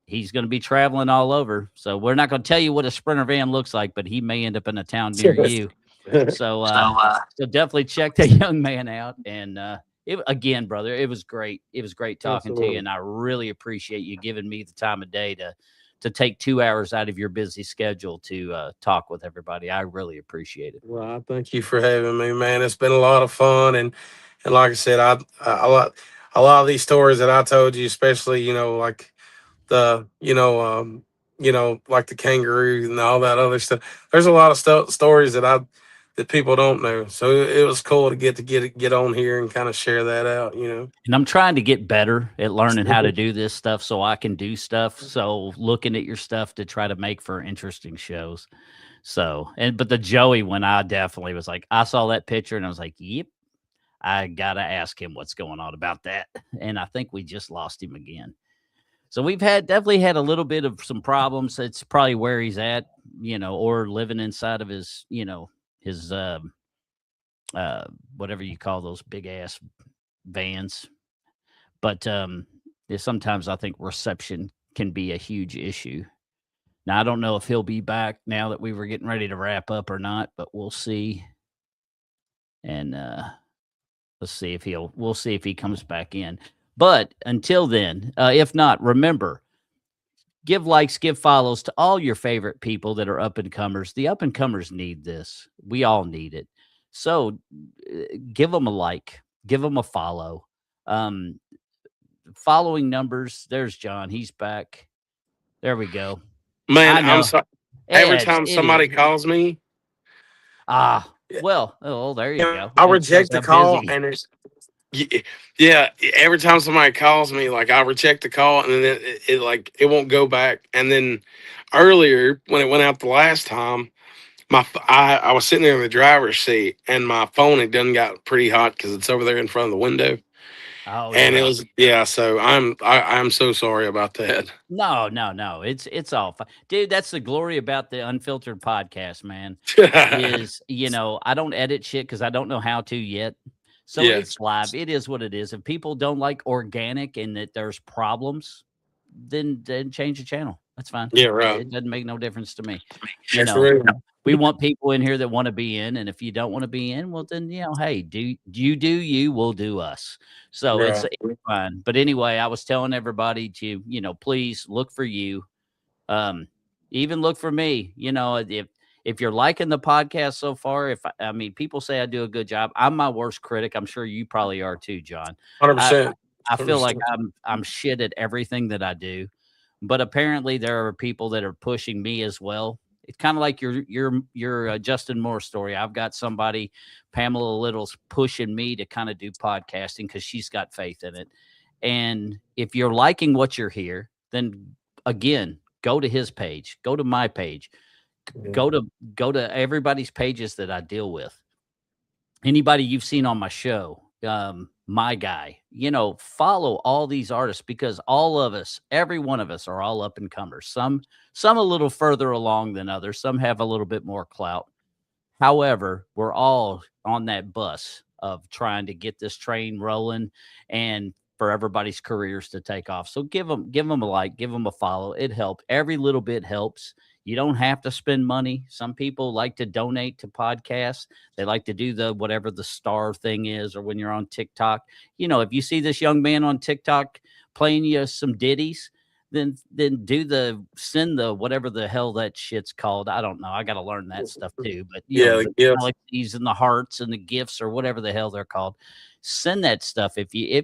he's going to be traveling all over. So we're not going to tell you what a Sprinter van looks like, but he may end up in a town near you. So, so definitely check that young man out. And again, brother, it was great. It was great talking to you, Absolutely. and I really appreciate you giving me the time of day to take 2 hours out of your busy schedule to talk with everybody. I really appreciate it. Well, I thank you for having me, man. It's been a lot of fun, and like I said, a lot of these stories that I told you, especially like the like the kangaroo and all that other stuff. There's a lot of stories that people don't know. So it was cool to get on here and kind of share that out. And I'm trying to get better at learning how to do this stuff so I can do stuff. So looking at your stuff to try to make for interesting shows. So, but the Joey one, I definitely was like, I saw that picture and I was like, yep, I gotta ask him what's going on about that. And I think we just lost him again. So we've had definitely had a little bit of some problems. It's probably where he's at, or living inside of his, his uh whatever you call those big ass vans. But sometimes I think reception can be a huge issue. Now I don't know if he'll be back now that we were getting ready to wrap up or not, but we'll see. And we'll see if he comes back in. But until then, if not, remember, give likes, give follows to all your favorite people that are up and comers. The up and comers need this. We all need it. So give them a like, give them a follow. Um, Following numbers. There's John. He's back. There we go. Man, I I'm know. sorry. Every Ed's time idiot. somebody calls me, Well, oh, there you go. I It shows reject the how call, busy. and yeah. Every time somebody calls me, like I reject the call, and then it like it won't go back. And then earlier when it went out the last time, I was sitting there in the driver's seat, and my phone had done got pretty hot because it's over there in front of the window, Oh and it yeah. was yeah. So I'm so sorry about that. No, no, no. It's all fine. Dude, that's the glory about the Unfiltered podcast, man, is, I don't edit shit because I don't know how to yet. So Yeah, it's live. It is what it is. If people don't like organic and that there's problems, then change the channel. That's fine. yeah, right. It doesn't make no difference to me. You That's know, right. we want people in here that want to be in, and if you don't want to be in, well, then hey, do you? We'll do us. So Right. it's fine. But anyway, I was telling everybody to please look for you. Um, Even look for me. If you're liking the podcast so far, I mean, people say I do a good job. I'm my worst critic. I'm sure you probably are too, John. Hundred I percent. I Hundred feel like percent. I'm shit at everything that I do, but apparently there are people that are pushing me as well. It's kind of like your Justin Moore story. I've got somebody, Pamela Little's pushing me to kind of do podcasting because she's got faith in it. And if you're liking what you're here, then again, go to his page, go to my page, Yeah. go to go to everybody's pages that I deal with. Anybody you've seen on my show, my guy, follow all these artists because all of us, every one of us are all up and comers. Some a little further along than others. Some have a little bit more clout. However, we're all on that bus of trying to get this train rolling and for everybody's careers to take off. So give them a like, give them a follow. It helps. Every little bit helps. You don't have to spend money. Some people like to donate to podcasts. They like to do the whatever the star thing is, or when you're on TikTok. If you see this young man on TikTok playing you some ditties, then send the whatever the hell that shit's called. I don't know. I got to learn that stuff too. But Yeah, the yeah. galaxies and the hearts and the gifts or whatever the hell they're called. Send that stuff if you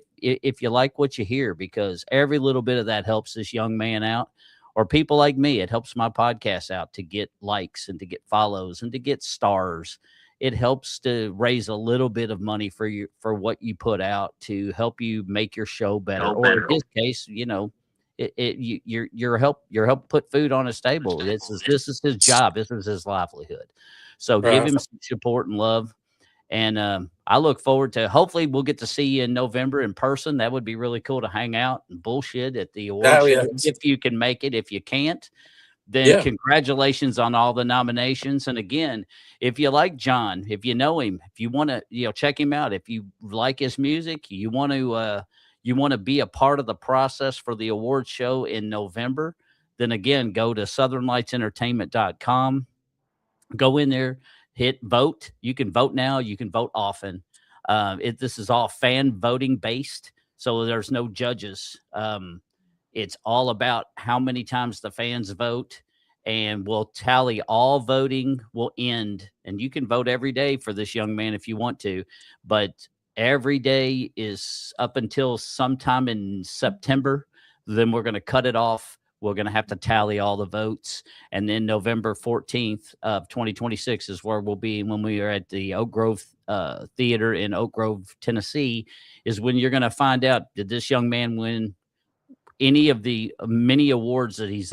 like what you hear, because every little bit of that helps this young man out, or people like me. It helps my podcast out to get likes and to get follows and to get stars. It helps to raise a little bit of money for what you put out to help you make your show better. Or in his case, you're help put food on his table. This is his job. This is his livelihood. So give Right. him some support and love. And I look forward to, hopefully we'll get to see you in November in person. That would be really cool to hang out and bullshit at the award Oh show yeah. if you can make it. If you can't, then Yeah. congratulations on all the nominations. And again, if you like John, if you know him, if you want to, check him out, if you like his music, you want to be a part of the process for the award show in November, then again, go to southernlightsentertainment.com. Go in there, hit vote. You can vote now. You can vote often. This is all fan voting based, so there's no judges. It's all about how many times the fans vote, and we'll tally all voting. Will end, and you can vote every day for this young man if you want to, but every day is up until sometime in September. Then we're going to cut it off. We're going to have to tally all the votes, and then November 14th of 2026 is where we'll be when we are at the Oak Grove Theater in Oak Grove, Tennessee, is when you're going to find out, did this young man win any of the many awards that he's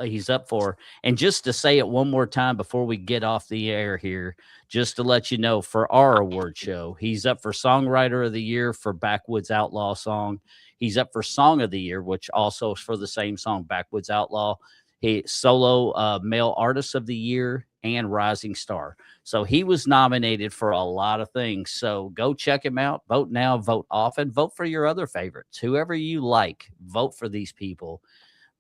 he's up for. And just to say it one more time before we get off the air here, just to let you know, for our award show, he's up for Songwriter of the Year for Backwoods Outlaw song. He's up for Song of the Year, which also is for the same song, Backwoods Outlaw. He solo male artist of the year and rising star. So he was nominated for a lot of things. So go check him out. Vote now, vote often, vote for your other favorites. Whoever you like, vote for these people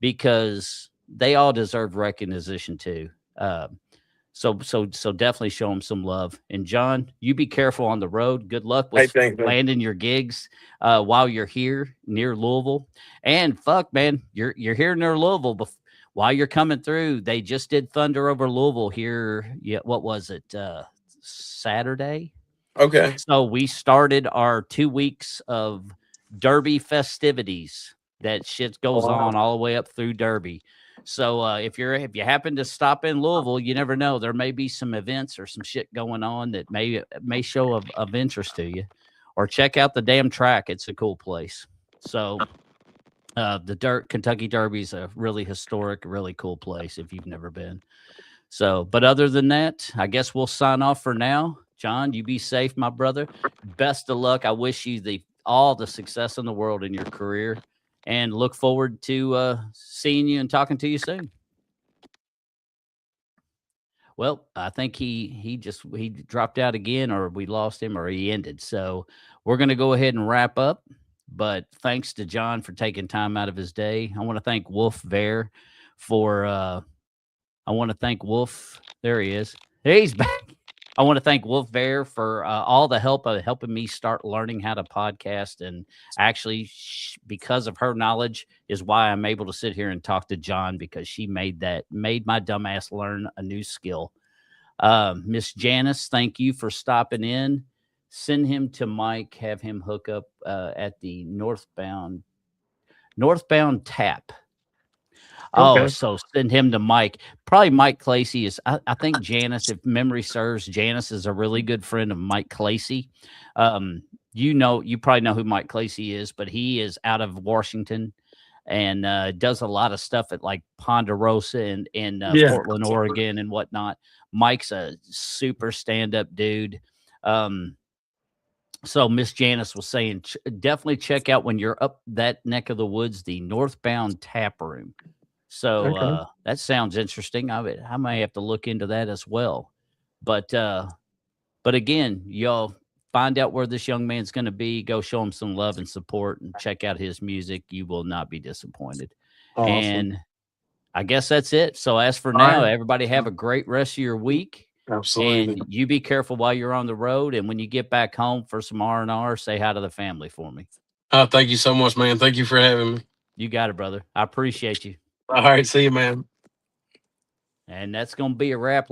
because they all deserve recognition too. So definitely show them some love. And John, you be careful on the road. Good luck Hey, with thanks, man. landing your gigs while you're here near Louisville. And fuck, man, you're here near Louisville. While you're coming through, they just did Thunder over Louisville here. Yeah, what was it? Saturday. Okay. So we started our 2 weeks of Derby festivities. That shit goes Wow. on all the way up through Derby. So if you happen to stop in Louisville, you never know. There may be some events or some shit going on that may show of interest to you. Or check out the damn track. It's a cool place. So the Kentucky Derby is a really historic, really cool place if you've never been. So, but other than that, I guess we'll sign off for now. John, you be safe, my brother. Best of luck. I wish you all the success in the world in your career, and look forward to seeing you and talking to you soon. Well, I think he dropped out again, or we lost him, or he ended. So we're going to go ahead and wrap up. But thanks to John for taking time out of his day. I want to thank Wolf Bear for. I want to thank Wolf. There he is. He's back. I want to thank Wolf Bear for all the help of helping me start learning how to podcast. And actually, because of her knowledge, is why I'm able to sit here and talk to John, because she made my dumbass learn a new skill. Miss Janice, thank you for stopping in. Send him to Mike. Have him hook up at the northbound tap. Oh, Okay. so send him to Mike. Probably Mike Clacy is. I think Janice, if memory serves, Janice is a really good friend of Mike Clacy. You probably know who Mike Clacy is, but he is out of Washington and does a lot of stuff at like Ponderosa and in Yeah. Portland, Oregon, and whatnot. Mike's a super stand-up dude. So Miss Janice was saying, definitely check out when you're up that neck of the woods, the Northbound Tap Room. So Okay. that sounds interesting. I may have to look into that as well. But again, y'all find out where this young man's going to be. Go show him some love and support, and check out his music. You will not be disappointed. Awesome. And I guess that's it. So as for All now, right. everybody have a great rest of your week. And Absolutely. you be careful while you're on the road. And when you get back home for some R&R, say hi to the family for me. Thank you so much, man. Thank you for having me. You got it, brother. I appreciate you. All right. See you, man. And that's going to be a wrap.